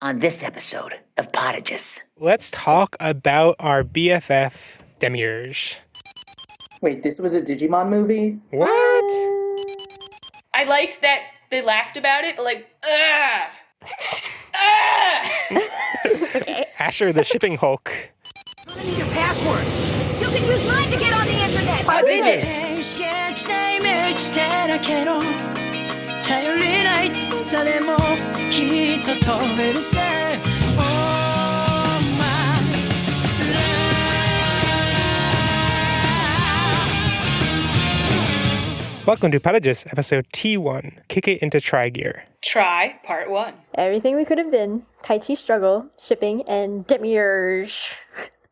On this episode of Podigious. Let's talk about our BFF, Demiurge. Wait, this was a Digimon movie? What? I liked that they laughed about it, but Okay. Asher the Shipping Hulk. I need your password. You can use mine to get on the internet. Podigious! Welcome to Podigious, episode T1, Kick It into Tri-Gear. Try Part 1. Everything we could have been, Taichi Struggle, Shipping, and Demiurge.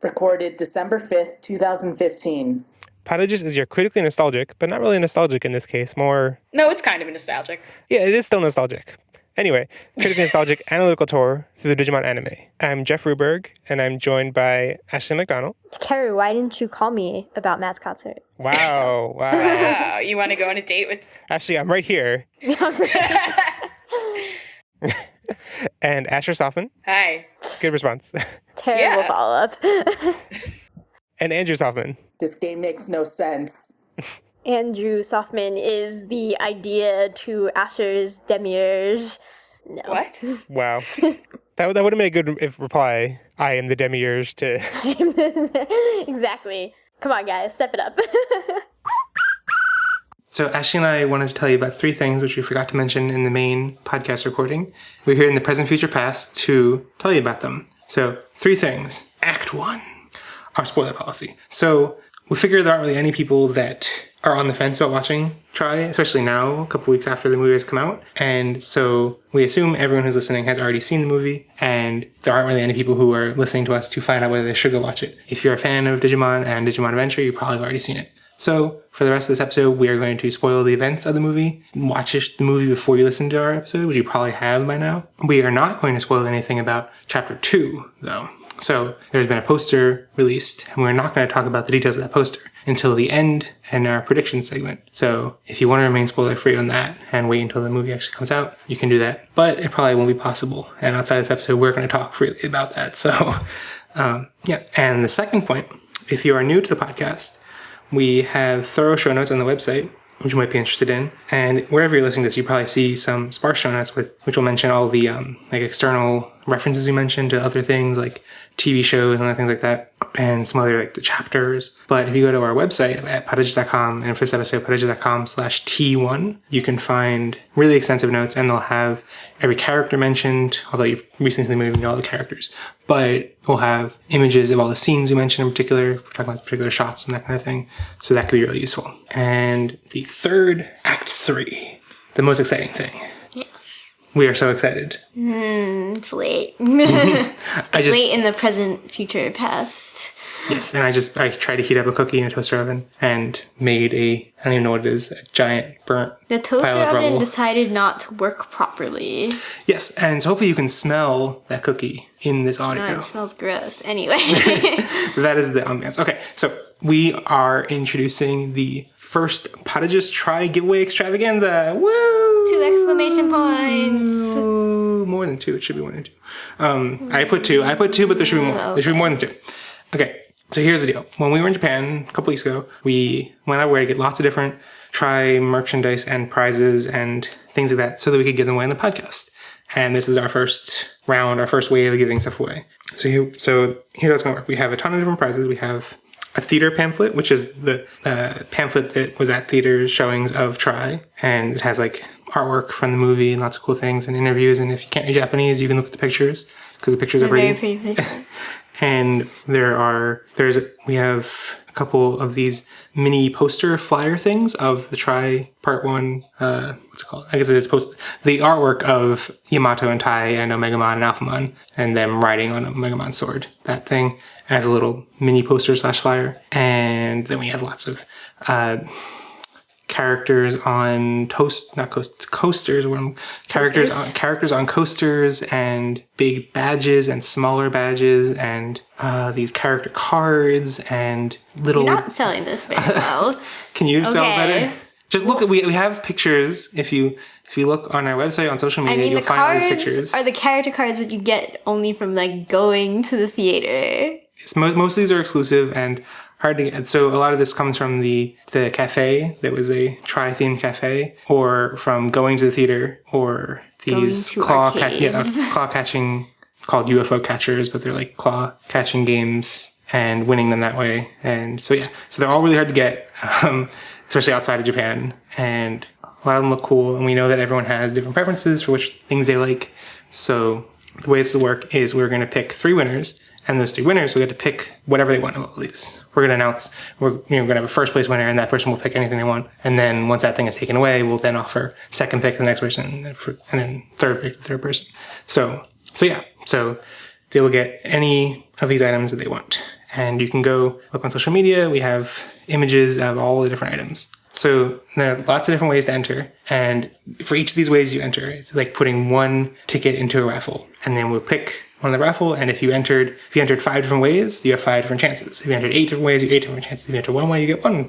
Recorded December 5th, 2015. Podigious is your critically nostalgic, but not really nostalgic in this case, more... No, it's kind of nostalgic. Yeah, it is still nostalgic. Anyway, critically nostalgic analytical tour through the Digimon anime. I'm Jeff Ruberg, and I'm joined by Ashley McDonald. Carrie, why didn't you call me about Matt's concert? Wow. Wow, you want to go on a date with... Ashley, I'm right here. And Asher Softman. Hi. Good response. Terrible Yeah. follow-up. And Andrew Softman. This game makes no sense. Andrew Softman is the idea to Asher's Demiurge. No. What? Wow. That would have been a good reply. I am the Demiurge to... Exactly. Come on, guys, step it up. So Ashley and I wanted to tell you about 3 things which we forgot to mention in the main podcast recording. We're here in the present, future, past to tell you about them. So 3 things. Act 1, our spoiler policy. So we figure there aren't really any people that are on the fence about watching Try, especially now, a couple weeks after the movie has come out. And so we assume everyone who's listening has already seen the movie, and there aren't really any people who are listening to us to find out whether they should go watch it. If you're a fan of Digimon and Digimon Adventure, you probably have already seen it. So for the rest of this episode, we are going to spoil the events of the movie. Watch the movie before you listen to our episode, which you probably have by now. We are not going to spoil anything about Chapter 2, though. So there's been a poster released, and we're not going to talk about the details of that poster until the end in our prediction segment. So if you want to remain spoiler-free on that and wait until the movie actually comes out, you can do that. But it probably won't be possible. And outside this episode, we're going to talk freely about that. So, yeah. And the second point, if you are new to the podcast, we have thorough show notes on the website, which you might be interested in. And wherever you're listening to this, you probably see some sparse show notes which will mention all the external references we mentioned to other things like TV shows and other things like that, and some other the chapters. But if you go to our website at podigious.com, and for this episode, podigious.com/T1, you can find really extensive notes, and they'll have every character mentioned, although you recently moved all the characters. But we'll have images of all the scenes we mentioned in particular. We're talking about particular shots and that kind of thing. So that could be really useful. And the third, Act 3, the most exciting thing. Yes. We are so excited. It's late. It's late in the present, future, past. Yes, and I tried to heat up a cookie in a toaster oven and made I don't even know what it is, a giant burnt The toaster pile of oven rubble. decided not to work properly. Yes, and so hopefully you can smell that cookie in this audio. Oh, it smells gross. Anyway. That is the ambience. Okay, so we are introducing the first Podigious Try giveaway extravaganza. Woo! 2 exclamation points. Ooh, more than 2. It should be more than 2. I put 2, but there should be more. Okay. There should be more than 2. Okay, so here's the deal. When we were in Japan a couple weeks ago, we went out where to get lots of different Try merchandise and prizes and things like that so that we could give them away on the podcast. And this is our first round, our first wave of giving stuff away. So here's how it's going to work. We have a ton of different prizes. We have a theater pamphlet, which is the pamphlet that was at theater showings of Try. And it has artwork from the movie and lots of cool things and interviews. And if you can't read Japanese, you can look at the pictures because the pictures are Very pretty. pretty picture. And we have a couple of these mini poster flyer things of the Try Part 1, what's it called? I guess it is the artwork of Yamato and Tai and Omegamon and Alphamon and them riding on Omegamon's sword. That thing as a little mini poster / flyer. And then we have lots of characters on coasters on coasters and big badges and smaller badges and these character cards and little. You're not selling this very well. Can you sell better? Just look at we have pictures. If you look on our website on social media, you'll find all these pictures. Are the character cards that you get only from like going to the theater. Yes, most of these are exclusive and hard to get. So a lot of this comes from the cafe that was a tri-themed cafe, or from going to the theater, or these claw catching called UFO catchers, but they're like claw catching games and winning them that way. And so they're all really hard to get, especially outside of Japan. And a lot of them look cool, and we know that everyone has different preferences for which things they like. So the way this will work is we're going to pick 3 winners, and those 3 winners will get to pick whatever they want. Well, at least we're going to announce we're going to have a first place winner, and that person will pick anything they want. And then once that thing is taken away, we'll then offer second pick to the next person, and then third pick to the third person. So they will get any of these items that they want. And you can go look on social media. We have images of all the different items. So there are lots of different ways to enter. And for each of these ways you enter, it's like putting one ticket into a raffle. And then we'll pick one of the raffle. And if you entered 5 different ways, you have 5 different chances. If you entered 8 different ways, you have 8 different chances. If you enter one way, you get one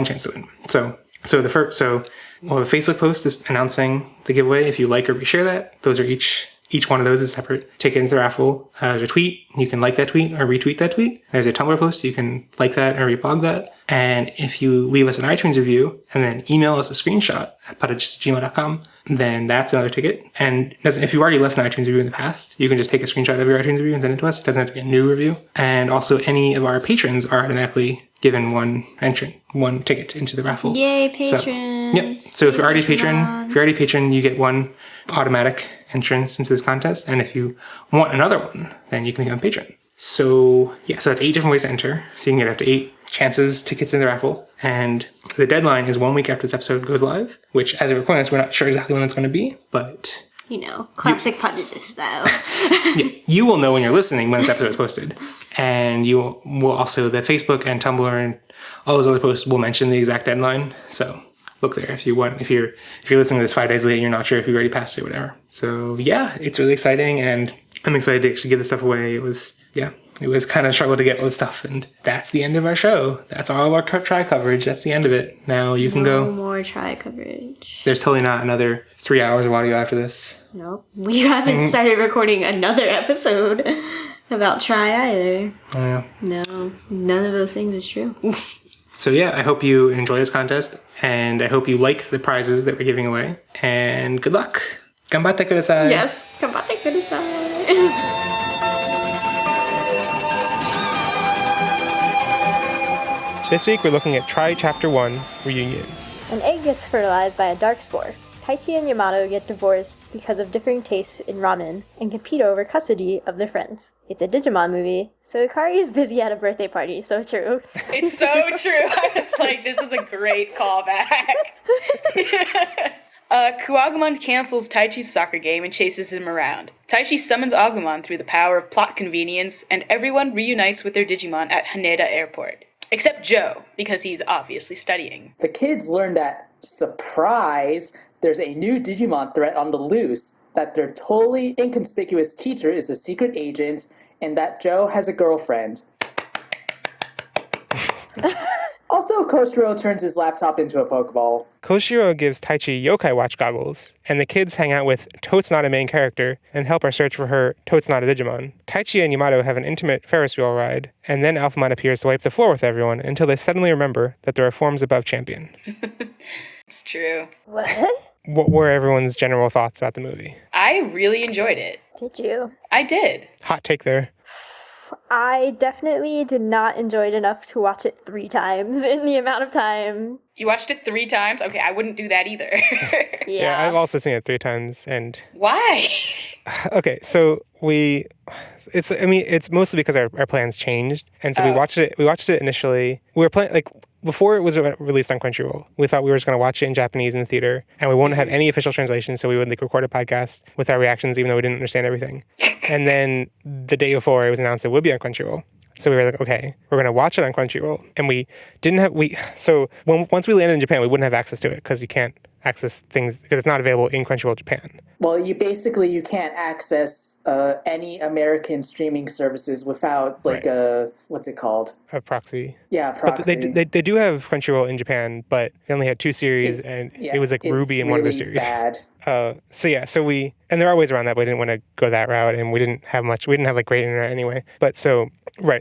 chance to win. So we'll have a Facebook post is announcing the giveaway. If you like or reshare that, those are each one of those is a separate ticket into the raffle. There's a tweet. You can like that tweet or retweet that tweet. There's a Tumblr post. You can like that or reblog that. And if you leave us an iTunes review and then email us a screenshot at podigious@gmail.com, then that's another ticket. And if you've already left an iTunes review in the past, you can just take a screenshot of your iTunes review and send it to us. It doesn't have to be a new review. And also any of our patrons are automatically given one ticket into the raffle. Yay, patrons! So if you're already a patron, you get one automatic entrance into this contest. And if you want another one, then you can become a patron. So that's 8 different ways to enter. So you can get up to 8 chances, tickets in the raffle. And the deadline is 1 week after this episode goes live, which as a recording, we're not sure exactly when it's going to be, but classic Podigious style. You will know when you're listening when this episode is posted. And you will also, the Facebook and Tumblr and all those other posts will mention the exact deadline. So look there if you want. If you're listening to this 5 days late and you're not sure if you already passed it or whatever. So it's really exciting, and I'm excited to actually give this stuff away. It was kind of a struggle to get all this stuff, and that's the end of our show. That's all of our try coverage. That's the end of it. Now you can go. No more try coverage. There's totally not another 3 hours of audio after this. Nope. We haven't started recording another episode about try either. Yeah. No, none of those things is true. So I hope you enjoy this contest, and I hope you like the prizes that we're giving away, and good luck. Ganbatte kudasai. Yes, ganbatte kudasai. This week we're looking at Try Chapter 1, Reunion. An egg gets fertilized by a dark spore. Taichi and Yamato get divorced because of differing tastes in ramen and compete over custody of their friends. It's a Digimon movie, so Ikari is busy at a birthday party, so true. It's so true. I was like, this is a great callback. Kuagumon cancels Taichi's soccer game and chases him around. Taichi summons Agumon through the power of plot convenience, and everyone reunites with their Digimon at Haneda Airport. Except Joe, because he's obviously studying. The kids learn that, surprise, there's a new Digimon threat on the loose, that their totally inconspicuous teacher is a secret agent, and that Joe has a girlfriend. Also, Koshiro turns his laptop into a Pokeball. Koshiro gives Taichi yokai watch goggles, and the kids hang out with Totes Not a Main Character and help her search for her Totes Not a Digimon. Taichi and Yamato have an intimate Ferris wheel ride, and then Alphamon appears to wipe the floor with everyone until they suddenly remember that there are forms above Champion. It's true. What? What were everyone's general thoughts about the movie? I really enjoyed it. Did you? I did. Hot take there. I definitely did not enjoy it enough to watch it 3 times in the amount of time. You watched it 3 times? Okay, I wouldn't do that either. Yeah, I've also seen it 3 times, and... Why? Okay, so it's mostly because our plans changed, and so we watched it initially. We were playing, before it was released on Crunchyroll, we thought we were just going to watch it in Japanese in the theater, and we wouldn't have any official translation, so we would record a podcast with our reactions, even though we didn't understand everything. And then the day before, it was announced it would be on Crunchyroll. So we were like, okay, we're going to watch it on Crunchyroll. And we didn't have, once we landed in Japan, we wouldn't have access to it because you can't access things because it's not available in Crunchyroll Japan. Well, you can't access any American streaming services without like a what's it called? A proxy. Yeah, proxy. But they do have Crunchyroll in Japan, but they only had 2 series, and it was like Ruby in one of their series. Bad. And there are ways around that, but we didn't want to go that route, and we didn't have like great internet anyway. But so we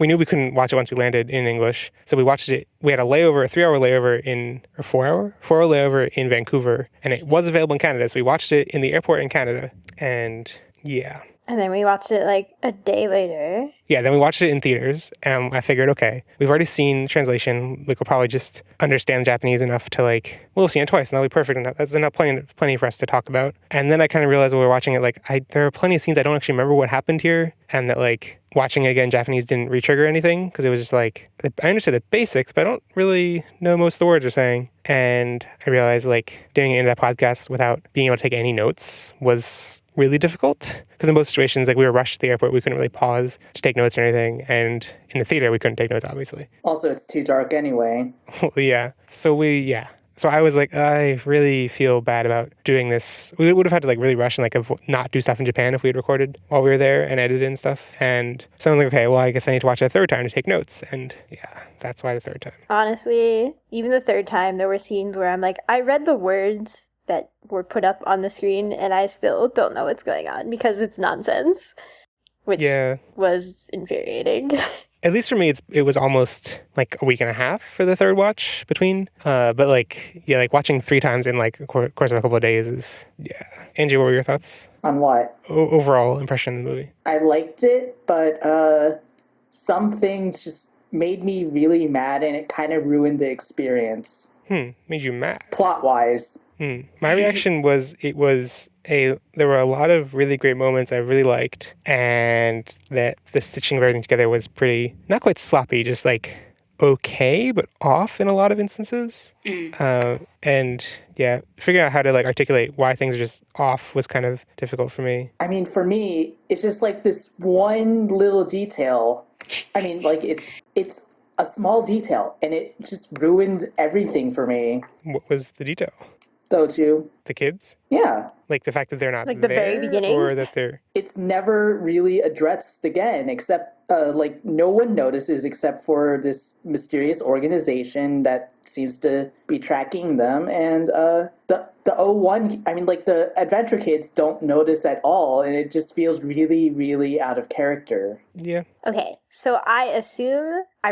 knew we couldn't watch it once we landed in English. So we watched it, we had a 3-hour layover 4-hour layover in Vancouver, and it was available in Canada. So we watched it in the airport in Canada, and yeah. And then we watched it like a day later. Yeah, then we watched it in theaters, and I figured, okay, we've already seen translation. Like, we'll probably just understand Japanese enough to, like, we'll see it twice, and that'll be perfect enough. That's enough, plenty for us to talk about. And then I kind of realized while we were watching it, like, there are plenty of scenes I don't actually remember what happened here, and that, like, watching it again, Japanese didn't re-trigger anything, because it was just, like, I understood the basics, but I don't really know most of the words they're saying. And I realized, like, doing it into that podcast without being able to take any notes was really difficult, because in both situations, like, we were rushed to the airport, we couldn't really pause to take notes or anything, and in the theater we couldn't take notes, obviously. Also, it's too dark anyway. Yeah. So I was like, I really feel bad about doing this. We would have had to like really rush and like not do stuff in Japan if we had recorded while we were there and edited and stuff. And so I'm like, okay, well, I guess I need to watch it a third time to take notes. And yeah, that's why the third time. Honestly, even the third time, there were scenes where I'm like, I read the words that were put up on the screen and I still don't know what's going on because it's nonsense, which was infuriating. At least for me, it was almost like a week and a half for the third watch between. But like watching 3 times in like a course of a couple of days is, yeah. Angie, what were your thoughts? On what? Overall impression of the movie. I liked it, but some things just made me really mad and it kind of ruined the experience. Made you mad? Plot-wise. My reaction was there were a lot of really great moments I really liked, and that the stitching of everything together was pretty, not quite sloppy, just like okay, but off in a lot of instances. And yeah, figuring out how to like articulate why things are just off was kind of difficult for me. I mean, for me, it's just like this one little detail. I mean, like it's a small detail, and it just ruined everything for me. What was the detail? Those two. The kids? Yeah. Like the fact that they're not like the there, very beginning? or that they're... It's never really addressed again, except like no one notices except for this mysterious organization that seems to be tracking them, and the 01, I mean, like the Adventure Kids don't notice at all, and it just feels really, really out of character. Yeah. Okay, so I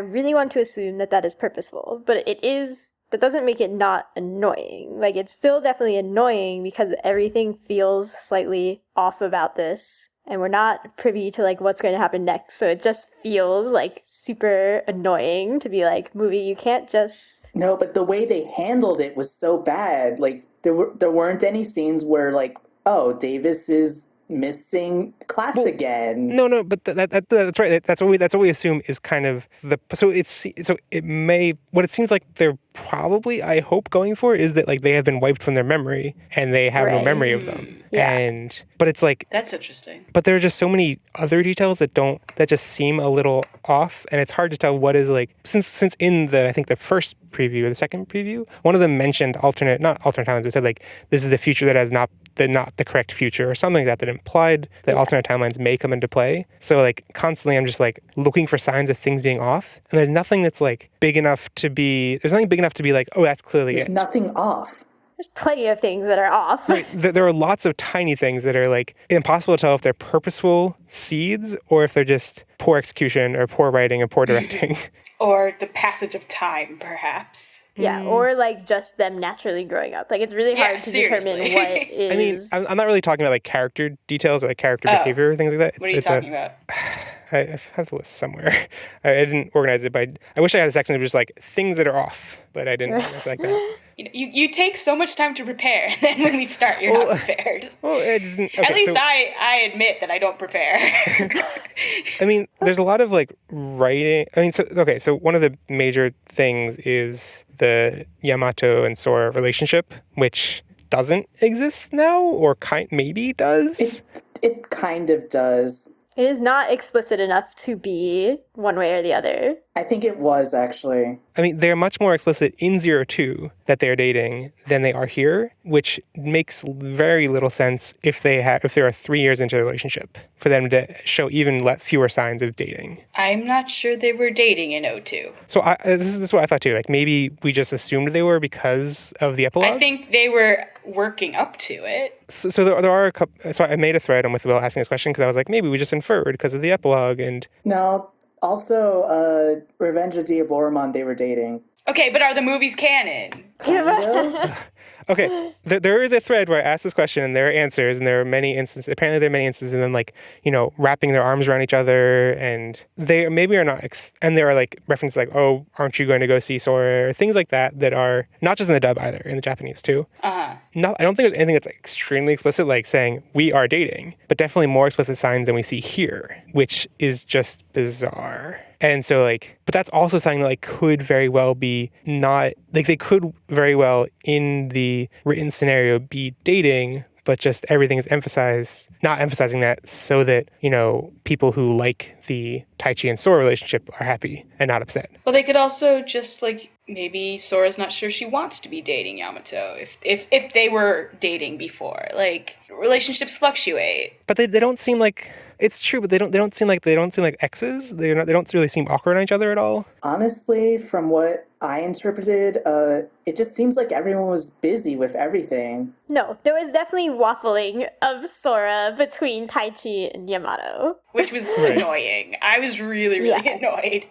really want to assume that is purposeful, but it is... That doesn't make it not annoying. Like, it's still definitely annoying because everything feels slightly off about this, and we're not privy to, like, what's going to happen next. So it just feels, like, super annoying to be like, movie, you can't just... No, but the way they handled it was so bad. Like, there weren't any scenes where, like, oh, Davis is missing class again. No, but that's right. That's what we assume is kind of the. So it may, what it seems like they're probably, I hope, going for is that like they have been wiped from their memory and they have no memory of them. Yeah. But it's like, that's interesting. But there are just so many other details that just seem a little off, and it's hard to tell what is like, since in the, I think the first preview or the second preview, one of them mentioned not alternate timelines, it said like, this is the future that has not the correct future or something like that implied that alternate timelines may come into play. So like constantly I'm just like looking for signs of things being off, and there's nothing that's like big enough to be like, oh, that's clearly There's nothing off. There's plenty of things that are off. Right. There are lots of tiny things that are like impossible to tell if they're purposeful seeds or if they're just poor execution or poor writing or poor directing. Or the passage of time, perhaps. Yeah, or like just them naturally growing up. Like, it's really hard to determine what is... I mean, I'm not really talking about like character details or like character behavior or things like that. What are you talking about? I have the list somewhere. I didn't organize it, but I wish I had a section of just like things that are off, but I didn't like that. You take so much time to prepare, and then when we start, you're not prepared. Well, At least I admit that I don't prepare. I mean, there's a lot of like writing. I mean, so one of the major things is the Yamato and Sora relationship, which doesn't exist now, or maybe does. It kind of does. It is not explicit enough to be one way or the other. I think it was, actually. I mean, they're much more explicit in 02 that they're dating than they are here, which makes very little sense if they are 3 years into a relationship for them to show even fewer signs of dating. I'm not sure they were dating in 02. So this is what I thought too. Like maybe we just assumed they were because of the epilogue. I think they were working up to it. So there are a couple. So I made a thread on with Will asking this question because I was like, maybe we just inferred because of the epilogue and. No. Also, Revenge of Diaboromon, they were dating. Okay, but are the movies canon? Kind of. Okay, there is a thread where I asked this question and there are answers, and there are many instances. Apparently, there are many instances, and then wrapping their arms around each other, and they maybe are not. And there are like references like, "Oh, aren't you going to go see Sora?" Or things like that are not just in the dub either, in the Japanese too. I don't think there's anything that's extremely explicit, like saying we are dating, but definitely more explicit signs than we see here, which is just bizarre. And so, but that's also something that, could very well be not, they could very well, in the written scenario, be dating, but just everything is not emphasizing that so that, people who like the Taichi and Sora relationship are happy and not upset. Well, they could also just, maybe Sora's not sure she wants to be dating Yamato if they were dating before. Relationships fluctuate. But they don't seem like... It's true, but they don't seem like exes. They don't really seem awkward on each other at all. Honestly, from what I interpreted, it just seems like everyone was busy with everything. No, there was definitely waffling of Sora between Taichi and Yamato. Which was annoying. I was really annoyed.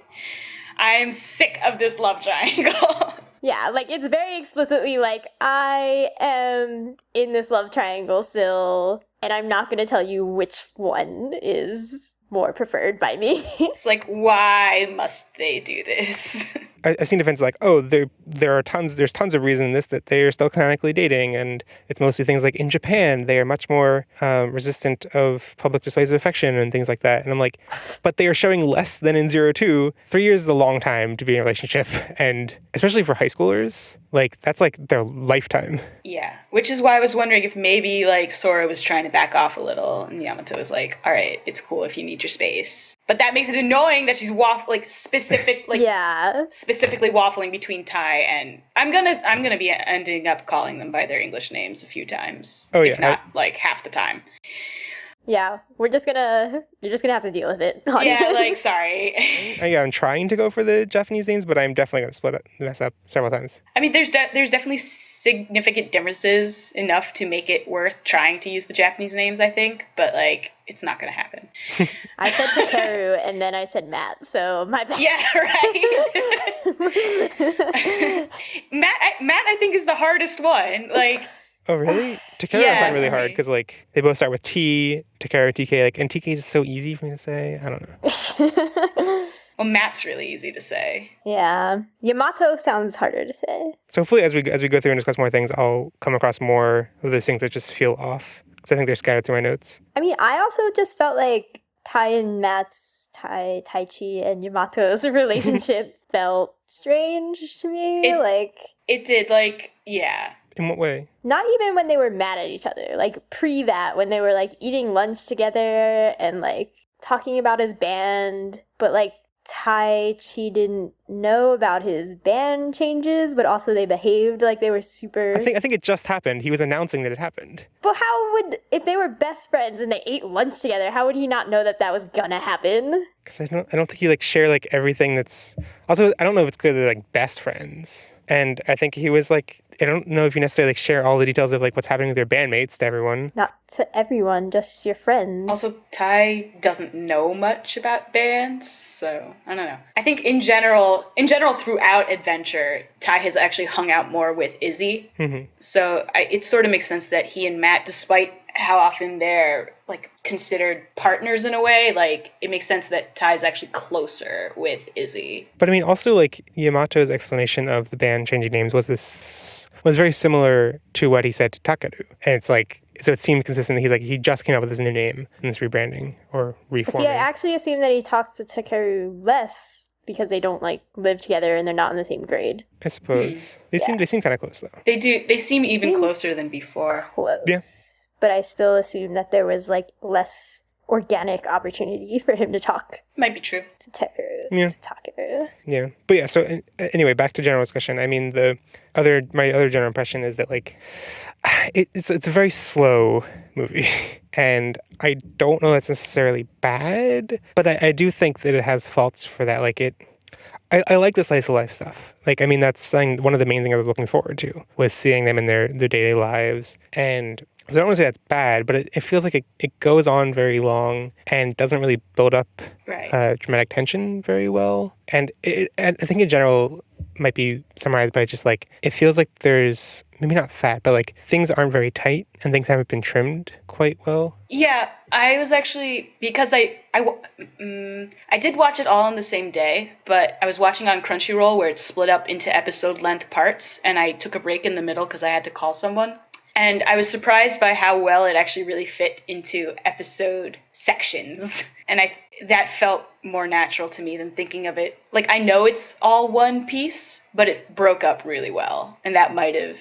I'm sick of this love triangle. Yeah, it's very explicitly I am in this love triangle still, and I'm not going to tell you which one is more preferred by me. It's why must they do this? I've seen defenses there's tons of reasons in this that they are still canonically dating, and it's mostly things like in Japan they are much more resistant of public displays of affection and things like that. And I'm like, but they are showing less than in 02. 3 years is a long time to be in a relationship, and especially for high schoolers, that's their lifetime. Yeah, which is why I was wondering if maybe Sora was trying to back off a little, and Yamato was like, all right, it's cool if you need your space. But that makes it annoying that she's specifically waffling between Tai and I'm gonna be ending up calling them by their English names a few times. Oh yeah, if not half the time. Yeah, you're just gonna have to deal with it. Yeah, sorry. I'm trying to go for the Japanese names, but I'm definitely gonna mess up several times. I mean, there's definitely significant differences enough to make it worth trying to use the Japanese names, I think, but it's not gonna happen. I said Takeru and then I said Matt, so my bad. Yeah, right. Matt, I think is the hardest one. Oh really? Takeru I find really hard because they both start with T, Takeru, TK, and TK is so easy for me to say. I don't know. Well, Matt's really easy to say. Yeah, Yamato sounds harder to say. So hopefully, as we go through and discuss more things, I'll come across more of those things that just feel off because I think they're scattered through my notes. I mean, I also just felt like Taichi and Yamato's relationship felt strange to me. It did. Yeah. In what way? Not even when they were mad at each other. Pre that, when they were eating lunch together and talking about his band, but Taichi didn't know about his band changes, but also they behaved like they were super... I think it just happened. He was announcing that it happened. But if they were best friends and they ate lunch together, how would he not know that was gonna happen? Because I don't think you share everything that's... Also, I don't know if it's clear they're best friends. And I think he was I don't know if you necessarily share all the details of what's happening with their bandmates to everyone. Not to everyone, just your friends. Also, Tai doesn't know much about bands, so I don't know. I think in general throughout Adventure, Tai has actually hung out more with Izzy. Mm-hmm. So it sort of makes sense that he and Matt, despite how often they're considered partners in a way, it makes sense that Tai's actually closer with Izzy. But I mean, also Yamato's explanation of the band changing names was very similar to what he said to Takeru. And it's so it seemed consistent that he just came up with his new name in this rebranding or reforming. See, I actually assume that he talks to Takeru less because they don't live together and they're not in the same grade. I suppose. They seem kind of close though. They do. They seem even closer than before. Close. Yeah. But I still assume that there was less organic opportunity for him to talk Might be true. to Teku. Yeah. To Takeru. Yeah. But yeah, so anyway, back to general discussion. I mean, my other general impression is that, like, it's a very slow movie. And I don't know that's necessarily bad, but I do think that it has faults for that. Like, I like the slice of life stuff. Like, I mean, that's one of the main things I was looking forward to, was seeing them in their daily lives. And so I don't want to say that's bad, but it feels like it goes on very long and doesn't really build up dramatic tension very well. And I think in general might be summarized by just, like, it feels like there's maybe not fat, but, like, things aren't very tight and things haven't been trimmed quite well. Yeah, I was actually, because I did watch it all on the same day, but I was watching on Crunchyroll where it's split up into episode length parts, and I took a break in the middle because I had to call someone. And I was surprised by how well it actually really fit into episode sections. And that felt more natural to me than thinking of it. Like, I know it's all one piece, but it broke up really well. And that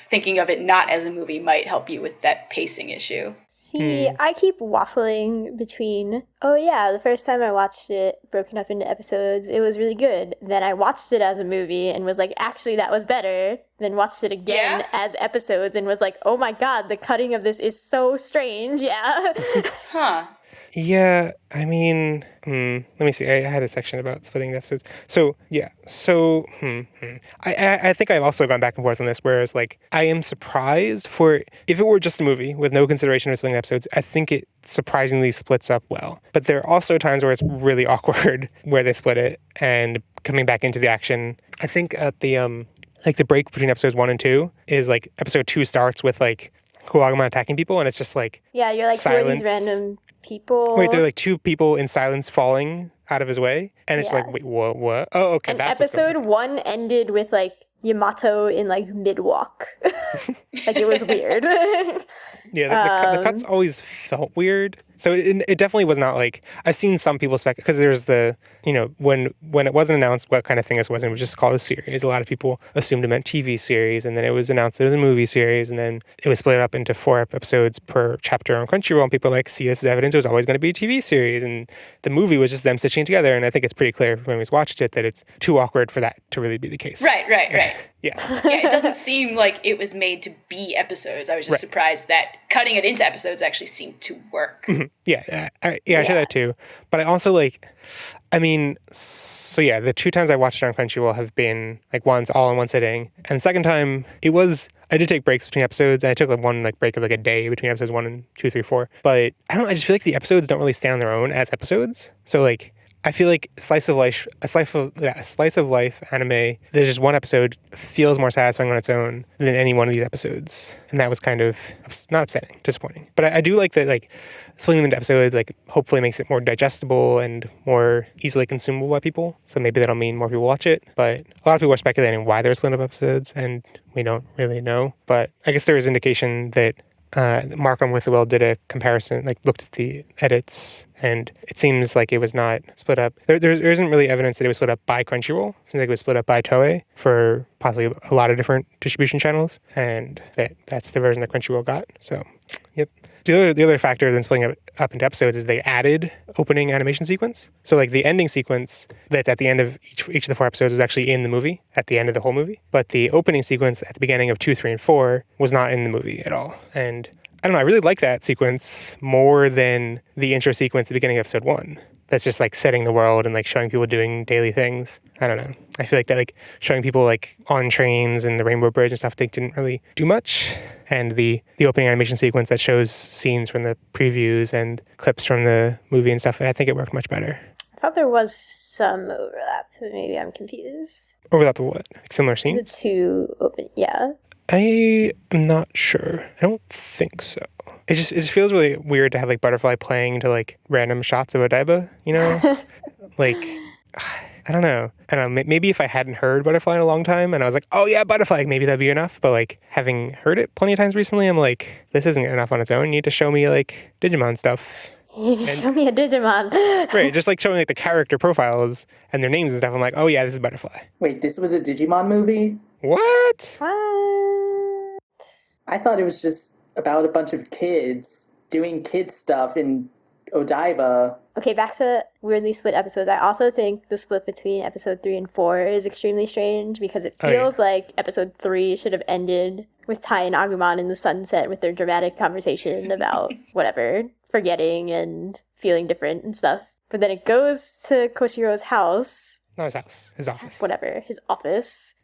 thinking of it not as a movie might help you with that pacing issue. See, I keep waffling between, oh yeah, the first time I watched it broken up into episodes, it was really good. Then I watched it as a movie and was like, actually, that was better. Then watched it again as episodes and was like, oh my god, the cutting of this is so strange. Yeah. Huh. Yeah, I mean, let me see. I had a section about splitting the episodes. So, yeah. So, I think I've also gone back and forth on this, whereas, like, I am surprised if it were just a movie with no consideration of splitting episodes, I think it surprisingly splits up well. But there are also times where it's really awkward where they split it and coming back into the action. I think at the, like, the break between episodes 1 and 2 is, like, episode 2 starts with, like, Kuwaguma attacking people, and it's just, like, yeah, you're like, silence. who are these random people? Wait, they're like two people in silence falling out of his way, and it's like, wait, what? Oh, okay. And that's episode 1 ended with, like, Yamato in, like, mid-walk. Like, it was weird. Yeah, the cuts always felt weird. So it definitely was not like, I've seen some people because there's the, when it wasn't announced what kind of thing this was, and it was just called a series, a lot of people assumed it meant TV series, and then it was announced it was a movie series, and then it was split up into 4 episodes per chapter on Crunchyroll, and people were like, see, this is evidence it was always going to be a TV series, and the movie was just them stitching it together, and I think it's pretty clear when we watched it that it's too awkward for that to really be the case. Right. Yeah. Yeah, it doesn't seem like it was made to be episodes. I was just surprised that cutting it into episodes actually seemed to work. Mm-hmm. Yeah, I share that too. But I also the 2 times I watched it on Crunchyroll have been like once all in one sitting. And the second time I did take breaks between episodes, and I took like one like break of like a day between episodes 1 and 2, 3, 4. But I don't know, I just feel like the episodes don't really stand on their own as episodes. So like I feel like a slice of life anime, there's just one episode feels more satisfying on its own than any one of these episodes. And that was kind of not upsetting, disappointing. But I do like that, like, splitting them into episodes, like, hopefully makes it more digestible and more easily consumable by people. So maybe that'll mean more people watch it. But a lot of people are speculating why they're split up episodes, and we don't really know. But I guess there is indication that Markham with the Will did a comparison, like looked at the edits, and it seems like it was not split up. There isn't really evidence that it was split up by Crunchyroll. It seems like it was split up by Toei for possibly a lot of different distribution channels, and that's the version that Crunchyroll got. So, yep. The other factor in splitting it up into episodes is they added opening animation sequence. So like the ending sequence that's at the end of each of the 4 episodes was actually in the movie, at the end of the whole movie. But the opening sequence at the beginning of 2, 3, and 4 was not in the movie at all. And I don't know, I really like that sequence more than the intro sequence at the beginning of episode 1. That's just like setting the world and like showing people doing daily things. I don't know. I feel like that, like showing people like on trains and the Rainbow Bridge and stuff, they didn't really do much. And the opening animation sequence that shows scenes from the previews and clips from the movie and stuff, I think it worked much better. I thought there was some overlap, but maybe I'm confused. Overlap of what? Like similar scenes? The 2 open, yeah. I am not sure. I don't think so. It just feels really weird to have like Butterfly playing to like random shots of Odaiba, like, I don't know. Maybe if I hadn't heard Butterfly in a long time and I was like, oh yeah, Butterfly, maybe that'd be enough. But like having heard it plenty of times recently, I'm like, this isn't enough on its own. You need to show me like Digimon stuff. You need to show me a Digimon. Right, just like showing like the character profiles and their names and stuff. I'm like, oh yeah, this is Butterfly. Wait, this was a Digimon movie? What? I thought it was just about a bunch of kids doing kid stuff in Odaiba. Okay, back to weirdly split episodes. I also think the split between episode 3 and 4 is extremely strange because it feels like episode 3 should have ended with Tai and Agumon in the sunset with their dramatic conversation about whatever, forgetting and feeling different and stuff. But then it goes to Koshiro's house. Not his house, his office. Whatever, his office.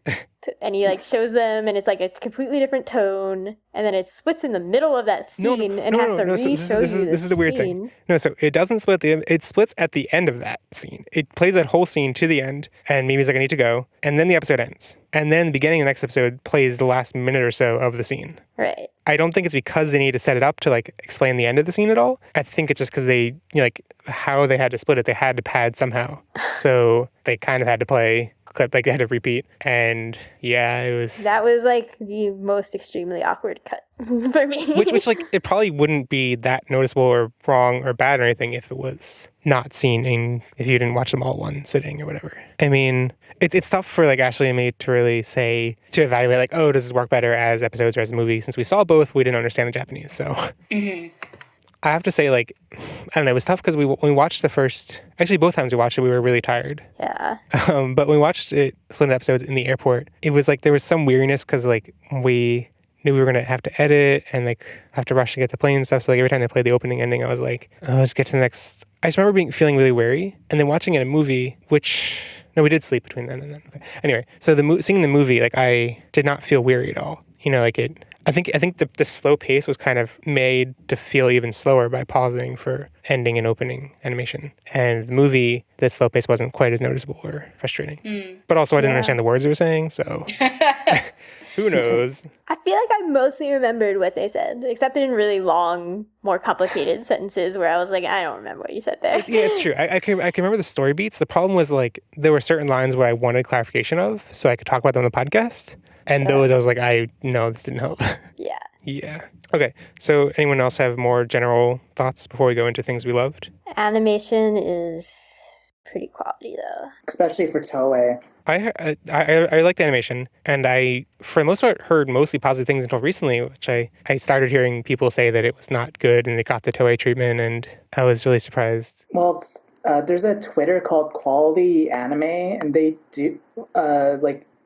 And he shows them, and it's a completely different tone. And then it splits in the middle of that scene and has to re-show you this is the weird thing. No, so it doesn't split it splits at the end of that scene. It plays that whole scene to the end, and Mimi's like, I need to go. And then the episode ends. And then the beginning of the next episode plays the last minute or so of the scene. Right. I don't think it's because they need to set it up to explain the end of the scene at all. I think it's just because they, how they had to split it, they had to pad somehow. So they kind of had to play clip, they had to repeat. And yeah, it was... That was the most extremely awkward cut for me. which it probably wouldn't be that noticeable or wrong or bad or anything if it was not seen if you didn't watch them all at one sitting or whatever. I mean, it's tough for Ashley and me to really to evaluate does this work better as episodes or as a movie? Since we saw both, we didn't understand the Japanese. So I have to say, I don't know, it was tough because when we watched actually both times we watched it, we were really tired. Yeah. But when we watched it, split episodes in the airport, it was there was some weariness because we knew we were going to have to edit and have to rush to get to plane and stuff. So every time they played the opening ending, I was like, oh, let's get to the next. I just remember feeling really wary. And then watching it in a movie, which... No, we did sleep between then and then. Okay. Anyway, so seeing the movie, I did not feel weary at all. I think the slow pace was kind of made to feel even slower by pausing for ending and opening animation. And the movie, the slow pace wasn't quite as noticeable or frustrating. But also I didn't understand the words they were saying, so who knows? I feel like I mostly remembered what they said, except in really long, more complicated sentences where I was like, I don't remember what you said there. Yeah, it's true. I can remember the story beats. The problem was there were certain lines where I wanted clarification of, so I could talk about them on the podcast. And those I was like, this didn't help. Yeah. Yeah. Okay. So anyone else have more general thoughts before we go into things we loved? Animation is pretty quality though. Especially for Toei. I like the animation, and I, for the most part, heard mostly positive things until recently, which I started hearing people say that it was not good and it got the Toei treatment, and I was really surprised. Well, there's a Twitter called Quality Anime, and they do,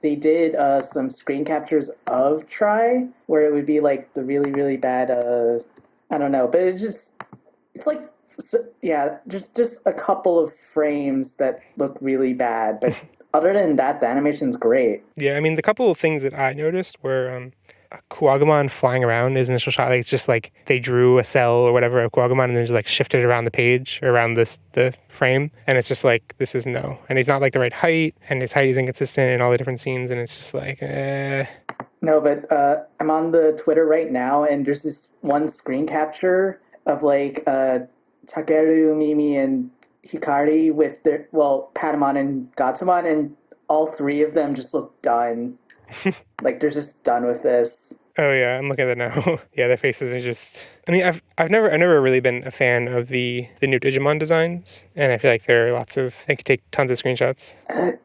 they did some screen captures of Try, where it would be the really, really bad, I don't know, but it's just a couple of frames that look really bad, but other than that, the animation's great. Yeah, I mean, the couple of things that I noticed were Kuwagumon flying around his initial shot. It's just they drew a cell or whatever of Kuwagumon and then just shifted around the page, around the frame, and it's just this is no. And he's not the right height, and his height is inconsistent in all the different scenes, and it's just No, but I'm on the Twitter right now, and there's this one screen capture of Takeru, Mimi, and Hikari with Patamon and Gatomon, and all three of them just look done. They're just done with this. Oh yeah, I'm looking at it now. Yeah, their faces are just... I mean, I've never really been a fan of the new Digimon designs, and I feel there are lots of... They could take tons of screenshots.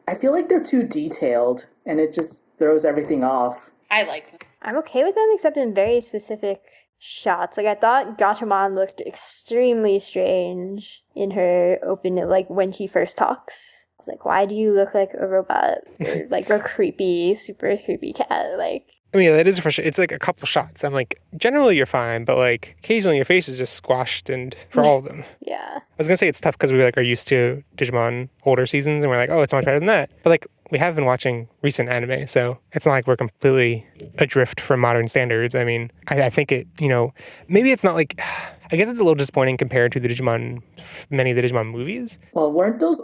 I feel they're too detailed, and it just throws everything off. I like them. I'm okay with them, except in very specific shots. I thought Gatomon looked extremely strange in her open, when she first talks. I was why do you look like a robot? Or a creepy, super creepy cat? I mean, that is frustrating. It's a couple shots. I'm generally you're fine, but occasionally your face is just squashed, and for all of them. Yeah. I was gonna say it's tough because we are used to Digimon older seasons, and we're oh, it's much better than that. But we have been watching recent anime, so it's not we're completely adrift from modern standards. I mean, I think it, maybe it's not I guess it's a little disappointing compared to many of the Digimon movies. Well, weren't those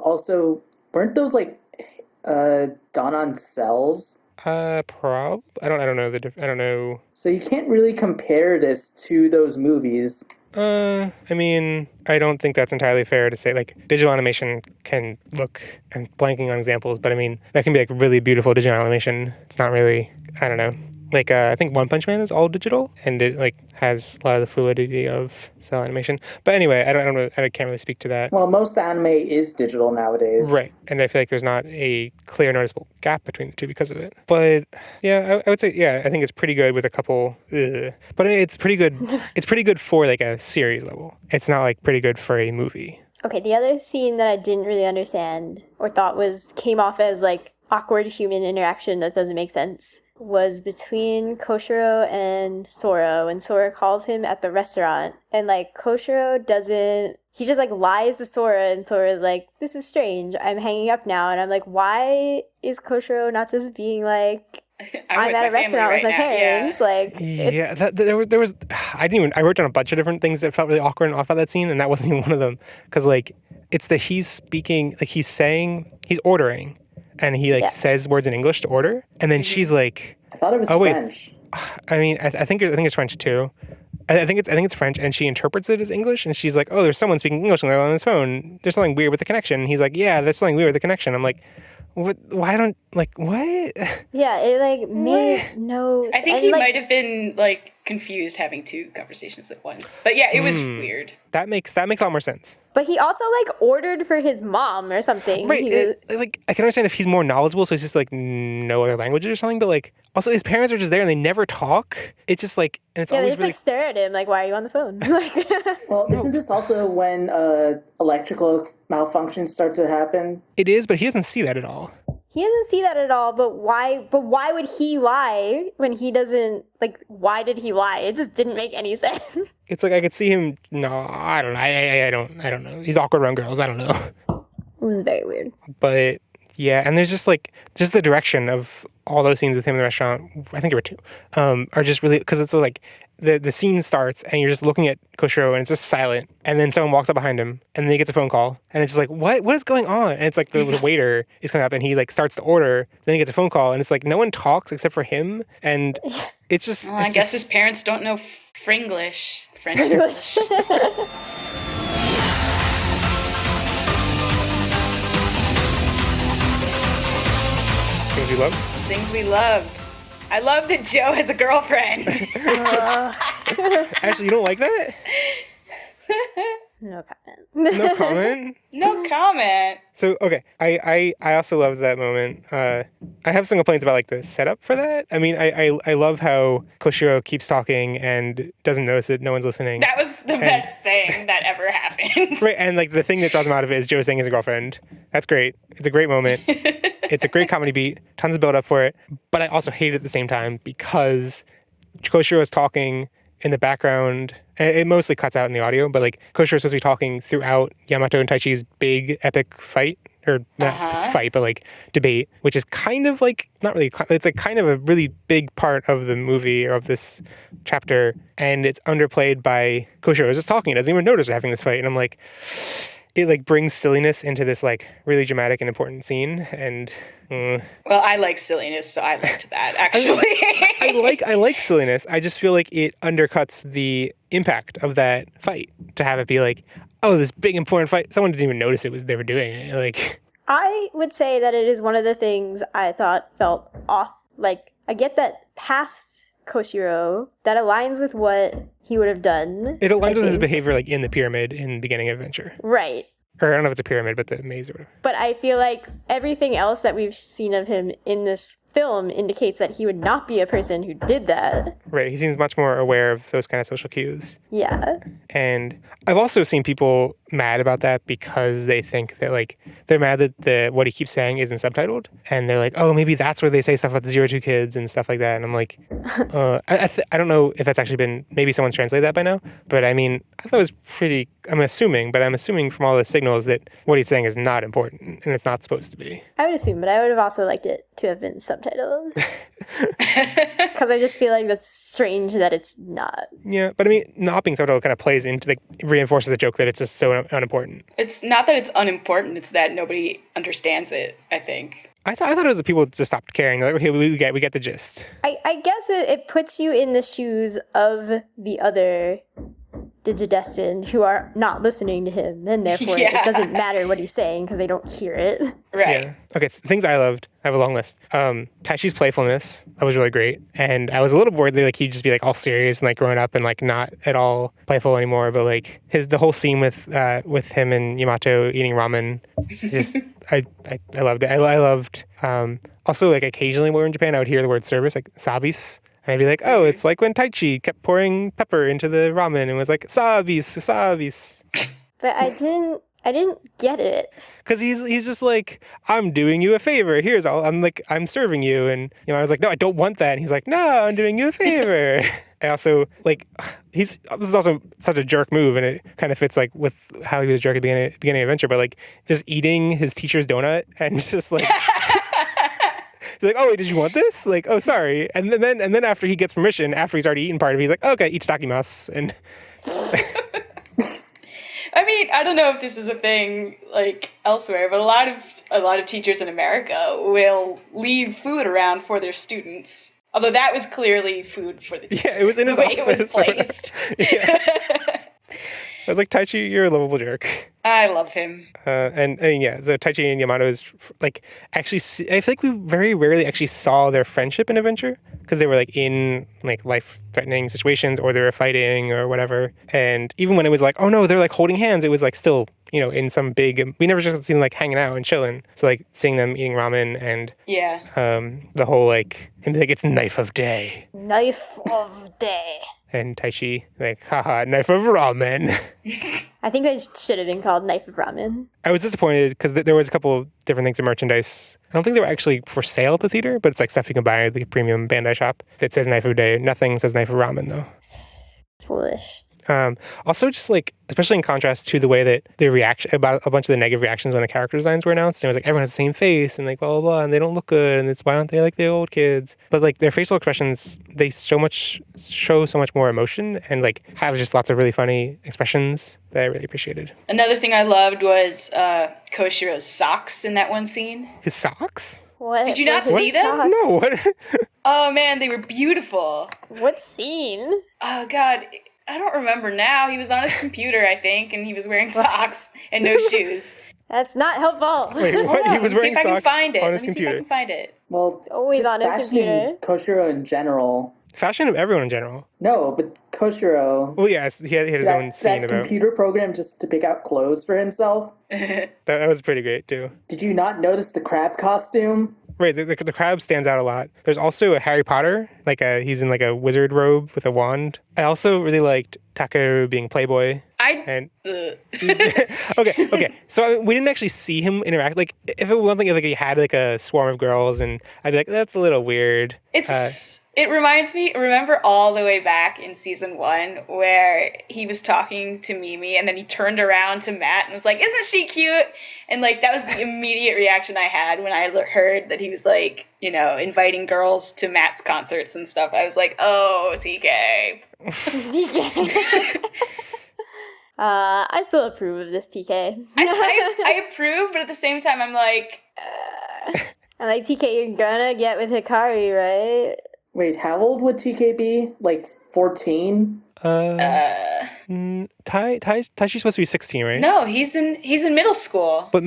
done on cells? I don't know. So you can't really compare this to those movies. I mean, I don't think that's entirely fair to say. Digital animation can look, I'm blanking on examples, but I mean, that can be really beautiful digital animation. It's not really, I don't know. Like, I think One Punch Man is all digital, and it like has a lot of the fluidity of cell animation. But anyway, I can't really speak to that. Well, most anime is digital nowadays. Right, and I feel like there's not a clear, noticeable gap between the two because of it. But yeah, I would say I think it's pretty good with a couple. But it's pretty good. It's pretty good for like a series level. It's not like pretty good for a movie. Okay, the other scene that I didn't really understand or thought came off as like awkward human interaction that doesn't make sense was between Koshiro and Sora when Sora calls him at the restaurant, and like Koshiro he just like lies to Sora, and Sora's like, this is strange, I'm hanging up now. And I'm like, why is Koshiro not just being like, I'm at a restaurant with my parents? Yeah. Like, there was I wrote down a bunch of different things that felt really awkward and off about that scene, and that wasn't even one of them. Because like, it's that he's speaking, like he's ordering, and he like says words in English to order, and then she's like, I thought it was French. I mean, I think it's French too. I think it's French, and she interprets it as English, and she's like, oh, there's someone speaking English and they're on this phone. There's something weird with the connection. And he's like, yeah, there's something weird with the connection. I'm like, what? Why don't what? Yeah, it like made no sense. I think he might have been like confused having two conversations at once. But yeah, it was weird. That makes a lot more sense. But he also like ordered for his mom or something. Right. Like I can understand if he's more knowledgeable, so it's just like no other languages or something. But like also his parents are just there and they never talk. It's just like, and it's always they just like stare at him like, why are you on the phone? Well, isn't this also when electrical malfunctions start to happen? It is, but he doesn't see that at all. He doesn't see that at all, but why would he lie when he doesn't, like, why did he lie? It just didn't make any sense. It's like I could see him, no, I don't know. I don't know. He's awkward around girls, I don't know. It was very weird. But yeah, and there's just the direction of all those scenes with him in the restaurant, I think there were two, are just really, because it's like, the scene starts and you're just looking at Koshiro and it's just silent, and then someone walks up behind him and then he gets a phone call and it's just like, what is going on? And it's like the waiter is coming up and he like starts to order, then he gets a phone call and it's like no one talks except for him, and it's just well, I guess his parents don't know French. Things we love? Things we loved. I love that Joe has a girlfriend. Actually, you don't like that? No comment. No comment? No comment. So, okay, I also love that moment. I have some complaints about, like, the setup for that. I mean, I love how Koshiro keeps talking and doesn't notice it, no one's listening. That was the best thing that ever happened. Right, and, like, the thing that draws him out of it is Joe saying he's a girlfriend. That's great. It's a great moment. It's a great comedy beat. Tons of build-up for it. But I also hate it at the same time because Koshiro is talking in the background. It mostly cuts out in the audio, but like Koshiro's supposed to be talking throughout Yamato and Taichi's big epic fight, or not fight, but like debate, which is kind of like, not really, it's like kind of a really big part of the movie or of this chapter, and it's underplayed by Koshiro just talking. He doesn't even notice they're having this fight, and I'm like, it like brings silliness into this like really dramatic and important scene, and well, I like silliness, so I liked that actually. I like silliness. I just feel like it undercuts the impact of that fight to have it be like, oh, this big important fight. Someone didn't even notice they were doing it. Like, I would say that it is one of the things I thought felt off. Like, I get that past Koshiro, that aligns with what he would have done. It aligns with his behavior, like in the pyramid in the beginning of Adventure. Right. Or I don't know if it's a pyramid, but the maze or whatever. But I feel like everything else that we've seen of him in this film indicates that he would not be a person who did that. Right. He seems much more aware of those kind of social cues. Yeah. And I've also seen people mad about that because they think that, like, they're mad that what he keeps saying isn't subtitled. And they're like, oh, maybe that's where they say stuff about the 02 kids and stuff like that. And I'm like, I don't know if that's actually been, maybe someone's translated that by now. But I mean, I thought it was pretty, I'm assuming from all the signals that what he's saying is not important and it's not supposed to be. I would assume, but I would have also liked it to have been subtitled. Because I just feel like that's strange that it's not. Yeah, but I mean, not being subtitled kind of plays into reinforces the joke that it's just so unimportant. It's not that it's unimportant, it's that nobody understands it, I think. I thought it was the people just stopped caring. Like, okay, we get the gist. I guess it puts you in the shoes of the other Digidestined who are not listening to him, and therefore it doesn't matter what he's saying because they don't hear it. Right. Yeah. Okay, things I loved. I have a long list. Taichi's playfulness, that was really great. And I was a little bored that like he'd just be like all serious and like growing up and like not at all playful anymore. But like the whole scene with him and Yamato eating ramen, just I loved it. I loved also like occasionally when we were in Japan I would hear the word service like sabis. And I'd be like, oh, it's like when Taichi kept pouring pepper into the ramen and was like, sabis. But I didn't get it. Because he's just like, I'm doing you a favor. Here's all, I'm serving you. And, I was like, no, I don't want that. And he's like, no, I'm doing you a favor. I also, like, this is also such a jerk move. And it kind of fits, like, with how he was a jerk at the beginning of Adventure. But, like, just eating his teacher's donut and just, like... He's like, oh, wait, did you want this? Like, oh, sorry. And then after he gets permission, after he's already eaten part of it, he's like, okay, itadakimasu. And I mean, I don't know if this is a thing like elsewhere, but a lot of teachers in America will leave food around for their students. Although that was clearly food for the teacher. Yeah, it was in his office. The way it was placed. I was like, Taichi, you're a lovable jerk. I love him. And yeah, so Taichi and Yamato is like actually. I feel like we very rarely actually saw their friendship in Adventure because they were like in like life-threatening situations or they were fighting or whatever. And even when it was like, oh no, they're like holding hands, it was like still in some big. We never just seen them like hanging out and chilling. So like seeing them eating ramen and the whole like him like it's knife of day. Knife of day. And Taichi, like, haha, knife of ramen. I think they should have been called Knife of Ramen. I was disappointed because there was a couple of different things in merchandise. I don't think they were actually for sale at the theater, but it's like stuff you can buy at the premium Bandai shop that says Knife of Day. Nothing says Knife of Ramen, though. Foolish. Also, just like, especially in contrast to the way that the reaction about a bunch of the negative reactions when the character designs were announced, and it was like everyone has the same face and like blah blah blah, and they don't look good, and it's why aren't they like the old kids? But like their facial expressions, they show so much more emotion and like have just lots of really funny expressions that I really appreciated. Another thing I loved was Koshiro's socks in that one scene. His socks? What? Did you not see them? Socks? No. What? Oh man, they were beautiful. What scene? Oh god. I don't remember now. He was on his computer, I think, and he was wearing socks and no shoes. That's not helpful. Wait, what? He was wearing socks on his Let me computer. see if I can find it. Well, Always just on his computer. Koshiro in general. Fashion of everyone in general. No, but Koshiro. Well, yeah, he had his own scene that about computer program just to pick out clothes for himself. that was pretty great too. Did you not notice the crab costume? Right, the crab stands out a lot. There's also a Harry Potter, he's in like a wizard robe with a wand. I also really liked Takeru being Playboy. Okay. So we didn't actually see him interact. Like, if it was one thing, if like he had like a swarm of girls, and I'd be like, that's a little weird. It reminds me, remember all the way back in season 1 where he was talking to Mimi and then he turned around to Matt and was like, isn't she cute? And like, that was the immediate reaction I had when I heard that he was like, inviting girls to Matt's concerts and stuff. I was like, oh, TK. TK. I still approve of this TK. I approve, but at the same time, I'm like... I'm like, TK, you're gonna get with Hikari, right? Wait, how old would TK be? Like 14? Taichi's supposed to be 16, right? No, he's in middle school. But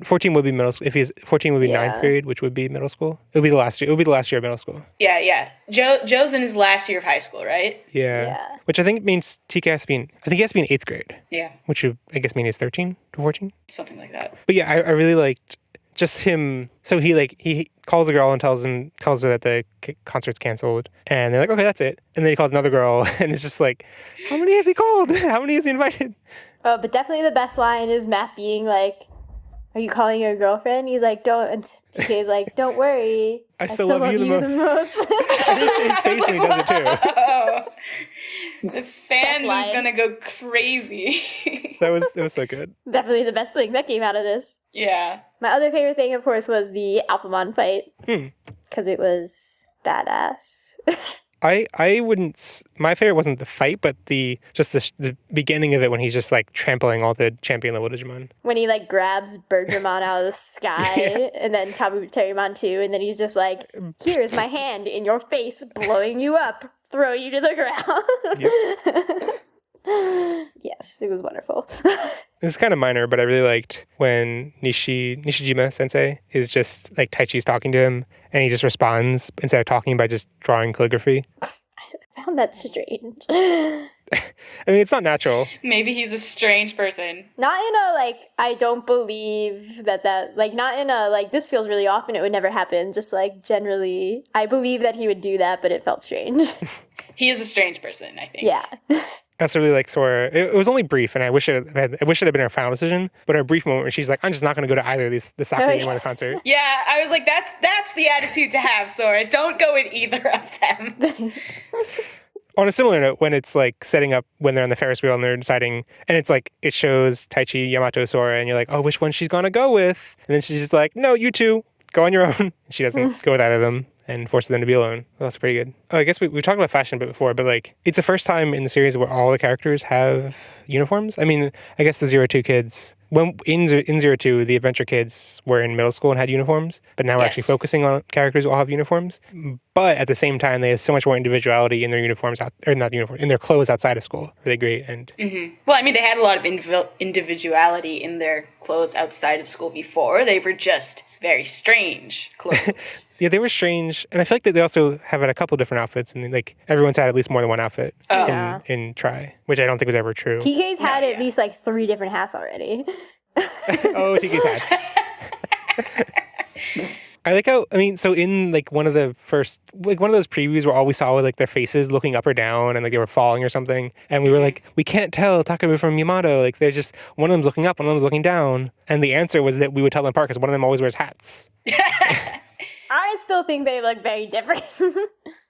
14 would be middle school. If he's 14 would be 9th grade, which would be middle school. It would be the last year. It would be the last year of middle school. Yeah. Joe's in his last year of high school, right? Yeah. Which I think means TK has to be in 8th grade. Yeah. Which would, I guess, mean he's 13 to 14. Something like that. But yeah, I really liked just him. So he calls a girl and tells her that the concert's canceled, and they're like, okay, that's it. And then he calls another girl, and it's just like, how many has he called? How many has he invited? Oh, but definitely the best line is Matt being like, are you calling your girlfriend? He's like, don't. And TK's like, don't worry. I still love you the most. And his face when he does it too. The fan is gonna go crazy. It was so good. Definitely the best thing that came out of this. Yeah. My other favorite thing, of course, was the Alphamon fight. Because it was badass. I wouldn't. My favorite wasn't the fight, but the beginning of it when he's just like trampling all the champion level Digimon. When he like grabs Birdramon out of the sky, and then Kabuterimon too, and then he's just like, "Here's my hand in your face, blowing you up, throw you to the ground." Yes, it was wonderful. This is kind of minor, but I really liked when Nishijima sensei is just like Taichi's talking to him and he just responds instead of talking by just drawing calligraphy. I found that strange. I mean, it's not natural. Maybe he's a strange person. Not in a, like, I don't believe that, like, not in a, like, this feels really off and it would never happen. Just, like, generally, I believe that he would do that, but it felt strange. He is a strange person, I think. Yeah. That's really like Sora. It was only brief, and I wish it had been her final decision. But in a brief moment where she's like, "I'm just not going to go to either of these, the soccer game or the concert." Yeah, I was like, that's the attitude to have, Sora. Don't go with either of them. On a similar note, when it's like setting up when they're on the Ferris wheel and they're deciding, and it's like it shows Taichi, Yamato, Sora, and you're like, "Oh, which one she's gonna go with?" And then she's just like, "No, you two, go on your own." She doesn't go with either of them and forces them to be alone. Well, that's pretty good. Oh, I guess we talked about fashion a bit before, but like it's the first time in the series where all the characters have uniforms. I mean, I guess the 02 kids, when in 02, the Adventure kids were in middle school and had uniforms, but now we're actually focusing on characters who all have uniforms. But at the same time, they have so much more individuality in their uniforms, in their clothes outside of school. Really great. And Well, I mean, they had a lot of individuality in their clothes outside of school before. They were just very strange clothes. Yeah, they were strange, and I feel like that they also have had a couple different outfits, and like everyone's had at least more than one outfit in Try, which I don't think was ever true. TK's had at least like 3 different hats already. Oh, TK's hats. I like how, I mean, so in like one of the first, like one of those previews where all we saw was like their faces looking up or down and like they were falling or something. And we were like, we can't tell Takabu from Yamato. Like they're just, one of them's looking up, one of them's looking down. And the answer was that we would tell them apart because one of them always wears hats. I still think they look very different.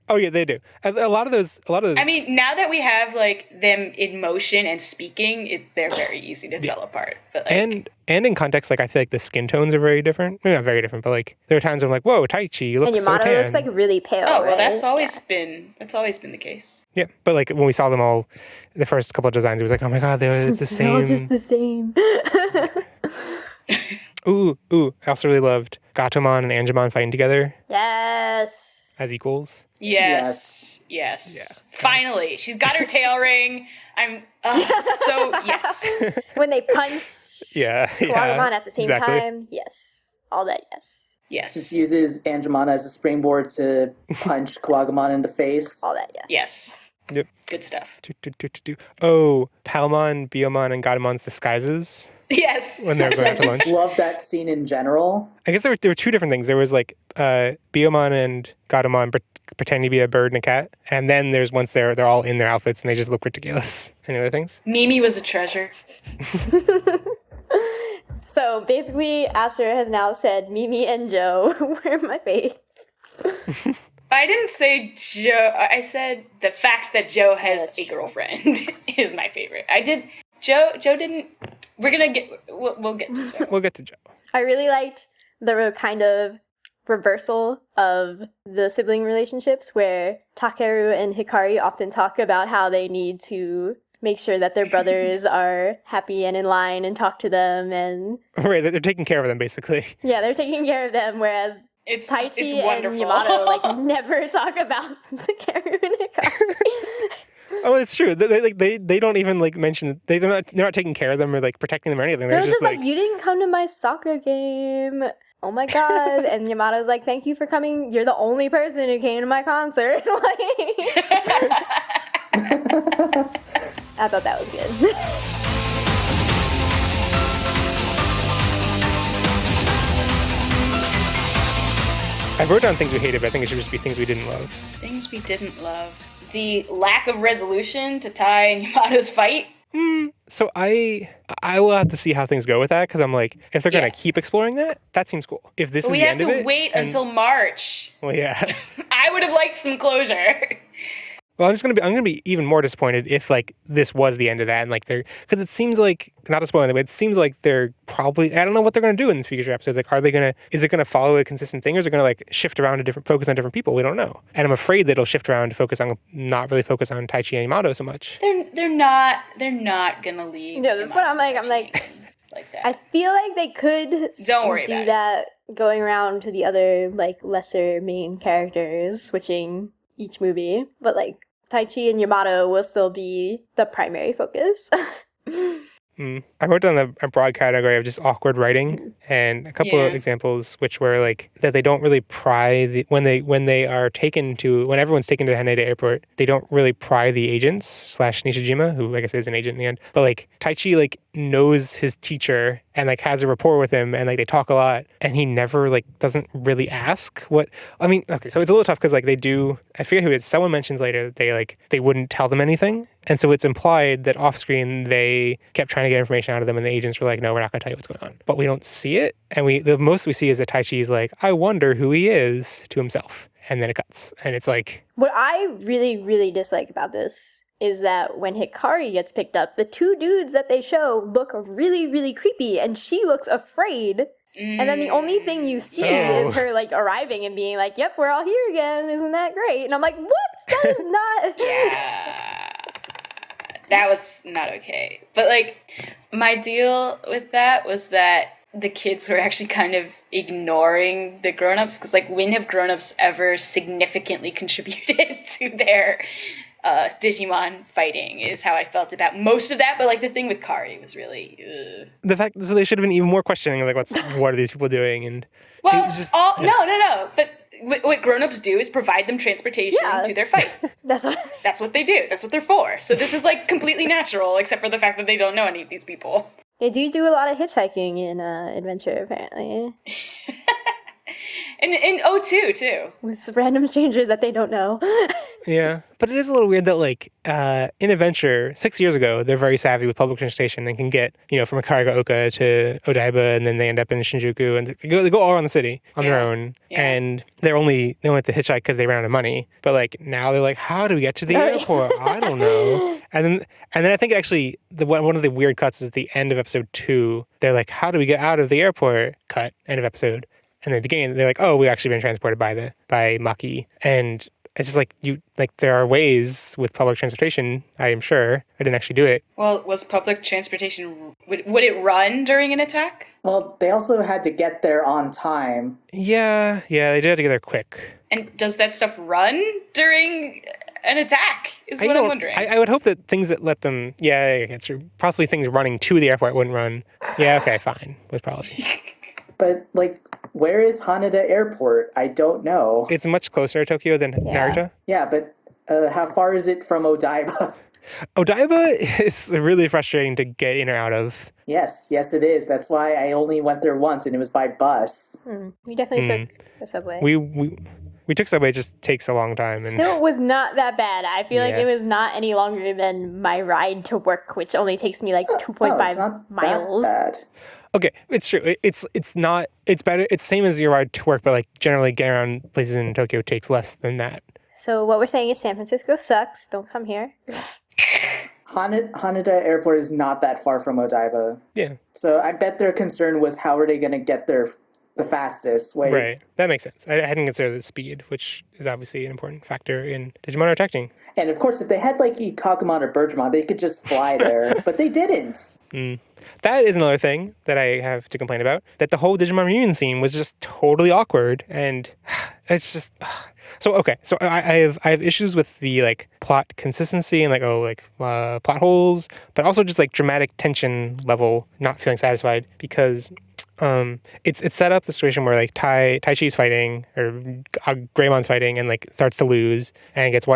Oh yeah, they do. A lot of those. I mean, now that we have like them in motion and speaking, they're very easy to tell apart. But like, and in context, like I feel like the skin tones are very different. Maybe not very different, but like there are times where I'm like, whoa, Taichi, you look and Yamato so tan. looks like really pale. Oh well, right? that's always been the case. Yeah, but like when we saw them all, the first couple of designs, it was like, oh my god, they're the same. They're all just the same. Ooh! I also really loved Gatomon and Angemon fighting together. Yes. As equals. Yes. Yeah. Finally, she's got her tail ring. I'm so yes. When they punch Kawagamon at the same time, yes. All that, yes. Yes. Just uses Angemon as a springboard to punch Kawagamon in the face. All that, yes. Yes. Yep. Good stuff. Oh, Palmon, Biyomon, and Gatomon's disguises. Yes. When they're going I out to lunch. just love that scene in general. I guess there were 2 different things. There was like Biyomon and Gatomon pretending to be a bird and a cat, and then there's once they're all in their outfits and they just look ridiculous. Any other things? Mimi was a treasure. So basically, Asher has now said Mimi and Joe were my fave. I didn't say Joe. I said the fact that Joe has a girlfriend is my favorite. I did. Joe didn't. We're gonna get. We'll get to Joe. We'll get to Joe. I really liked the kind of reversal of the sibling relationships where Takeru and Hikari often talk about how they need to make sure that their brothers are happy and in line and talk to them and... Right, they're taking care of them, basically. Yeah, they're taking care of them, whereas Taichi and Yamato like never talk about Takeru and Hikari. Oh, it's true. They don't even like mention they're not taking care of them or like protecting them or anything. They're just like, you didn't come to my soccer game. Oh my god. And Yamato's like, thank you for coming. You're the only person who came to my concert. I thought that was good. I wrote down things we hated, but I think it should just be things we didn't love. Things we didn't love. The lack of resolution to Tai and Yamato's fight. So I will have to see how things go with that, because I'm like, if they're going to keep exploring that seems cool. If this is the end of it... We have to wait until March. Well, yeah. I would have liked some closure. Well, I'm gonna be even more disappointed if like this was the end of that, and like because it seems like, not to spoil anything, but it seems like they're probably, I don't know what they're gonna do in the future episodes. Like, is it gonna follow a consistent thing, or is it gonna like shift around to focus on different people? We don't know, and I'm afraid that it'll shift around to not really focus on Taichi and Yamato so much. They're not gonna leave. Yeah, that's what I'm like. I'm like that. I feel like they could do that going around to the other like lesser main characters, switching each movie, but like Taichi and Yamato will still be the primary focus. I wrote down a broad category of just awkward writing and a couple of examples which were like that they don't really pry when everyone's taken to Haneda Airport, they don't really pry the agents / Nishijima, who I guess is an agent in the end. But like Taichi like knows his teacher and like has a rapport with him and like they talk a lot and he never like doesn't really ask what I mean. Okay, so it's a little tough because like they do. I forget who it is. Someone mentions later that they wouldn't tell them anything. And so it's implied that off screen they kept trying to get information out of them and the agents were like, no, we're not going to tell you what's going on. But we don't see it. And the most we see is that Taichi is like, I wonder who he is to himself. And then it cuts. And it's like... What I really, really dislike about this is that when Hikari gets picked up, the two dudes that they show look really, really creepy and she looks afraid. And then the only thing you see is her like arriving and being like, yep, we're all here again. Isn't that great? And I'm like, what? That is not... Yeah. That was not okay. But, like, my deal with that was that the kids were actually kind of ignoring the grown-ups. Because, like, when have grown-ups ever significantly contributed to their Digimon fighting is how I felt about most of that. But, like, the thing with Kari was really... The fact... So they should have been even more questioning, like, what are these people doing? And well, no. But... What grown-ups do is provide them transportation to their fight. That's what they do. That's what they're for. So this is like completely natural, except for the fact that they don't know any of these people. They do a lot of hitchhiking in Adventure, apparently. In O2, too. With random strangers that they don't know. Yeah. But it is a little weird that, like, in Adventure, 6 years ago, they're very savvy with public transportation and can get, from Akarigaoka to Odaiba, and then they end up in Shinjuku, and they go all around the city on their own. Yeah. And they only have to hitchhike because they ran out of money. But, like, now they're like, how do we get to the airport? I don't know. And then I think actually one of the weird cuts is at the end of episode 2. They're like, how do we get out of the airport? Cut, end of episode. And in the beginning, they're like, oh, we've actually been transported by Maki. And it's just like, there are ways with public transportation, I am sure. I didn't actually do it. Well, was public transportation, would it run during an attack? Well, they also had to get there on time. Yeah, they did have to get there quick. And does that stuff run during an attack, is what I'm wondering. I would hope that things that let them, it's true. Possibly things running to the airport wouldn't run. Yeah, okay, fine. Would probably. But, like, where is Haneda Airport? I don't know. It's much closer to Tokyo than Narita. Yeah, but how far is it from Odaiba? Odaiba is really frustrating to get in or out of. Yes, it is. That's why I only went there once, and it was by bus. We definitely took the subway. We took subway. It just takes a long time. And still, it was not that bad. I feel like it was not any longer than my ride to work, which only takes me like 2.5 miles. That bad. Okay, it's true. It's not. It's better. It's same as your ride to work, but like generally getting around places in Tokyo takes less than that. So what we're saying is San Francisco sucks. Don't come here. Haneda Airport is not that far from Odaiba. Yeah. So I bet their concern was how are they going to get there the fastest way. Right. That makes sense. I hadn't considered the speed, which is obviously an important factor in Digimon attacking. And of course, if they had like Kakumon or Birdramon, they could just fly there, but they didn't. That is another thing that I have to complain about, that the whole Digimon reunion scene was just totally awkward, and it's just... So I have issues with the like plot consistency and plot holes, but also just like dramatic tension level not feeling satisfied because it's set up the situation where like Taichi's fighting or Greymon's fighting and like starts to lose and gets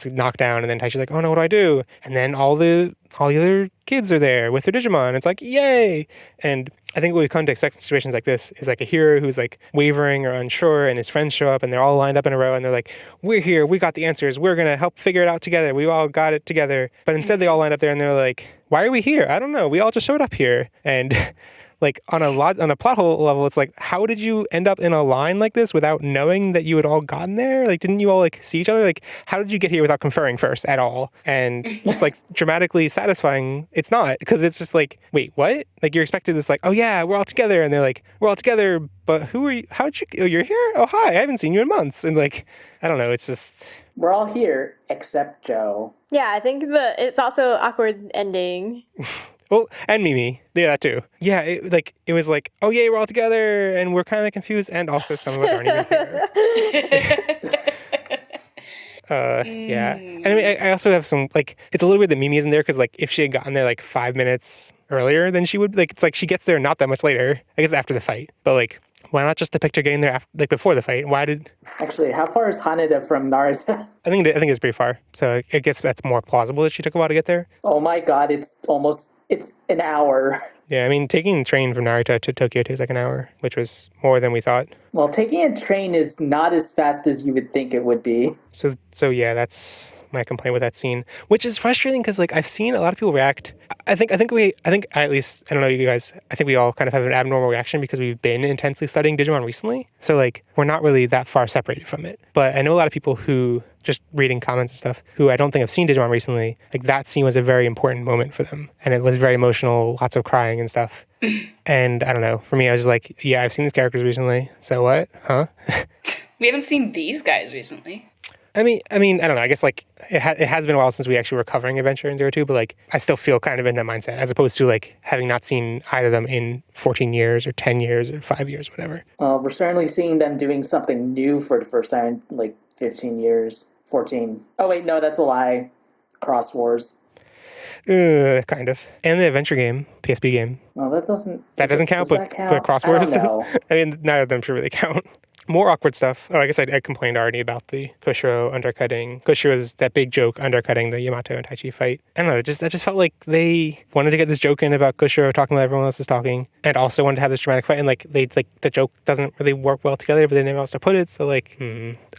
knocked down, and then Taichi's like, oh no, what do I do? And then all the other kids are there with their Digimon. It's like, yay! And I think what we've come to expect in situations like this is like a hero who's like wavering or unsure, and his friends show up and they're all lined up in a row and they're like, we're here, we got the answers, we're gonna help figure it out together, we all got it together. But instead they all lined up there and they're like, why are we here? I don't know, we all just showed up here. And like on a plot hole level, it's like, how did you end up in a line like this without knowing that you had all gotten there? Like, didn't you all like see each other? Like, how did you get here without conferring first at all? And just like dramatically satisfying, it's not, because it's just like, wait, what? Like you're expected this like, oh yeah, we're all together, and they're like, we're all together, but who are you? How'd you? Oh, you're here? Oh hi, I haven't seen you in months. And like, I don't know, it's just. We're all here except Joe. Yeah, I think it's also awkward ending. Well, and Mimi. Yeah, that too. Yeah, it was like, oh yeah, we're all together, and we're kind of confused, and also some of us aren't even here. Yeah. And I mean, I also have some, like, it's a little weird that Mimi isn't there because, like, if she had gotten there, like, 5 minutes earlier, then she would, like, it's like she gets there not that much later. I guess after the fight. But, like, why not just depict her getting there after, like, before the fight? Why did... Actually, how far is Haneda from Naruto? I think it's pretty far. So I guess that's more plausible that she took a while to get there. Oh my god, it's an hour. Yeah, I mean, taking a train from Naruto to Tokyo takes like an hour, which was more than we thought. Well, taking a train is not as fast as you would think it would be. So yeah, that's my complaint with that scene, which is frustrating because, like, I've seen a lot of people react. I think at least, I don't know you guys, I think we all kind of have an abnormal reaction because we've been intensely studying Digimon recently. So, like, we're not really that far separated from it. But I know a lot of people who, just reading comments and stuff, who I don't think have seen Digimon recently, like, that scene was a very important moment for them. And it was very emotional, lots of crying and stuff. And I don't know, for me, I was like, yeah, I've seen these characters recently. So what? Huh? We haven't seen these guys recently. I mean, I don't know. I guess, like, it has been a while since we actually were covering Adventure in 02, but, like, I still feel kind of in that mindset, as opposed to, like, having not seen either of them in 14 years or 10 years or 5 years, whatever. Well, we're certainly seeing them doing something new for the first time in, like, 15 years. 14. Oh, wait, no, that's a lie. Cross Wars. Kind of. And the Adventure game, PSP game. Well, that doesn't count, but Cross Wars does. I mean, neither of them should really count. More awkward stuff. Oh, I guess I complained already about the Koshiro undercutting. Koshiro was that big joke undercutting the Yamato and Taichi fight. I don't know, that just felt like they wanted to get this joke in about Koshiro talking while everyone else is talking, and also wanted to have this dramatic fight, and, like, the joke doesn't really work well together, but they didn't know how else to put it, so, like,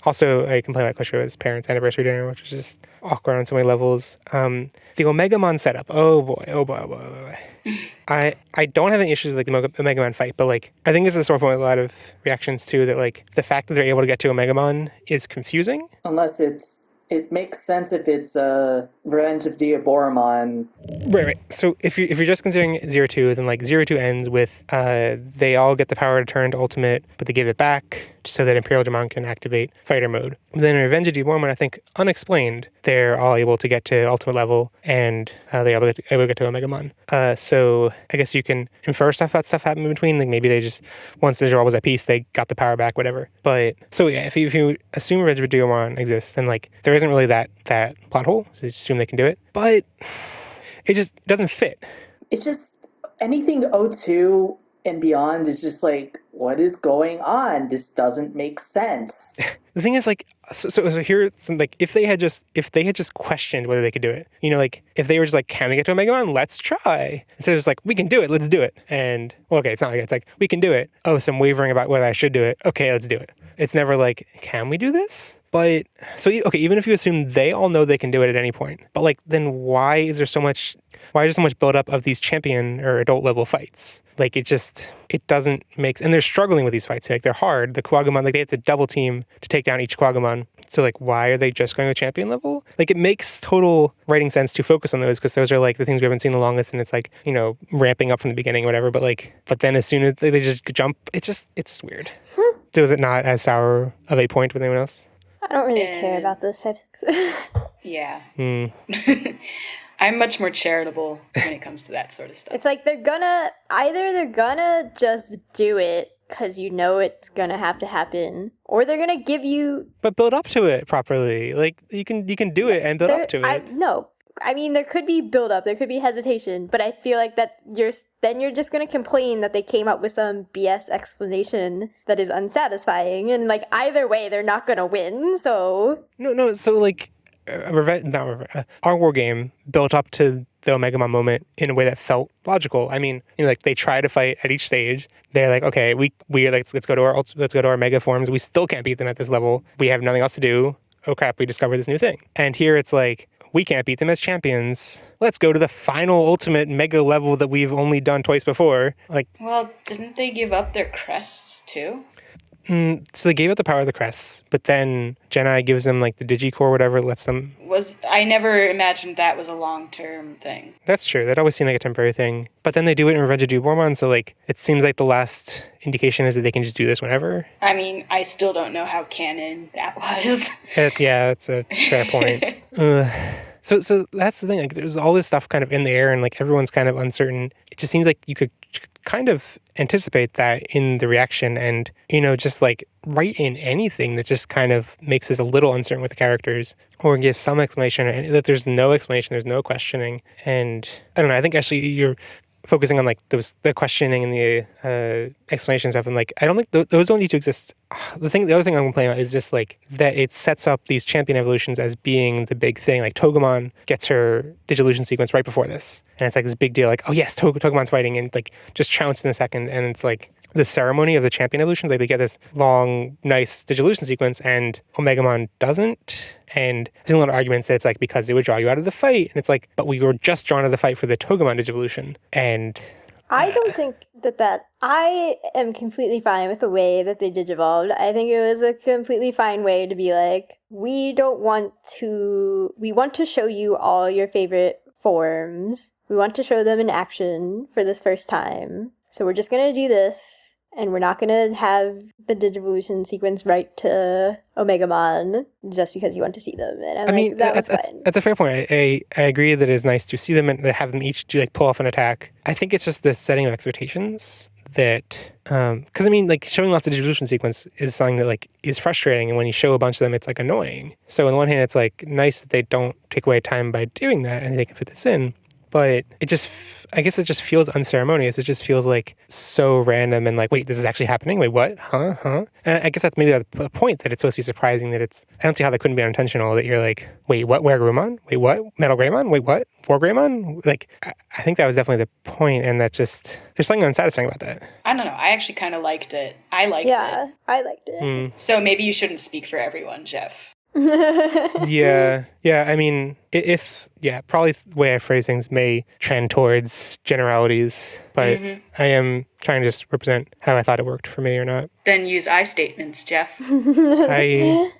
Also, I complained about Koshiro's parents' anniversary dinner, which was just awkward on so many levels. The Omegamon setup. Oh boy. I don't have any issues with, like, the Omegamon fight, but, like, I think this is a sore point with a lot of reactions too, that, like, the fact that they're able to get to Omegamon is confusing. Unless it makes sense if it's Revenge of Diaboromon. Right. So if you're just considering 02, then, like, 02 ends with they all get the power to turn to Ultimate, but they give it back so that Imperial Digimon can activate Fighter Mode. Then in Revenge of Diaboromon, I think, unexplained, they're all able to get to Ultimate level, and they're able to get to Omegamon. So I guess you can infer that stuff happened in between. Like, maybe they just, once Digimon was at peace, they got the power back, whatever. But so yeah, if you assume Revenge of Diaboromon exists, then, like, there isn't really that plot hole. So just assume they can do it, but it just doesn't fit. It's just anything 02 and beyond is just like, what is going on? This doesn't make sense. The thing is, like, so here, like, if they had just questioned whether they could do it, you know, like, if they were just like, can we get to Omegamon? Let's try. Instead of just like, we can do it, let's do it. And, well, okay, it's not like it's like, we can do it. Oh, some wavering about whether I should do it. Okay, let's do it. It's never like, can we do this? But, so, okay, even if you assume they all know they can do it at any point, but, like, then why is there so much buildup of these champion or adult level fights? Like, it doesn't make, and they're struggling with these fights. Like, they're hard. The Quagamon, like, they have to double team to take down each Quagamon. So, like, why are they just going to champion level? Like, it makes total writing sense to focus on those, because those are, like, the things we haven't seen the longest, and it's, like, you know, ramping up from the beginning or whatever. But then as soon as they just jump, it's weird. So is it not as sour of a point with anyone else? I don't really care about those types of Yeah. I'm much more charitable when it comes to that sort of stuff. It's like they're gonna just do it because you know it's gonna have to happen, or they're gonna give you... But build up to it properly. Like, you can do it and build up to it. No. I mean, there could be build up, there could be hesitation, but I feel like that you're just going to complain that they came up with some BS explanation that is unsatisfying, and, like, either way, they're not going to win, so... No, so, like, our war game built up to the Omegamon moment in a way that felt logical. I mean, you know, like, they try to fight at each stage. They're like, okay, we like, let's go to our mega forms. We still can't beat them at this level. We have nothing else to do. Oh crap, we discovered this new thing. And here it's like, we can't beat them as champions. Let's go to the final ultimate mega level that we've only done twice before. Like, well, didn't they give up their crests too? So they gave up the power of the crests, but then Jedi gives them, like, the Digicore, whatever, lets them... I never imagined that was a long-term thing. That's true. That always seemed like a temporary thing. But then they do it in Revenge of Diaboromon, so, like, it seems like the last indication is that they can just do this whenever. I mean, I still don't know how canon that was. Yeah, that's a fair point. So that's the thing. Like, there's all this stuff kind of in the air, and like everyone's kind of uncertain. It just seems like you could kind of anticipate that in the reaction, and just like write in anything that just kind of makes us a little uncertain with the characters, or give some explanation, and that there's no explanation, there's no questioning. And I don't know. I think actually you're focusing on like the questioning and the explanation stuff, and like I don't think those don't need to exist. The other thing I'm complaining about is just like that it sets up these champion evolutions as being the big thing. Like Togemon gets her Digivolution sequence right before this, and it's like this big deal. Like, oh yes, Togemon's fighting, and like just trounced in a second, and it's like the ceremony of the champion evolutions. Like they get this long, nice Digivolution sequence, and Omegamon doesn't. And there's a lot of arguments that it's like because it would draw you out of the fight, and it's like, but we were just drawn out of the fight for the Togemon Digivolution, and I don't think that I am completely fine with the way that they digivolved. I think it was a completely fine way to be like, we want to show you all your favorite forms. We want to show them in action for this first time. So we're just going to do this, and we're not going to have the Digivolution sequence right to Omegamon just because you want to see them. And I mean, that was fine. That's a fair point. I agree that it's nice to see them and have them each do like pull off an attack. I think it's just the setting of expectations that, because I mean, like showing lots of Digivolution sequence is something that like is frustrating, and when you show a bunch of them, it's like annoying. So on the one hand, it's like nice that they don't take away time by doing that, and they can fit this in. But I guess it just feels unceremonious. It just feels like so random and like, wait, this is actually happening? Wait, what? Huh? And I guess that's maybe the point, that it's supposed to be surprising, that I don't see how that couldn't be unintentional, that you're like, wait, what? Where Greymon? Wait, what? Metal Greymon? Wait, what? For Greymon? Like, I think that was definitely the point, and that just, there's something unsatisfying about that. I don't know. I actually kind of liked it. I liked it. Yeah, I liked it. So maybe you shouldn't speak for everyone, Jeff. Yeah. I mean, probably the way I phrase things may trend towards generalities, but I am trying to just represent how I thought it worked for me or not. Then use I statements, Jeff. I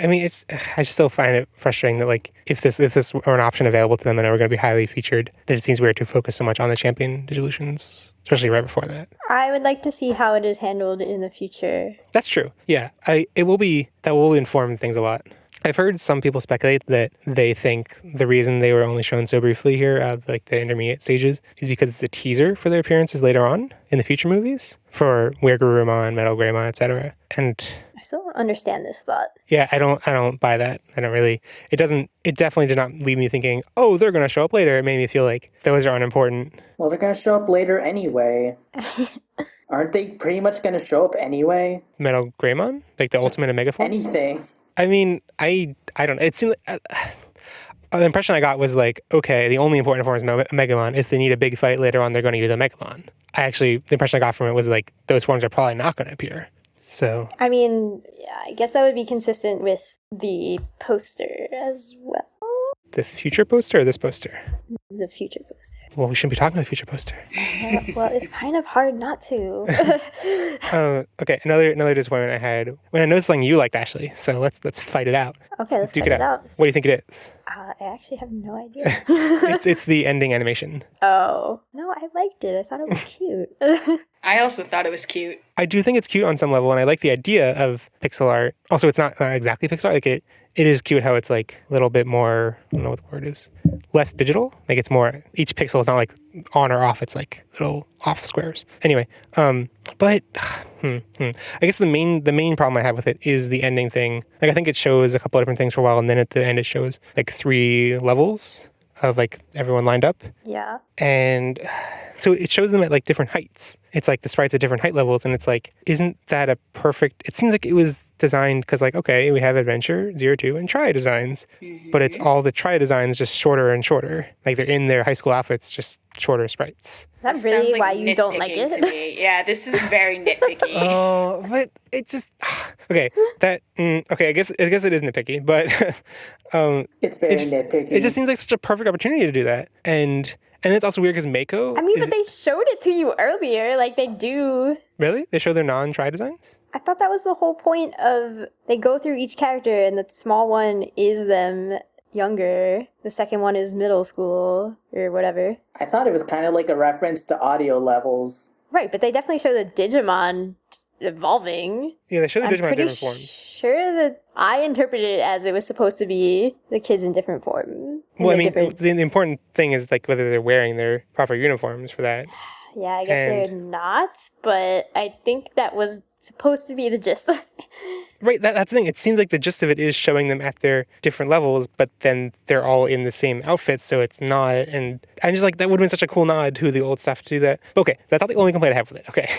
mean, I still find it frustrating that like if this were an option available to them and they were going to be highly featured, that it seems weird to focus so much on the champion Digivolutions, especially right before that. I would like to see how it is handled in the future. That's true. Yeah, that will inform things a lot. I've heard some people speculate that they think the reason they were only shown so briefly here, like the intermediate stages, is because it's a teaser for their appearances later on in the future movies for Where Garurumon, Metal Greymon, etc. And I still don't understand this thought. Yeah, I don't buy that. I don't really. It definitely did not leave me thinking, oh, they're going to show up later. It made me feel like those are unimportant. Well, they're going to show up later anyway. Aren't they pretty much going to show up anyway? Metal Greymon? Like the ultimate Omega form? Anything. I mean, I don't know. It seemed like, the impression I got was like, okay, the only important form is Omegamon. If they need a big fight later on, they're going to use Omegamon. The impression I got from it was like, those forms are probably not going to appear. So. I mean, yeah, I guess that would be consistent with the poster as well. The future poster or this poster? The future poster. Well, we shouldn't be talking about the future poster. Well, it's kind of hard not to. Okay, another disappointment I had when I noticed something you liked, Ashley. So let's fight it out. Okay, let's fight it out. What do you think it is? I actually have no idea. it's the ending animation. Oh no, I liked it. I thought it was cute. I also thought it was cute. I do think it's cute on some level, and I like the idea of pixel art. Also, it's not exactly pixel art. Like it is cute how it's like a little bit more, I don't know what the word is, less digital. Like it's more, each pixel is not like on or off. It's like little off squares. Anyway, but I guess the main problem I have with it is the ending thing. Like I think it shows a couple of different things for a while, and then at the end it shows like 3 levels of like everyone lined up. Yeah. And so it shows them at like different heights. It's like the sprites at different height levels, and it's like, isn't that a perfect... It seems like it was designed because like, okay, we have Adventure, 02, and Try designs, but it's all the Try designs just shorter and shorter. Like they're in their high school outfits, just shorter sprites. Is that really why you don't like it? Yeah, this is very nitpicky. Oh, but it just... Okay, okay, I guess it is nitpicky, but... it's very nitpicky. It just seems like such a perfect opportunity to do that. And it's also weird because Mako... I mean, but they showed it to you earlier, like they do. Really? They show their non-Try designs? I thought that was the whole point of... They go through each character, and the small one is them younger. The second one is middle school, or whatever. I thought it was kind of like a reference to audio levels. Right, but they definitely show the Digimon evolving. Yeah, they show the Digimon in different forms. sure that I interpreted it as it was supposed to be the kids in different form. Well, I mean, the important thing is like whether they're wearing their proper uniforms for that. Yeah, I guess they're not, but I think that was supposed to be the gist. Right, that's the thing. It seems like the gist of it is showing them at their different levels, but then they're all in the same outfits, so it's not. And I'm just like, that would have been such a cool nod to the old stuff to do that. Okay, that's not the only complaint I have with it. Okay.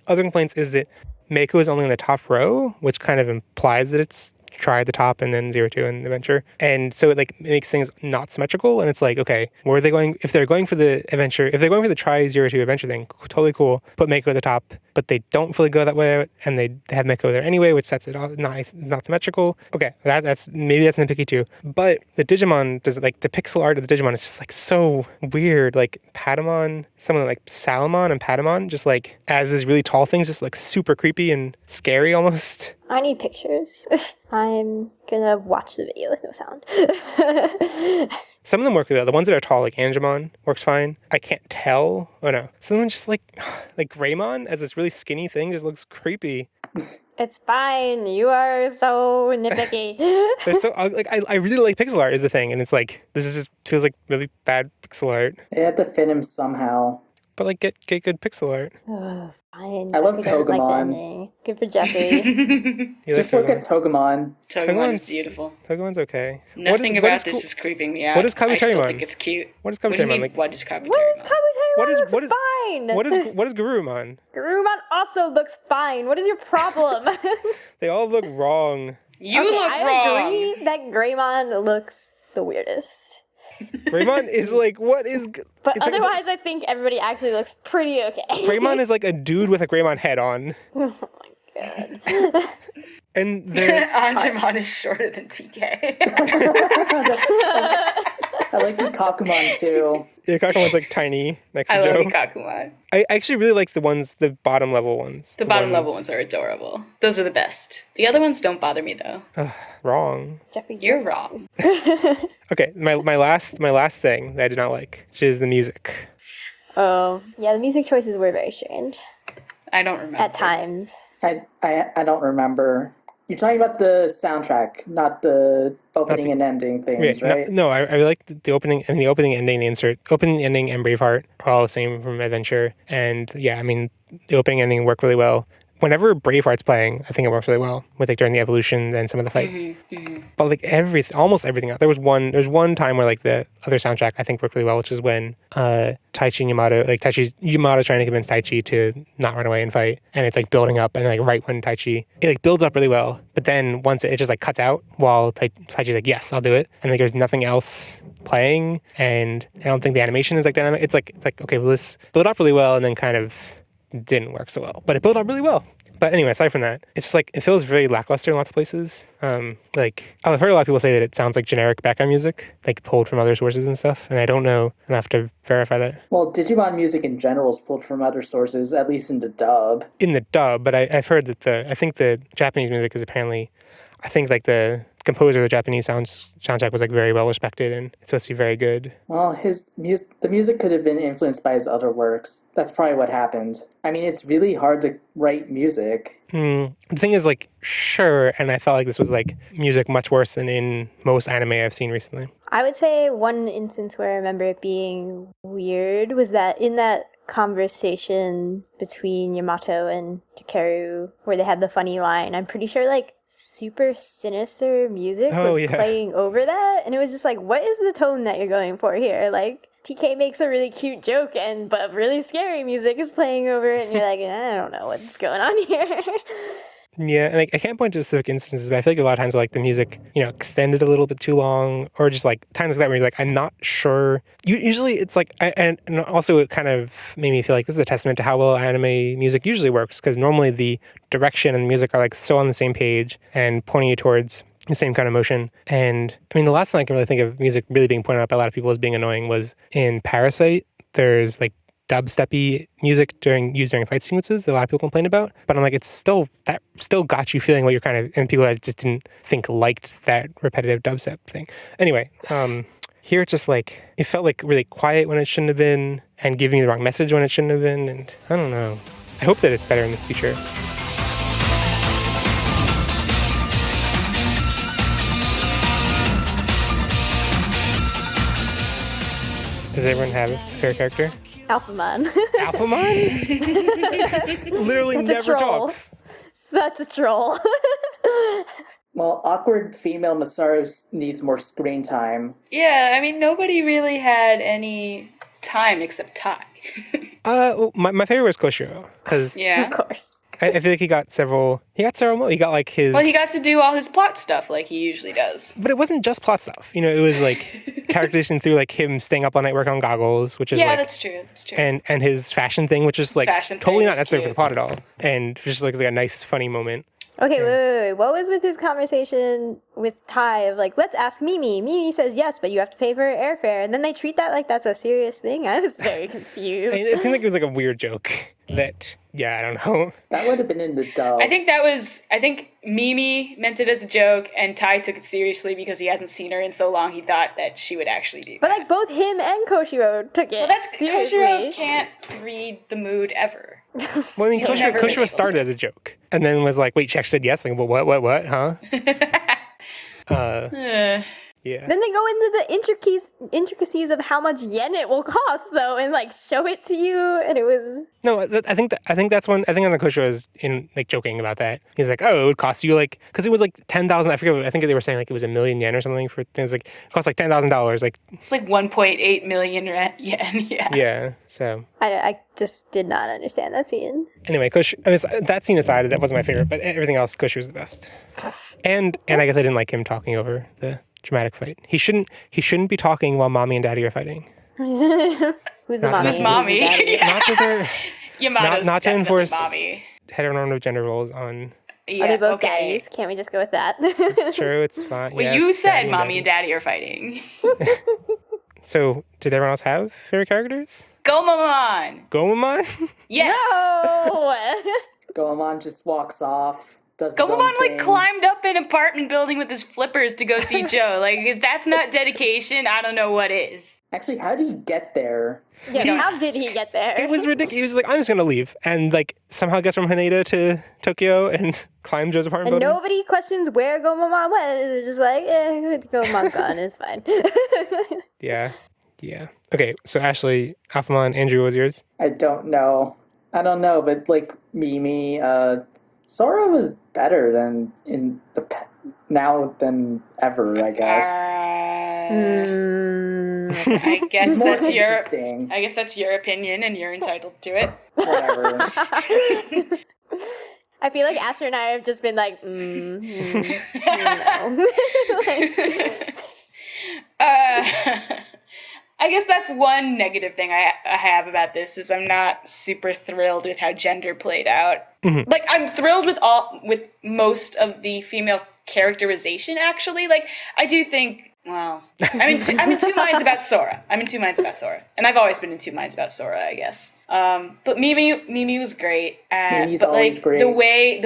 Other complaints is that Meiko is only in the top row, which kind of implies that it's try at the top and then 0-2 in the adventure. And so it makes things not symmetrical. And it's like, okay, where are they going? If they're going for the adventure, if they're going for the try 0-2 adventure thing, totally cool. Put Meiko at the top, but they don't fully go that way, and they have Meiko there anyway, which sets it off not symmetrical. Okay, that's nitpicky too. But the Digimon does the pixel art of the Digimon is just so weird. Like Patamon, someone like Salamon and Patamon, just as these really tall things, just super creepy and scary almost. I need pictures. I'm gonna watch the video with no sound. Some of them work really well. The ones that are tall, like Angemon, works fine. I can't tell. Oh no. Some of them just like Greymon as this really skinny thing just looks creepy. It's fine. You are so nitpicky. They're so I really like pixel art is the thing, and it's this just feels like really bad pixel art. They had to fit him somehow. But get good pixel art. Fine. I love Togemon. Good for Jeffrey. Just look at Togemon. Togemon is beautiful. Togemon's okay. Nothing about this is creeping me out. What is Kabuterimon? I still think it's cute. What is Kabuterimon? What is Kabuterimon? What is fine. What is Garurumon? Garurumon also looks fine. What is your problem? They all look wrong. You look wrong. I agree that Greymon looks the weirdest. Greymon is what is... But otherwise, I think everybody actually looks pretty okay. Greymon is a dude with a Greymon head on. Oh my god. And Angemon is shorter than TK. I like the Kakumon too. Yeah, Kakumon's tiny next to Joe. I love the Kakumon. I actually really like the bottom level ones. The bottom level ones are adorable. Those are the best. The other ones don't bother me though. Wrong. Jeffrey, you're wrong. Okay, my last thing that I did not like, which is the music. Oh, yeah, the music choices were very strange. I don't remember. At times. I don't remember. You're talking about the soundtrack, not the opening and ending things, right? No, I really like the opening and the opening, ending, the insert. Opening, ending, and Braveheart are all the same from Adventure. And yeah, I mean, the opening and ending work really well. Whenever Braveheart's playing, I think it works really well with during the evolution and some of the fights. Mm-hmm. But almost everything else. There was one time where the other soundtrack I think worked really well, which is when Taichi and Yamato, Yamato's trying to convince Taichi to not run away and fight, and it's building up, and right when Taichi, it builds up really well, but then once it just cuts out while Taichi's yes, I'll do it, and there's nothing else playing, and I don't think the animation is dynamic. It's okay, well, this build up really well, and then kind of didn't work so well, but it built up really well. But anyway, aside from that, it's just it feels very lackluster in lots of places. I've heard a lot of people say that it sounds like generic background music, pulled from other sources and stuff, and I don't know enough to verify that. Well, Digimon music in general is pulled from other sources, at least in the dub. In the dub, but I've heard that I think the Japanese music is apparently, I think the composer of the Japanese soundtrack was very well respected, and it's supposed to be very good. Well, the music could have been influenced by his other works. That's probably what happened. I mean, it's really hard to write music. The thing is, sure, and I felt this was music much worse than in most anime I've seen recently. I would say one instance where I remember it being weird was that in that conversation between Yamato and Takeru where they had the funny line, I'm pretty sure super sinister music was playing over that, and it was just what is the tone that you're going for here? TK makes a really cute joke but really scary music is playing over it, and you're I don't know what's going on here. Yeah, and I can't point to specific instances, but I feel a lot of times the music, extended a little bit too long, or just times like that where you're I'm not sure. Usually it's and also it kind of made me feel this is a testament to how well anime music usually works, because normally the direction and the music are so on the same page and pointing you towards the same kind of motion. And I mean, the last time I can really think of music really being pointed out by a lot of people as being annoying was in Parasite. There's dubsteppy music used during fight sequences that a lot of people complain about, but I'm it's still got you feeling what you're and people that just didn't think liked that repetitive dubstep thing. Anyway, here it's just it felt really quiet when it shouldn't have been, and giving you the wrong message when it shouldn't have been, and I don't know. I hope that it's better in the future. Does everyone have a favorite character? Alphamon. Alphamon? Literally Such a never troll. talks. Such a troll. Well, awkward female Masaru needs more screen time. Yeah, I mean, nobody really had any time except Tai. Well, my favorite was Koshiro, because Yeah. Of course. I feel like he got several moments. He got like his... Well, he got to do all his plot stuff like he usually does. But it wasn't just plot stuff. You know, it was like characterization through like him staying up all night working on goggles, which is Yeah, like... that's true. That's true. And his fashion thing, which is like Fashion totally thing not is necessary for cute. the plot at all. And just like a nice, funny moment. Okay, wait. What was with his conversation with Tai of like, let's ask Mimi. Mimi says yes, but you have to pay for airfare. And then they treat that like that's a serious thing. I was very confused. And it seemed like it was like a weird joke that, yeah, I don't know. That would have been in the dub. I think Mimi meant it as a joke, and Tai took it seriously because he hasn't seen her in so long. He thought that she would actually do But that. like both him and Koshiro took it Well, that's seriously. Koshiro can't read the mood ever. Well, I mean, He'll never Koshiro be started as a joke. And then was like, wait, she actually said yes? Like, what, huh? Yeah. Then they go into the intricacies of how much yen it will cost, though, and like show it to you, and it was. No, I think that's when Koshiro was in like joking about that. He's like, oh, it would cost you like, because it was like 10,000. I forget. I think they were saying like it was $1 million yen or something for things like it cost like $10,000. Like It's like 1.8 million yen. Yeah. yeah. So I just did not understand that scene. anyway, that scene aside, that wasn't my favorite, but everything else, Koshiro was the best. And I guess I didn't like him talking over the dramatic fight. He shouldn't be talking while mommy and daddy are fighting. Who's the mommy? Who's mommy? the daddy? Not that they're Yamato's not to definitely enforce mommy. heteronormative gender roles on. Yeah, Are they both okay. daddies? Can't we just go with that? It's true. It's fine. Well, yes, you said daddy mommy and daddy. daddy are fighting. So, did everyone else have favorite characters? Gomamon! Gomamon? Yes! No! Goemon just walks off, does his Gomamon own like thing. climbed up an apartment building with his flippers to go see Joe. Like, if that's not dedication, I don't know what is. Actually, how did he get there? Yes, how did he get there? It was ridiculous. He was like, I'm just gonna leave, and like somehow gets from Haneda to Tokyo and climbs Joe's apartment And building. nobody questions where Gomamon went. It was just like, Gomamon gone, it's fine. Yeah. Okay, so Ashley, Alphamon, Andrew, what was yours? I don't know, but like Mimi, Sora was better than now than ever, I guess. I guess She's more that's interesting. I guess that's your opinion, and you're entitled to it. Whatever. I feel like Asher and I have just been like, no. I guess that's one negative thing I have about this is I'm not super thrilled with how gender played out. Mm-hmm. Like, I'm thrilled with most of the female characterization, actually. Like, I do think, well, I'm in two minds about Sora. And I've always been in two minds about Sora, I guess. But Mimi was great. Mimi's but always great. The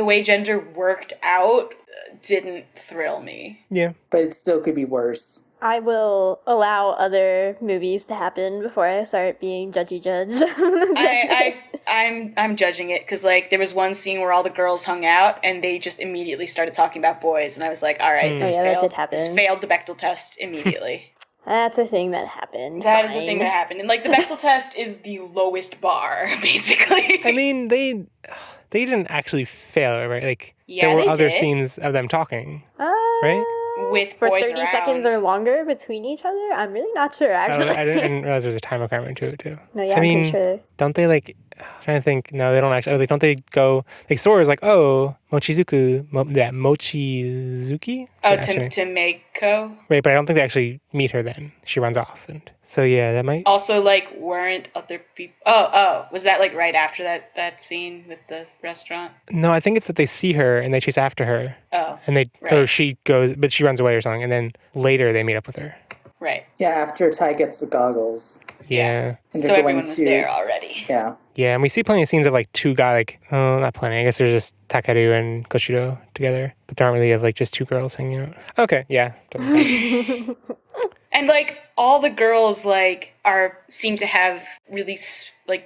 way gender worked out didn't thrill me. Yeah. But it still could be worse. I will allow other movies to happen before I start being judgy judge. I'm judging it because like there was one scene where all the girls hung out and they just immediately started talking about boys, and I was like, all right, this that failed. did happen. This failed the Bechdel test immediately. That's a thing that happened. That is the thing that happened, and like the Bechdel test is the lowest bar, basically. I mean, they didn't actually fail, right? Like Yeah, there were they other did. scenes of them talking, right? With For boys 30 around. seconds or longer between each other? I'm really not sure, actually. I didn't realize there was a time requirement to it too. No, yeah, I I'm mean, pretty sure. don't they like? I'm trying to think. No, they don't actually. Like, don't they go? Like Sora's like, oh, Mochizuki. Oh, Yeah, actually. to Meiko. Right, but I don't think they actually meet her then. She runs off, and so yeah, that might. Also, like, weren't other people? Oh, was that like right after that scene with the restaurant? No, I think it's that they see her and they chase after her, Oh, and they Right. or she goes, but she runs away or something, and then later they meet up with her. right. Yeah, after Tai gets the goggles. Yeah. And So they're everyone going was to there already. Yeah. Yeah, and we see plenty of scenes of like two guys, like, oh, not plenty. I guess there's just Takeru and Koshiro together, but there aren't really of like just two girls hanging out. Okay, yeah. Totally. And like all the girls like seem to have really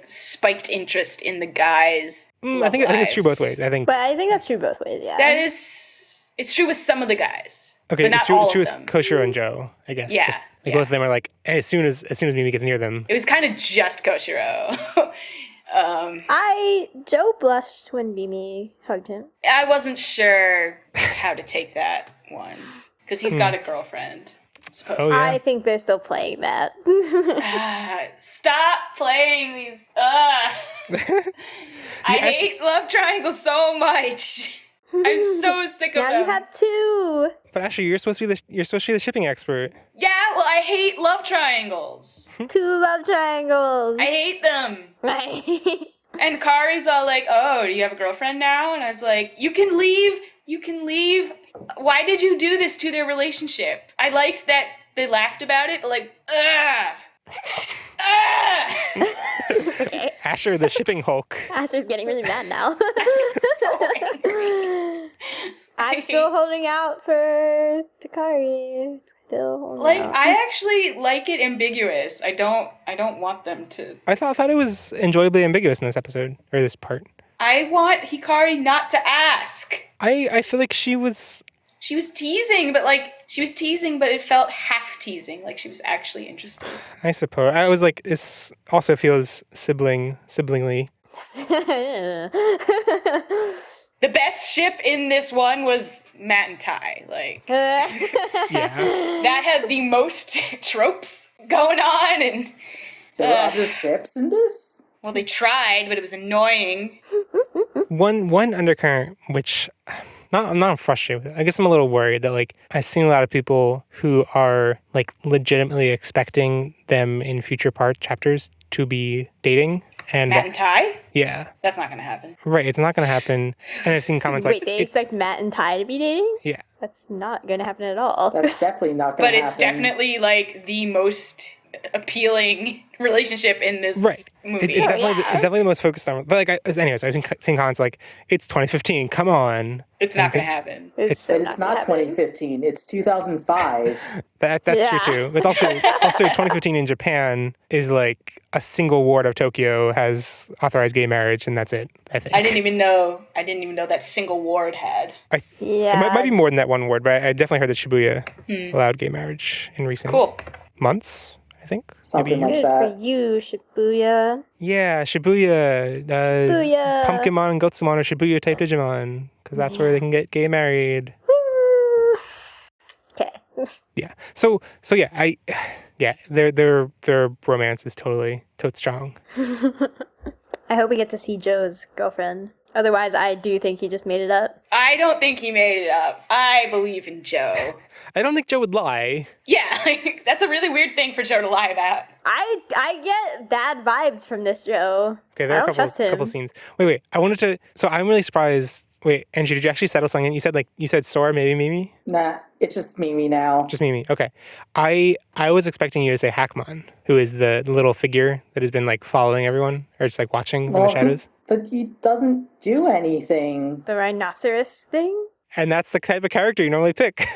spiked interest in the guys. I think it's true both ways. I think But I think that's true both ways, yeah. It's true with some of the guys. Okay, but not it's true, all true of with them. Koshiro and Joe, I guess. Yeah, Just, yeah. Both of them are like, as soon as Mimi gets near them. It was kind of just Koshiro. Joe blushed when Mimi hugged him. I wasn't sure how to take that one because he's got a girlfriend. Oh, yeah. I think they're still playing that. Stop playing these. I hate love triangles so much. I'm so sick of now them. you have two. But Ashley, you're supposed to be the shipping expert. Yeah, well, I hate love triangles. Two love triangles. I hate them. And Kari's all like, "Oh, do you have a girlfriend now?" And I was like, "You can leave. You can leave. Why did you do this to their relationship?" I liked that they laughed about it, but like, Okay. Asher, the shipping Hulk. Asher's getting really mad now. I'm still holding out for Takari. Still holding out. I actually like it ambiguous. I don't want them to. I thought it was enjoyably ambiguous in this episode, or this part. I want Hikari not to ask. I feel like she was teasing, but it felt half teasing, like she was actually interested. I suppose. I was like, this also feels siblingly. The best ship in this one was Matt and Tai. Like, Yeah. that had the most tropes going on, and There were other ships in this? well, they tried, but it was annoying. One undercurrent, which I'm not frustrated with. I guess I'm a little worried that like I've seen a lot of people who are like legitimately expecting them in future chapters to be dating. And Matt and Tai? Yeah. That's not going to happen. Right, it's not going to happen. And I've seen comments Wait, they expect Matt and Ty to be dating? Yeah. That's not going to happen at all. That's definitely not going But to happen. it's definitely like the most appealing relationship in this movie. It's definitely the most focused on. But like, anyways, I've seen comments like, "It's 2015. Come on." It's not going to happen. But it's not 2015. It's 2005. That's true too. It's also 2015 in Japan is like a single ward of Tokyo has authorized gay marriage, and that's it. I think. I didn't even know that single ward had. It might be more than that one ward, but I definitely heard that Shibuya allowed gay marriage in recent months. I think something maybe. like Good that. for you, Shibuya. Yeah, Shibuya. Shibuya. Pumpkinmon and Gotsumon are Shibuya type Digimon because that's where they can get gay married. Okay. Yeah. So yeah, their romance is totally strong. I hope we get to see Joe's girlfriend. Otherwise, I do think he just made it up. I don't think he made it up. I believe in Joe. I don't think Joe would lie. Yeah, like, that's a really weird thing for Joe to lie about. I get bad vibes from this Joe. Okay, there are a couple scenes. Wait. So I'm really surprised. Wait, Angie, did you actually settle something? You said Sora, maybe Mimi? Nah, it's just Mimi now. Just Mimi. Okay. I was expecting you to say Hackmon, who is the little figure that has been like following everyone or just like watching in the shadows. But he doesn't do anything. The rhinoceros thing? And that's the type of character you normally pick.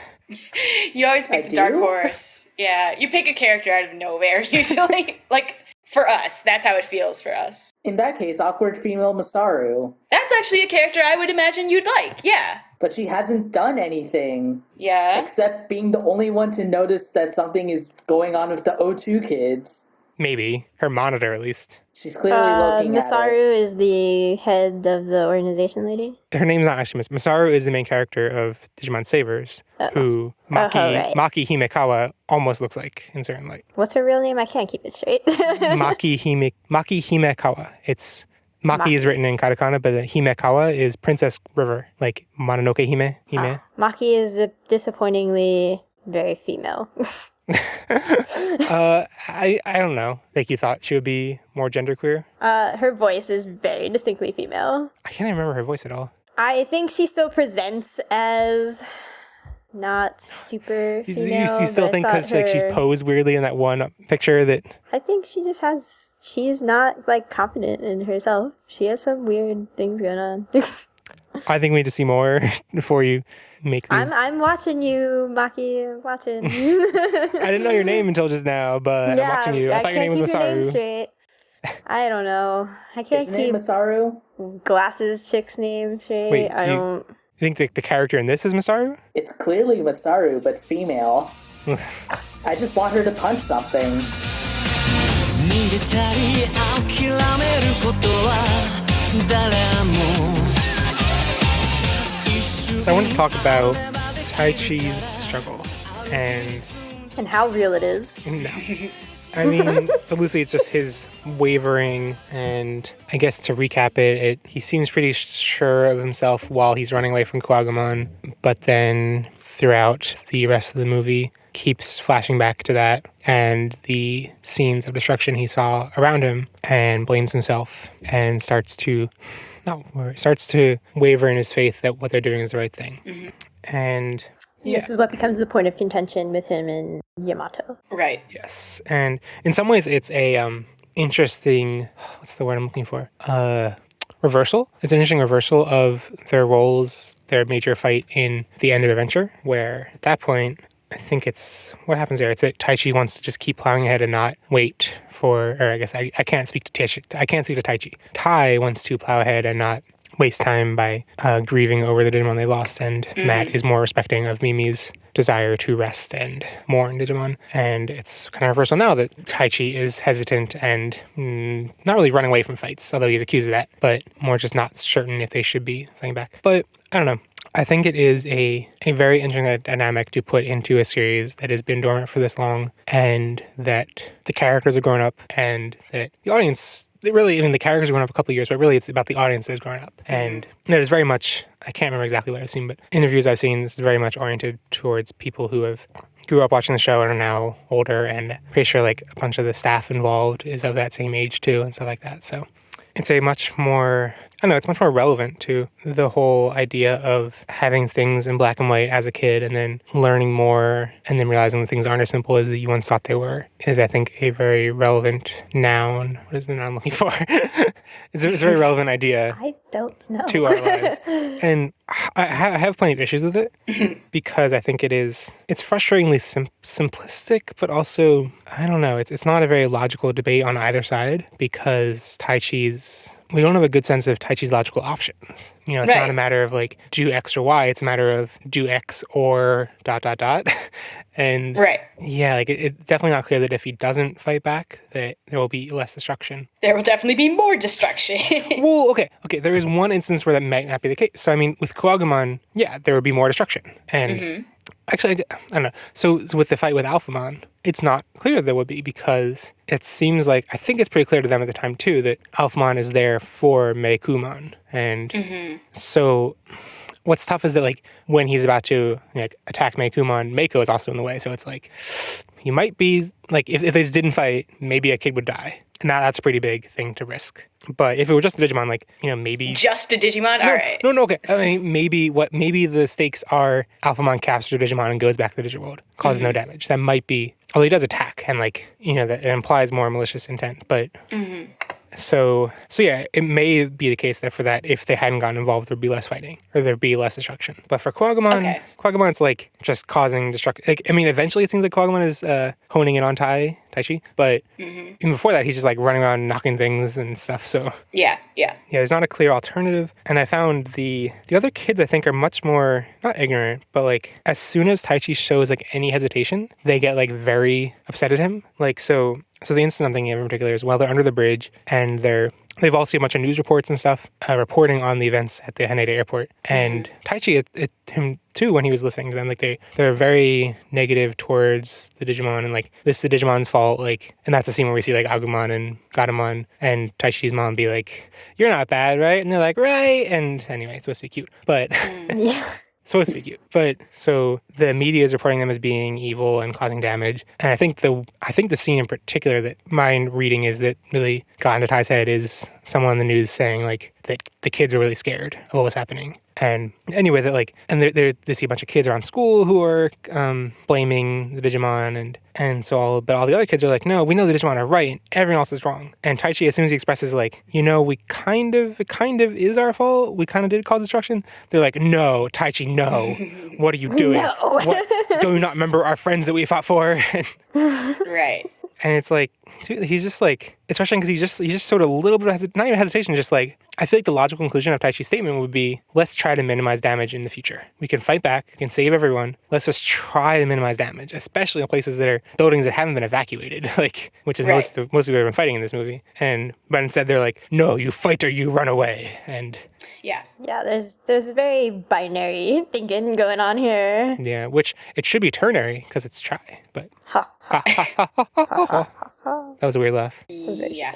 You always pick the dark horse. Yeah, you pick a character out of nowhere, usually. Like, for us, that's how it feels for us. In that case, awkward female Masaru. That's actually a character I would imagine you'd like, yeah. But she hasn't done anything. Yeah. Except being the only one to notice that something is going on with the O2 kids. Maybe. Her monitor, at least. She's clearly looking at it. Masaru is the head of the organization lady? Her name's not actually Masaru is the main character of Digimon Savers, who Maki Himekawa almost looks like in certain light. What's her real name? I can't keep it straight. Maki Himekawa. It's Maki is written in katakana, but Himekawa is Princess River, like Mononoke Hime. Maki is disappointingly very female. I don't know. Like you thought she would be more genderqueer? Her voice is very distinctly female. I can't even remember her voice at all. I think she still presents as not super female. You still think because like she's posed weirdly in that one picture that... I think she's not like confident in herself. She has some weird things going on. I think we need to see more before you make these. I'm watching you, Maki. I'm watching. I didn't know your name until just now, but I'm watching you. I thought your name was Masaru. Your name straight. I don't know. I can't keep Masaru? Glasses chick's name straight. Wait, think the character in this is Masaru? It's clearly Masaru, but female. I just want her to punch something. So I want to talk about Taichi's struggle and how real it is. no. I mean, so loosely it's just his wavering, and I guess to recap he seems pretty sure of himself while he's running away from Kuwagamon, but then throughout the rest of the movie keeps flashing back to that and the scenes of destruction he saw around him and blames himself and starts to waver in his faith that what they're doing is the right thing. Mm-hmm. And yeah. This is what becomes the point of contention with him and Yamato. Right. Yes. And in some ways it's a interesting, what's the word I'm looking for? Reversal. It's an interesting reversal of their roles, their major fight in the end of Adventure, where at that point, I think it's, what happens there? It's that Taichi wants to just keep plowing ahead and not wait for, or I guess I can't speak to Taichi. I can't speak to Taichi. Tai wants to plow ahead and not waste time by grieving over the Digimon they lost, and Matt is more respecting of Mimi's desire to rest and mourn Digimon. And it's kind of reversal now that Taichi is hesitant and not really running away from fights, although he's accused of that, but more just not certain if they should be fighting back. But I don't know. I think it is a very interesting dynamic to put into a series that has been dormant for this long, and that the characters are growing up, and that the audience, the characters are growing up a couple of years, but really it's about the audience that's growing up. And that is very much, I can't remember exactly what I've seen, but interviews I've seen, this is very much oriented towards people who grew up watching the show and are now older, and pretty sure like a bunch of the staff involved is of that same age too, and stuff like that. So it's a much more, it's much more relevant to the whole idea of having things in black and white as a kid and then learning more and then realizing that things aren't as simple as you once thought they were, is, I think, a very relevant noun. What is the noun I'm looking for? It's a very relevant idea. I don't know. To our lives. And I have plenty of issues with it because I think it's frustratingly simplistic, but also, I don't know, it's not a very logical debate on either side, because we don't have a good sense of Taichi's logical options. It's not a matter of like do X or Y, it's a matter of do X or ... And yeah, like it's definitely not clear that if he doesn't fight back, that there will be less destruction. There will definitely be more destruction. Well, okay, there is one instance where that might not be the case. So I mean, with Kuwagamon, yeah, there would be more destruction. And actually, I don't know. So with the fight with Alphamon, it's not clear there would be, because it seems like, I think it's pretty clear to them at the time too, that Alphamon is there for Meikumon. And so what's tough is that like when he's about to attack Meikumon, Meiko is also in the way. So it's like, he might be like, if they just didn't fight, maybe a kid would die. And that's a pretty big thing to risk. But if it were just a Digimon, maybe... Just a Digimon? No, all right. No, okay. I mean, maybe the stakes are Alphamon captures Digimon and goes back to the Digiworld, causes no damage. That might be... Although he does attack, and that it implies more malicious intent. But... So yeah, it may be the case that for that, if they hadn't gotten involved, there'd be less fighting, or there'd be less destruction. But for Kuwagamon, Kuwagamon's like just causing destruction. Like, I mean, eventually it seems like Kuwagamon is honing in on Taichi, but even before that, he's just like running around knocking things and stuff. So yeah, there's not a clear alternative. And I found the other kids, I think, are much more not ignorant, but like as soon as Taichi shows like any hesitation, they get like very upset at him. Like so the instance I'm thinking of in particular is while they're under the bridge and they've all seen a bunch of news reports and stuff reporting on the events at the Haneda airport. And Taichi, him too, when he was listening to them, like they're very negative towards the Digimon, and like this is the Digimon's fault. Like, and that's the scene where we see like Agumon and Gatomon and Taichi's mom be like, "You're not bad, right?" And they're like, "Right." And anyway, it's supposed to be cute, but yeah. Supposed to be cute. But so the media is reporting them as being evil and causing damage. And I think the scene in particular that my reading is that really got into Tai's head is someone in the news saying like that the kids were really scared of what was happening. And anyway, that like, and they see a bunch of kids around school who are blaming the Digimon, and so all the other kids are like, no, we know the Digimon are right, and everyone else is wrong. And Taichi, as soon as he expresses like, it kind of is our fault, we kind of did cause destruction, they're like, no, Taichi, no, what are you doing? No. Do you not remember our friends that we fought for? Right. And it's like, he's just like, it's frustrating because he just showed a little bit of not even hesitation, just like, I feel like the logical conclusion of Taichi's statement would be, let's try to minimize damage in the future. We can fight back, we can save everyone. Let's just try to minimize damage, especially in places that are buildings that haven't been evacuated, like, which is most of what they've been fighting in this movie. But instead they're like, no, you fight or you run away. And yeah, there's very binary thinking going on here. Yeah, which it should be ternary because it's try, but that was a weird laugh. Yeah.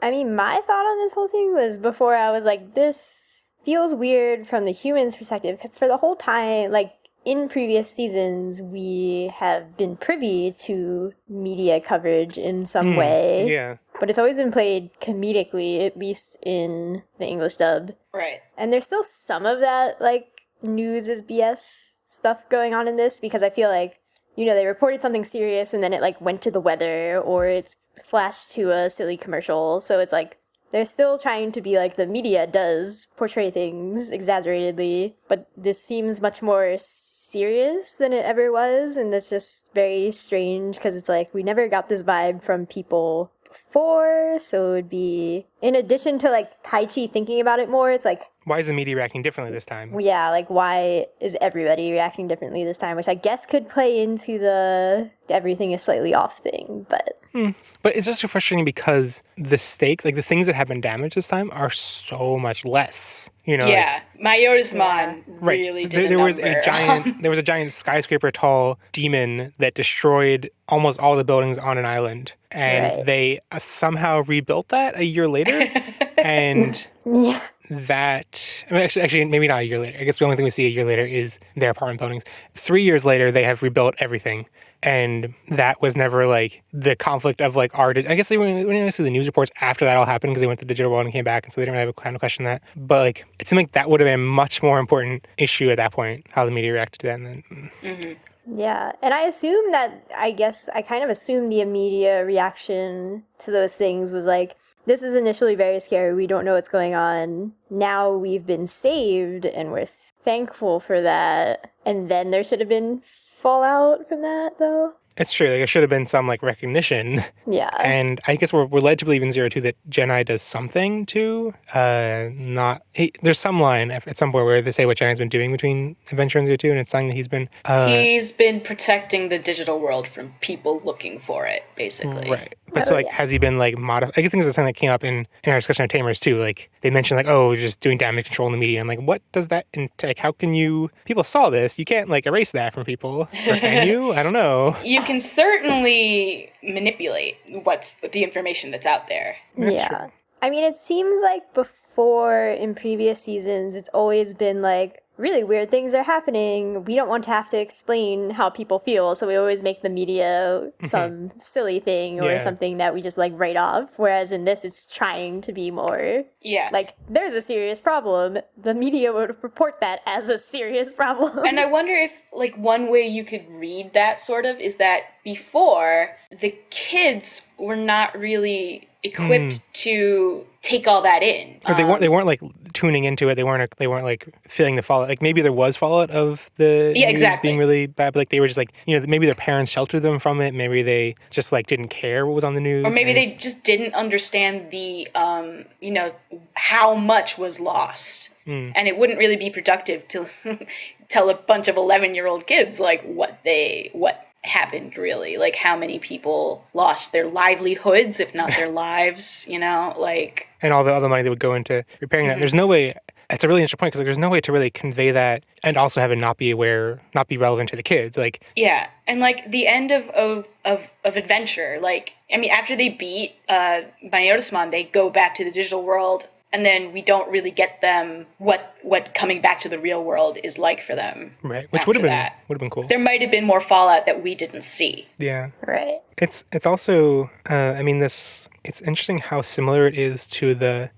I mean, my thought on this whole thing was before I was like, this feels weird from the human's perspective, because for the whole time, like, in previous seasons, we have been privy to media coverage in some way. Yeah. But it's always been played comedically, at least in the English dub. Right. And there's still some of that, like, news is BS stuff going on in this, because I feel like, you know, they reported something serious and then it, like, went to the weather, or it's flashed to a silly commercial. So it's like, they're still trying to be like the media does, portray things exaggeratedly, but this seems much more serious than it ever was, and that's just very strange, because it's like, we never got this vibe from people before, so it would be, in addition to like Taichi thinking about it more, it's like, why is the media reacting differently this time? Yeah, like, why is everybody reacting differently this time, which I guess could play into the everything is slightly off thing, but... But it's just so frustrating because the stakes, like the things that have been damaged this time, are so much less. You know, yeah, Majorismon really did there was a giant skyscraper tall demon that destroyed almost all the buildings on an island, and they somehow rebuilt that a year later, and that, I mean, actually, maybe not a year later. I guess the only thing we see a year later is their apartment buildings. 3 years later, they have rebuilt everything. And that was never, like, the conflict of, like, I guess they didn't see the news reports after that all happened because they went to the digital world and came back, and so they didn't really have a kind of question that. But, like, it seemed like that would have been a much more important issue at that point, how the media reacted to that. And then, Yeah, and I guess I kind of assumed the immediate reaction to those things was like, this is initially very scary, we don't know what's going on, now we've been saved, and we're thankful for that, and then there should have been fallout from that, though. It's true. Like, there should have been some, like, recognition. Yeah. And I guess we're led to believe in Zero 2 that Jedi does something to there's some line at some point where they say what Jedi's been doing between Adventure and Zero 2, and it's something that he's been protecting the digital world from people looking for it, basically. Right. But so, like, has he been, like, modified? I think it's something that came up in our discussion of Tamers, too. Like, they mentioned, like, oh, we're just doing damage control in the media. I'm like, what does that, like, how can you, people saw this, you can't, like, erase that from people. Or can you? I don't know. You can certainly manipulate the information that's out there. That's true. I mean, it seems like before, in previous seasons, it's always been like, really weird things are happening. We don't want to have to explain how people feel, so we always make the media some silly thing or something that we just, like, write off. Whereas in this, it's trying to be more, like, there's a serious problem. The media would report that as a serious problem. And I wonder if, like, one way you could read that, sort of, is that before, the kids were not really equipped to take all that in. Or they weren't like tuning into it. They weren't like feeling the fallout. Like, maybe there was fallout of the news being really bad, but, like, they were just like, you know, maybe their parents sheltered them from it. Maybe they just, like, didn't care what was on the news. Or maybe they just didn't understand the you know, how much was lost. And it wouldn't really be productive to tell a bunch of 11-year-old kids, like, what happened, really, like, how many people lost their livelihoods, if not their lives, you know, like, and all the other money that would go into repairing that. There's no way. It's a really interesting point, because, like, there's no way to really convey that and also have it not be relevant to the kids. Like, and, like, the end of Adventure, like, I mean, after they beat Majorismon, they go back to the digital world. And then we don't really get them what coming back to the real world is like for them. Right, which would have been cool. There might have been more fallout that we didn't see. Yeah. Right. It's also I mean, it's interesting how similar it is to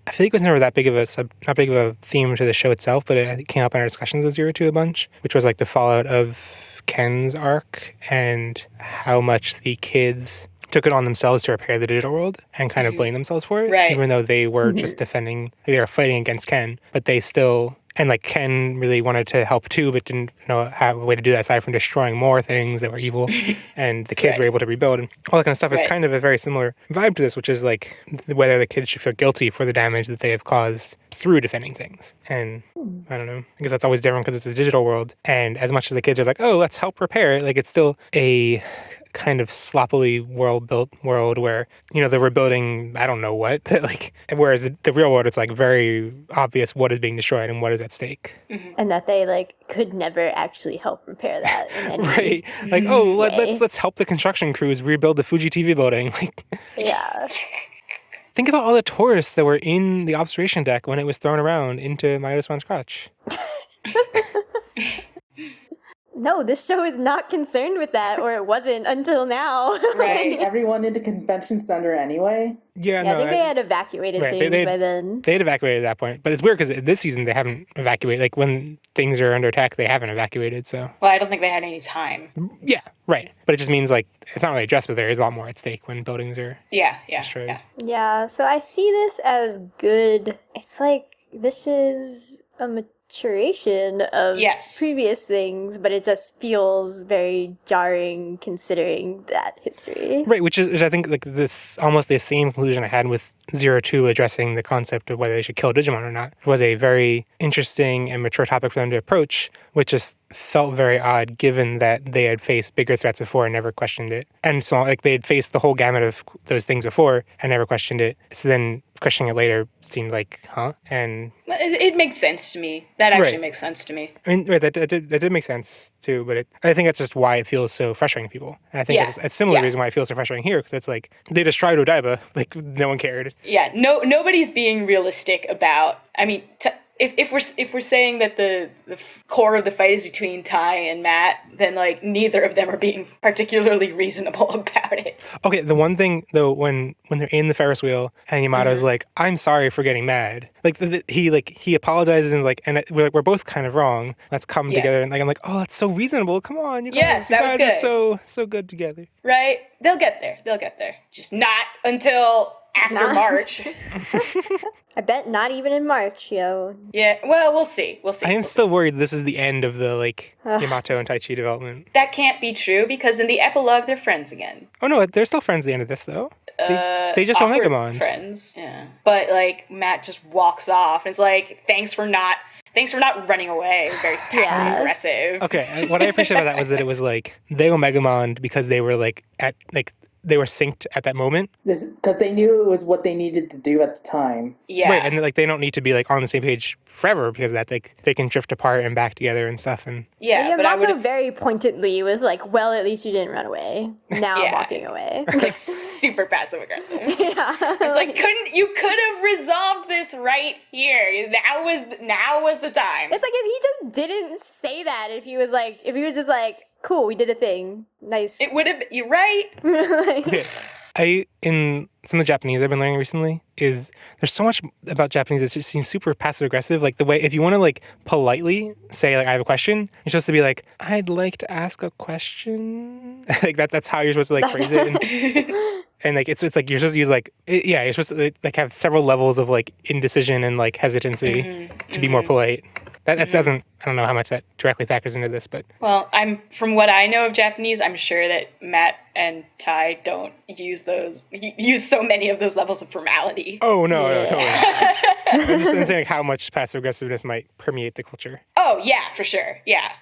I feel like it was never that big of a theme to the show itself, but it came up in our discussions of Zero 2 a bunch, which was, like, the fallout of Ken's arc and how much the kids took it on themselves to repair the digital world and kind of blame themselves for it, even though they were just defending, they were fighting against Ken, but they still And like Ken really wanted to help too, but didn't know how a way to do that aside from destroying more things that were evil. And the kids were able to rebuild and all that kind of stuff. Is kind of a very similar vibe to this, which is like whether the kids should feel guilty for the damage that they have caused through defending things. And I don't know, I guess that's always different because it's a digital world. And as much as the kids are like, oh, let's help repair it, like it's still a kind of sloppily built world where, you know, they're rebuilding I don't know what, like, whereas the real world, it's like very obvious what is being destroyed and what is at stake. And that they like could never actually help repair that in any Right. Like, oh, let's help the construction crews rebuild the Fuji TV building. Like, yeah. think about all the tourists that were in the observation deck when it was thrown around into Mayoda-san's crotch. No, this show is not concerned with that, or it wasn't until now. Right. Everyone into convention center anyway. Yeah, I think they had evacuated things by then. They had evacuated at that point. But it's weird because this season they haven't evacuated. Like when things are under attack, they haven't evacuated. So. Well, I don't think they had any time. Yeah, right. But it just means like it's not really addressed, but there is a lot more at stake when buildings are destroyed. Yeah, so I see this as good. It's like this is a maturation of previous things, but it just feels very jarring considering that history. Right, which I think like this almost the same conclusion I had with 0-2 addressing the concept of whether they should kill Digimon or not. It was a very interesting and mature topic for them to approach, which just felt very odd given that they had faced bigger threats before and never questioned it. And so like they had faced the whole gamut of those things before and never questioned it. So then questioning it later seemed like, huh? And it makes sense to me. That actually makes sense to me. I mean, right, that did make sense too, but I think that's just why it feels so frustrating to people. And I think it's a similar reason why it feels so frustrating here, because it's like they destroyed Odaiba, like no one cared. Yeah, nobody's being realistic about. I mean, if we're saying that the core of the fight is between Tai and Matt, then like neither of them are being particularly reasonable about it. Okay, the one thing though, when they're in the Ferris wheel and Yamato's like, "I'm sorry for getting mad," like he apologizes and like, and we're both kind of wrong. Let's come together, and like I'm like, "Oh, that's so reasonable. Come on, you guys are so good together." Right? They'll get there. Just not until after March. I bet not even in March, yo. Yeah, well, we'll see. I am still worried this is the end of the like Yamato and Taichi development. That can't be true because in the epilogue they're friends again. Oh no, they're still friends at the end of this though. They just Omegamon. Friends. Yeah. But like Matt just walks off and it's like, thanks for not running away. Very passive aggressive. Okay, what I appreciate about that was that it was like they Omegamon because they were like they were synced at that moment. Because they knew it was what they needed to do at the time. Yeah. Right, and like they don't need to be like on the same page forever because of that they can drift apart and back together and stuff. And Yamato very pointedly was like, well, at least you didn't run away. Now I'm walking away. Like super passive aggressive. Yeah. It's like you could have resolved this right here. Now was the time. It's like if he just didn't say that, if he was just like, cool, we did a thing. Nice. It would have. You're right. In some of the Japanese I've been learning recently is there's so much about Japanese that just seems super passive aggressive. Like the way if you want to like politely say like I have a question, you're supposed to be like I'd like to ask a question. Like that's how you're supposed to like phrase it. And like it's like you're supposed to use like you're supposed to like have several levels of like indecision and like hesitancy to be more polite. That doesn't. I don't know how much that directly factors into this, but from what I know of Japanese, I'm sure that Matt and Tai don't use so many of those levels of formality. Oh no, totally. I'm just saying how much passive aggressiveness might permeate the culture. Oh yeah, for sure, yeah.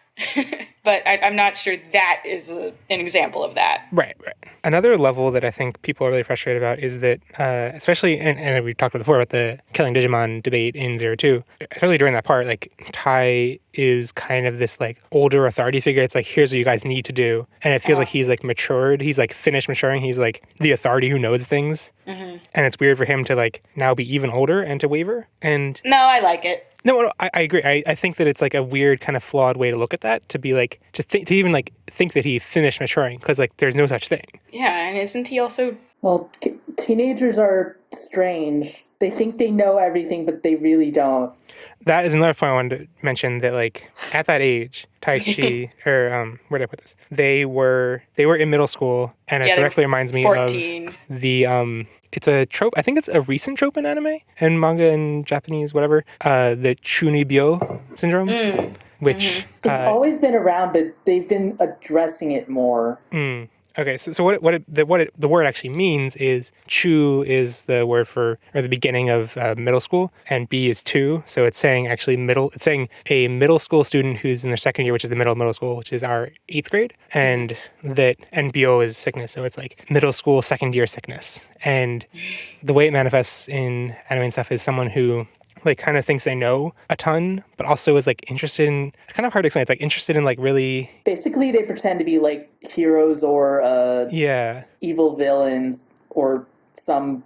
But I'm not sure that is an example of that. Right. Another level that I think people are really frustrated about is that, especially, and we talked about before about the killing Digimon debate in 0-2, especially during that part, like, Tai is kind of this, like, older authority figure. It's like, here's what you guys need to do. And it feels like he's, like, matured. He's, like, finished maturing. He's, like, the authority who knows things. Mm-hmm. And it's weird for him to, like, now be even older and to waver. And no, I like it. No, I agree. I think that it's like a weird kind of flawed way to look at that, to be like, to even like think that he finished maturing, because like there's no such thing. Yeah, and isn't he also Well, teenagers are strange. They think they know everything, but they really don't. That is another point I wanted to mention, that like at that age, Taichi or where did I put this? They were in middle school, and it directly reminds me 14. of the it's a trope. I think it's a recent trope in anime and manga and Japanese, whatever. The chunibyo syndrome, which it's always been around, but they've been addressing it more. Okay, so what the word actually means is chu is the word for, or the beginning of middle school, and b is two, so it's saying actually it's saying a middle school student who's in their second year, which is the middle of middle school, which is our 8th grade, and bio is sickness, so it's like middle school second year sickness. And the way it manifests in anime and stuff is someone who like kind of thinks they know a ton, but also is like interested in, it's kind of hard to explain. It's like interested in like really... Basically, they pretend to be like heroes or yeah, evil villains or some...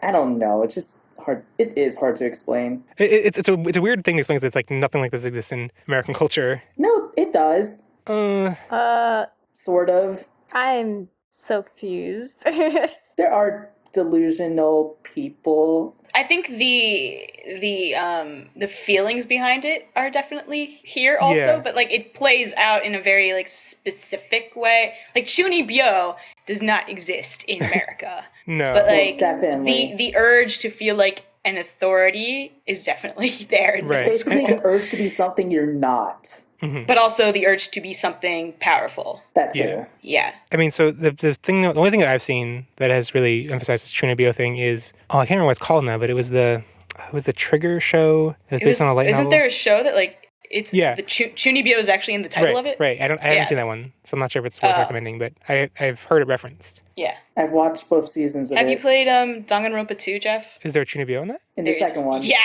I don't know. It's just hard. It is hard to explain. It's a weird thing to explain because it's like nothing like this exists in American culture. No, it does. Sort of. I'm so confused. There are delusional people. I think the feelings behind it are definitely here also, but like it plays out in a very like specific way. Like chunibyo does not exist in America. No, but like definitely the urge to feel like an authority is definitely there. Right. Basically, the urge to be something you're not. But also the urge to be something powerful. That too. Yeah. I mean, so the only thing that I've seen that has really emphasized this chunibyo thing is, I can't remember what it's called now, but it was the Trigger show that was based on a light novel. Isn't there a show that like it's the chunibyo is actually in the title of it? Right. I haven't seen that one, so I'm not sure if it's worth recommending, but I've heard it referenced. Yeah. I've watched both seasons of it. Have you played Danganronpa 2, Jeff? Is there a chunibyo in that? In the second one. Yeah.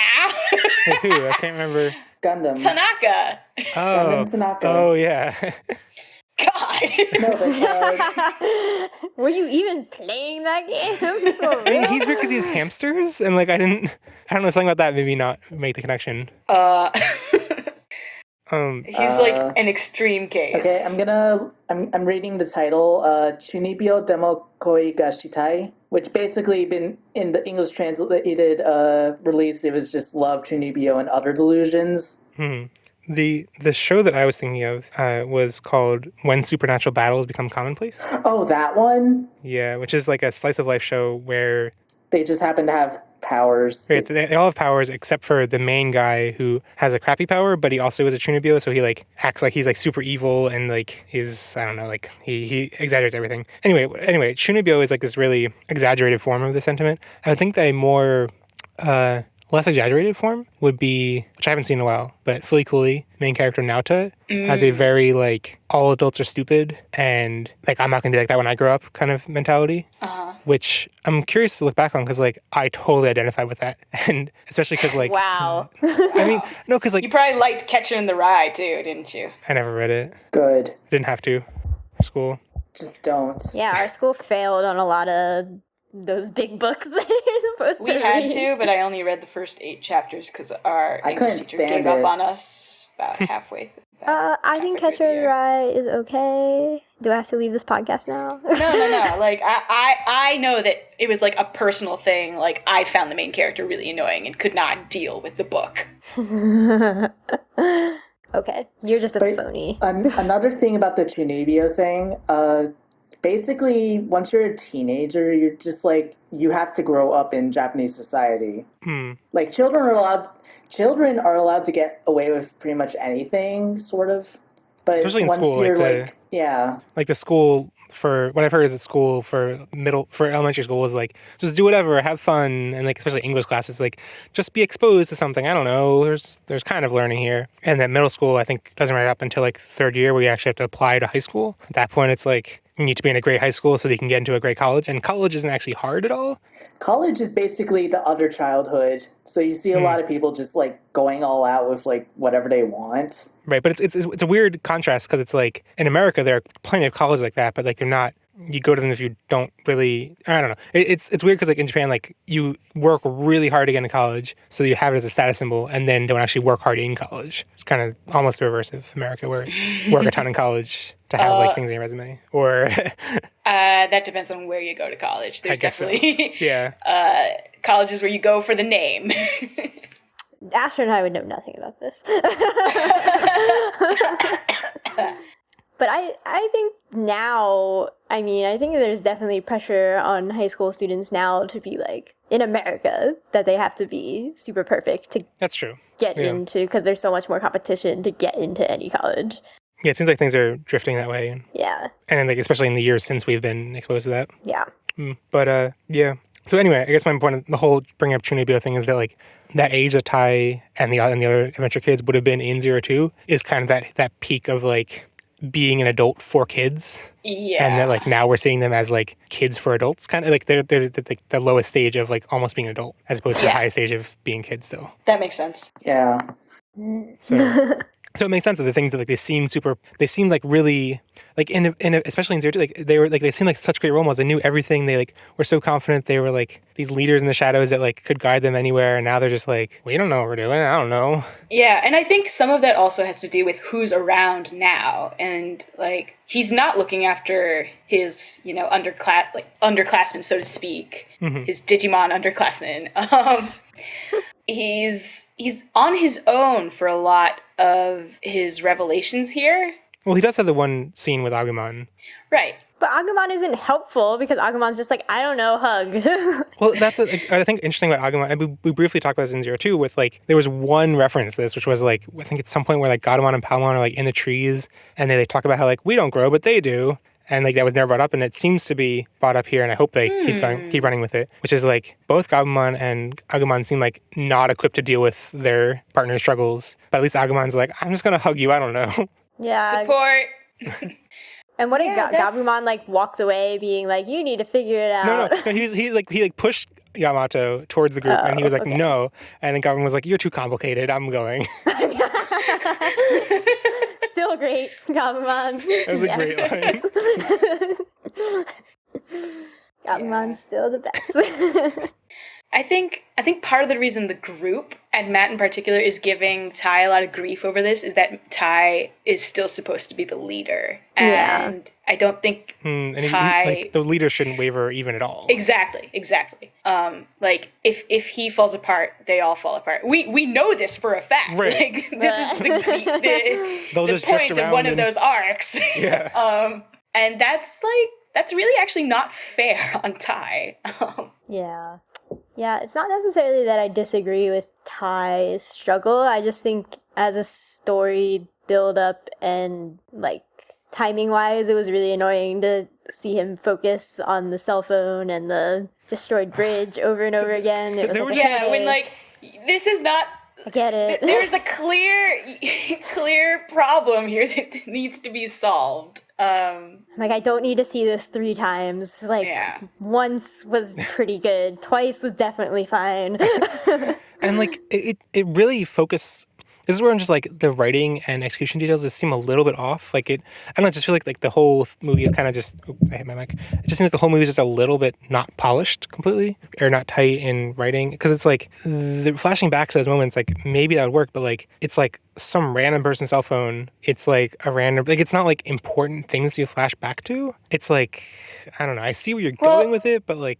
Like who? I can't remember. Gundam. Tanaka. Gundam Tanaka. Oh yeah. God. No, but Were you even playing that game? For I mean, real? he's weird because he's hamsters, and like I don't know, something about that maybe not make the connection. He's like an extreme case. Okay, I'm reading the title, Chunibyo Demo Koi ga Shitai, which basically been in the English translated release, it was just Love, Chunibyo, and Other Delusions. The show that I was thinking of was called When Supernatural Battles Become Commonplace. Oh, that one? Yeah, which is like a slice of life show where they just happen to have powers. Right, they all have powers except for the main guy who has a crappy power, but he also is a chunibyo, so he like acts like he's like super evil and like he's, I don't know, like he exaggerates everything. Anyway, chunibyo is like this really exaggerated form of the sentiment. I think that a more less exaggerated form would be, which I haven't seen in a while, but Fully Cooley, main character Naota, has a very like all adults are stupid and like I'm not gonna be like that when I grow up kind of mentality. Which I'm curious to look back on because like I totally identify with that, and especially because like wow. I mean, no, because like you probably liked Catcher in the Rye too, didn't you? I never read it. Good. Didn't have to for school. Just don't. Yeah, our school failed on a lot of those big books that you're supposed to read. We had to, but I only read the first 8 chapters because our English teacher gave up on us about halfway through. I think Catcher in the Rye is okay. Do I have to leave this podcast now? No. Like, I know that it was, like, a personal thing. Like, I found the main character really annoying and could not deal with the book. Okay. You're just a phony. Another thing about the chunibyo thing, basically, once you're a teenager, you're just, like, you have to grow up in Japanese society. Like, children are allowed to get away with pretty much anything, sort of. But especially in once school, you're like the school for what I've heard is the school for elementary school is like just do whatever, have fun, and like especially English classes, like just be exposed to something. I don't know. There's kind of learning here, and that middle school I think doesn't wrap up until like 3rd year where you actually have to apply to high school. At that point, it's like you need to be in a great high school so that you can get into a great college, and college isn't actually hard at all. College is basically the other childhood, so you see a lot of people just like going all out with like whatever they want. Right, but it's a weird contrast because it's like in America there are plenty of colleges like that, but like they're not you go to them if you don't really, I don't know. It's weird because like in Japan, like you work really hard to get into college, so you have it as a status symbol, and then don't actually work hard in college. It's kind of almost the reverse of America, where you work a ton in college to have like things in your resume. Or that depends on where you go to college. There's definitely colleges where you go for the name. Asher and I would know nothing about this. But I think now, I mean, I think there's definitely pressure on high school students now to be like, in America, that they have to be super perfect to that's true. Get into, because there's so much more competition to get into any college. Yeah, it seems like things are drifting that way. Yeah. And like, especially in the years since we've been exposed to that. Yeah. But yeah. So anyway, I guess my point, the whole bringing up Chunibyo thing is that like that age that Tai and the other adventure kids would have been in 02 is kind of that peak of like being an adult for kids. Yeah. And that like now we're seeing them as like kids for adults, kind of like they're like the lowest stage of like almost being an adult as opposed to the highest stage of being kids still. That makes sense. Yeah. So it makes sense that the things that like they seemed like really like in especially in 02, like they seemed like such great role models. They knew everything. They like were so confident. They were like these leaders in the shadows that like could guide them anywhere. And now they're just like, we don't know what we're doing. I don't know. Yeah, and I think some of that also has to do with who's around now, and like he's not looking after his underclassmen, so to speak, his Digimon underclassmen. He's on his own for a lot of his revelations here. Well, he does have the one scene with Agumon. Right. But Agumon isn't helpful because Agumon's just like, I don't know, hug. Well, that's I think interesting about Agumon. We briefly talked about this in 02 with like, there was one reference to this, which was like, I think at some point where like Gatomon and Palmon are like in the trees and they talk about how like, we don't grow, but they do. And like that was never brought up, and it seems to be brought up here, and I hope they keep running with it. Which is like both Gabumon and Agumon seem like not equipped to deal with their partner struggles, but at least Agumon's like, I'm just gonna hug you. I don't know. Yeah. Support. And what if Gabumon like walked away, being like, "You need to figure it out." No. He pushed Yamato towards the group, and he was like, "No," and then Gabumon was like, "You're too complicated. I'm going." Still great, Gabumon. That was a great line. Gabumon's still the best. I think part of the reason the group, and Matt in particular, is giving Tai a lot of grief over this is that Tai is still supposed to be the leader. And I don't think Tai... the leader shouldn't waver even at all. Exactly. Like, if he falls apart, they all fall apart. We know this for a fact. Right. Like, this is the point of one of those arcs. Yeah. And that's really actually not fair on Tai. Yeah, it's not necessarily that I disagree with Tai's struggle. I just think as a story build-up and, like, timing-wise, it was really annoying to see him focus on the cell phone and the destroyed bridge over and over again. It was like, when, like, this is not... I get it. There's a clear problem here that needs to be solved. Like, I don't need to see this 3 times. Like, once was pretty good. Twice was definitely fine. And, like, it really focused... This is where I'm just, like, the writing and execution details just seem a little bit off. Like, I don't know, I just feel like the whole movie is kind of just... I hit my mic. It just seems like the whole movie is just a little bit not polished completely, or not tight in writing. Because it's, like, flashing back to those moments, like, maybe that would work, but, like, it's, like, some random person's cell phone. It's, like, a random... Like, it's not, like, important things you flash back to. It's, like... I don't know. I see where you're going with it, but, like...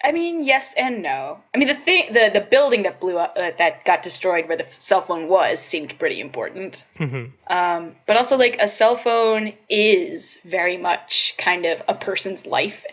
I mean, yes and no. I mean, the building that blew up, that got destroyed where the cell phone was, seemed pretty important. But also, like, a cell phone is very much kind of a person's life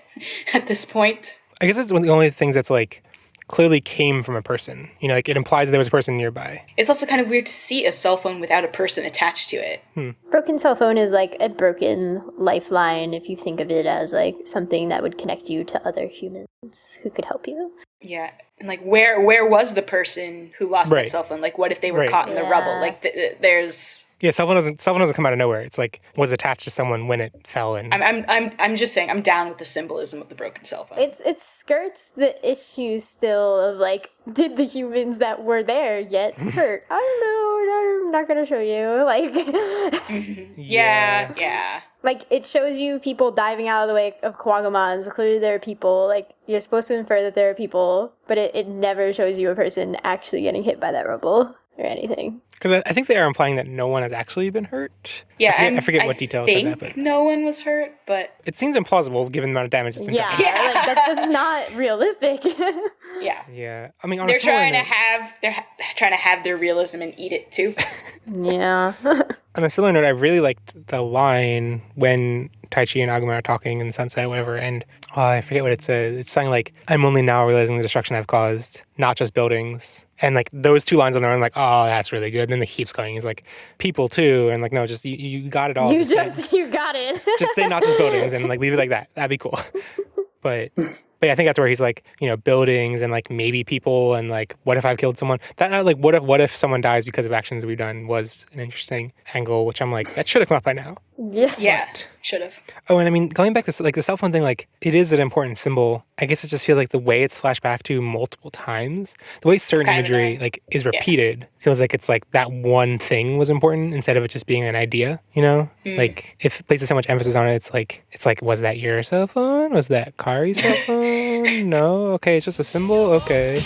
at this point. I guess it's one of the only things that's, like, clearly came from a person. You know, like, it implies there was a person nearby. It's also kind of weird to see a cell phone without a person attached to it. Broken cell phone is like a broken lifeline if you think of it as, like, something that would connect you to other humans who could help you. Yeah, and, like, where was the person who lost that cell phone? Like, what if they were caught in the rubble? Like, there's... Yeah, cell phone doesn't come out of nowhere. It's like was attached to someone when it fell in. I'm just saying I'm down with the symbolism of the broken cell phone. It skirts the issue still of, like, did the humans that were there get hurt? I don't know. I'm not gonna show you. Like, yeah. Like, it shows you people diving out of the way of Quagumons. Clearly there are people. Like, you're supposed to infer that there are people, but it never shows you a person actually getting hit by that rubble or anything. Because I think they are implying that no one has actually been hurt. Yeah, I forget what details said that, but no one was hurt, but it seems implausible given the amount of damage that's been done. Yeah, like, that's just not realistic. yeah. Yeah, I mean, on They're a smaller trying to note- trying to have their realism and eat it too. Yeah. On a similar note, I really liked the line when Taichi and Agumon are talking in the sunset, whatever, and I forget what it says. It's something like, "I'm only now realizing the destruction I've caused, not just buildings." And like those two lines on their own, like, oh, that's really good. And then he keeps going. He's like, people too, and like, no, just you got it all. You got it. Just say not just buildings and like leave it like that. That'd be cool. But yeah, I think that's where he's like, buildings and like maybe people and like, what if I've killed someone? That like, what if someone dies because of actions we've done was an interesting angle, which I'm like, that should have come up by now. Yeah. Should have. Oh, and I mean, going back to like the cell phone thing, like it is an important symbol. I guess it just feels like the way it's flashed back to multiple times, the way certain imagery like is repeated, feels like it's like that one thing was important instead of it just being an idea. Like if it places so much emphasis on it, it's like, was that your cell phone? Was that Kari's cell phone? No, okay, it's just a symbol. Okay.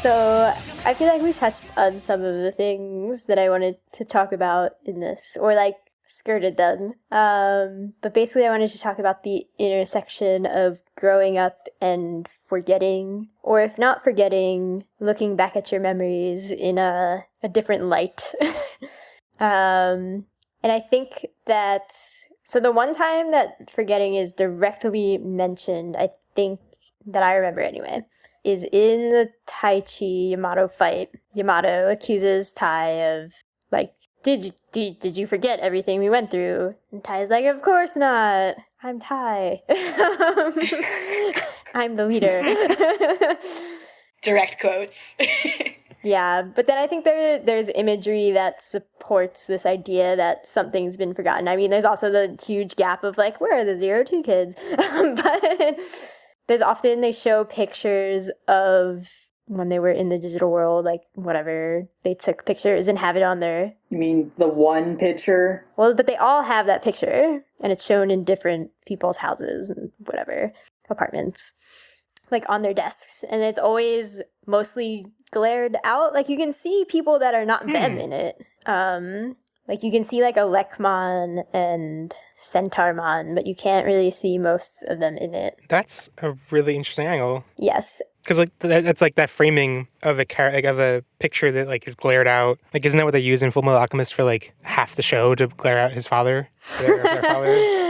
So I feel like we touched on some of the things that I wanted to talk about in this, or like skirted them. But basically I wanted to talk about the intersection of growing up and forgetting, or if not forgetting, looking back at your memories in a different light. And I think that, so the one time that forgetting is directly mentioned, I think that I remember anyway, is in the Taichi Yamato fight. Yamato accuses Tai of, like, did you forget everything we went through? And Tai's like, of course not. I'm Tai. I'm the leader. Direct quotes. Yeah, but then I think there's imagery that supports this idea that something's been forgotten. I mean, there's also the huge gap of, like, where are the 02 kids? But there's often, they show pictures of when they were in the digital world, like, whatever, they took pictures and have it on there. You mean the one picture? Well, but they all have that picture, and it's shown in different people's houses and whatever, apartments, like on their desks. And it's always mostly glared out. Like, you can see people that are not them in it. Like, you can see, like, a Lekmon and Centaurmon, but you can't really see most of them in it. That's a really interesting angle. Yes. Because like that's like that framing of a picture that like is glared out. Like, isn't that what they use in Fullmetal Alchemist for like half the show to glare out his father? Their father?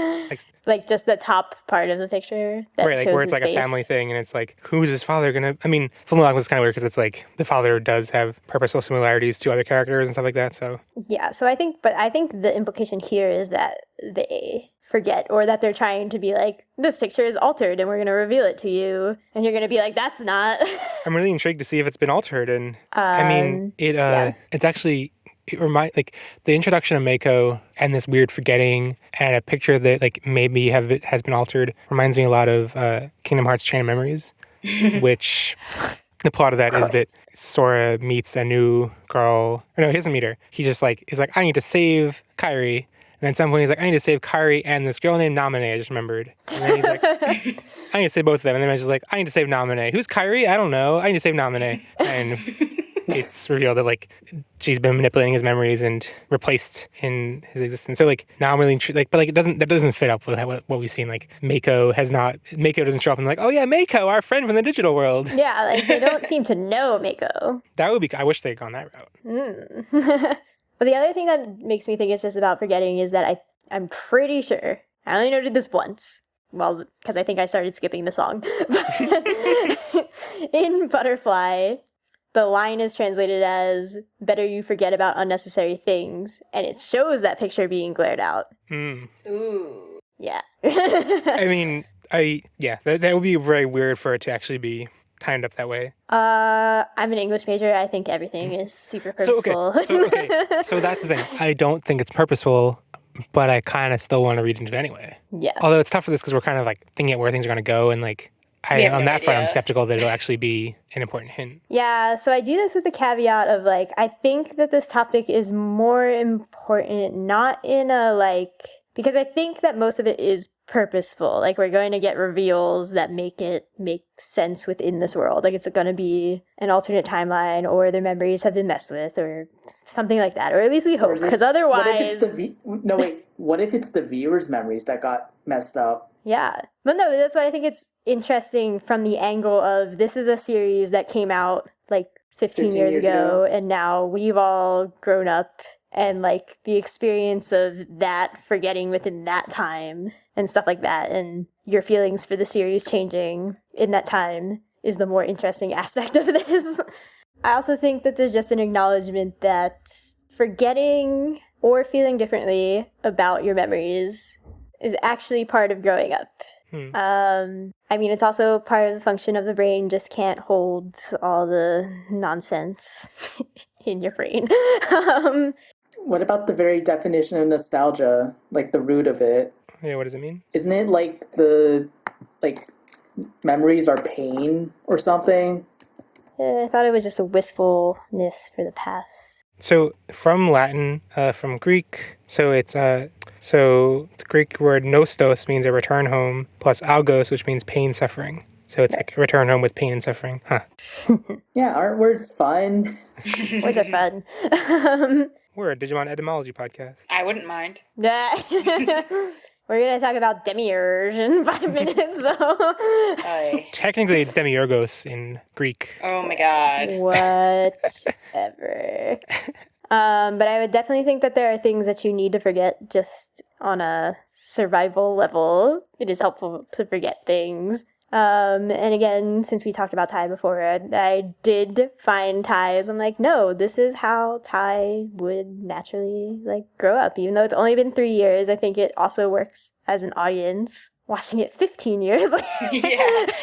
Like just the top part of the picture that right, like shows where it's his like face. a family thing, and it's like, who's his father gonna? I mean, Fullmetal Alchemist is kind of weird because it's like the father does have purposeful similarities to other characters and stuff like that. So yeah, so I think the implication here is that they forget, or that they're trying to be like, this picture is altered and we're going to reveal it to you, and you're going to be like, that's not. I'm really intrigued to see if it's been altered, and I mean, it's actually. It like the introduction of Mako and this weird forgetting and a picture that like maybe has been altered reminds me a lot of Kingdom Hearts Chain of Memories, which the plot of that is that Sora meets a new girl. Or no, he doesn't meet her. He just like is like, I need to save Kairi. And then at some point he's like, I need to save Kairi and this girl named Namine, I just remembered. And then he's like, I need to save both of them. And then I was just like, I need to save Namine. Who's Kairi? I don't know. I need to save Namine. And it's revealed that like she's been manipulating his memories and replaced in his existence. So like now I'm really intrigued, like, but like that doesn't fit up with what we've seen. Like Mako doesn't show up and like, oh yeah, Mako, our friend from the digital world. Yeah, like they don't seem to know Mako. That would be. I wish they'd gone that route. But the other thing that makes me think it's just about forgetting is that I'm pretty sure I only noted this once. Well, because I think I started skipping the song. But in Butterfly, the line is translated as, better you forget about unnecessary things, and it shows that picture being glared out. Ooh. Yeah. I mean, that would be very weird for it to actually be timed up that way. I'm an English major. I think everything is super purposeful. So that's the thing. I don't think it's purposeful. but I kind of still want to read into it anyway. Yes. Although it's tough for this because we're kind of like thinking at where things are going to go, and like We have on no that front, I'm idea. skeptical that it'll actually be an important hint. Yeah, so I do this with the caveat of like, I think that this topic is more important, not in a like, because I think that most of it is purposeful. Like, we're going to get reveals that make it make sense within this world. Like, it's going to be an alternate timeline, or their memories have been messed with, or something like that. Or at least we hope, because otherwise... What if it's the viewer's memories that got messed up? Yeah. But no, that's why I think it's interesting from the angle of this is a series that came out like 15 years ago, and now we've all grown up, and like the experience of that forgetting within that time and stuff like that, and your feelings for the series changing in that time is the more interesting aspect of this. I also think that there's just an acknowledgement that forgetting or feeling differently about your memories is actually part of growing up. I mean, it's also part of the function of the brain, just can't hold all the nonsense in your brain. What about the very definition of nostalgia, like the root of it? Yeah, what does it mean? Isn't it like memories are pain or something? I thought it was just a wistfulness for the past. So from Latin, from Greek, so it's so the Greek word nostos means a return home, plus algos, which means pain, suffering. So it's like a return home with pain and suffering. Huh. Yeah, aren't words fun? Words are fun. We're a Digimon etymology podcast. I wouldn't mind. We're going to talk about Demiurge in 5 minutes, so... Aye. Technically, it's demiurgos in Greek. Oh my god. Whatever. But I would definitely think that there are things that you need to forget just on a survival level. It is helpful to forget things. And again, since we talked about Tai before, I did find ties. I'm like, no, this is how Tai would naturally like grow up. Even though it's only been 3 years, I think it also works as an audience watching it 15 years later. Yeah.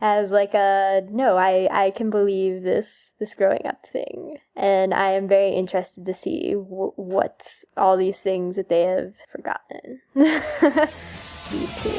As like I can believe this growing up thing, and I am very interested to see what all these things that they have forgotten lead to.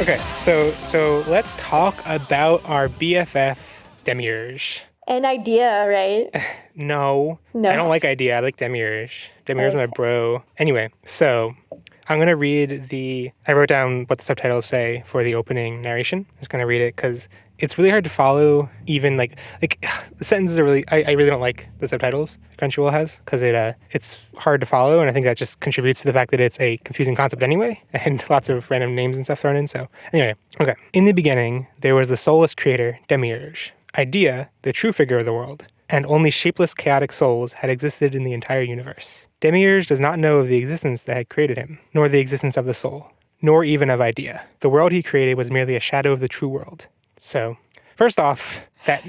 Okay, so let's talk about our BFF Demiurge. An idea, right? No. No. I don't like idea. I like Demiurge. Demiurge is my bro. Anyway, so I'm going to read I wrote down what the subtitles say for the opening narration. I'm just going to read it because it's really hard to follow, even like the sentences are really, I really don't like the subtitles Crunchyroll has because it's hard to follow, and I think that just contributes to the fact that it's a confusing concept anyway, and lots of random names and stuff thrown in. So anyway, okay. In the beginning, there was the soulless creator, Demiurge. Idea, the true figure of the world, and only shapeless, chaotic souls had existed in the entire universe. Demiurge does not know of the existence that had created him, nor the existence of the soul, nor even of Idea. The world he created was merely a shadow of the true world. So, first off, that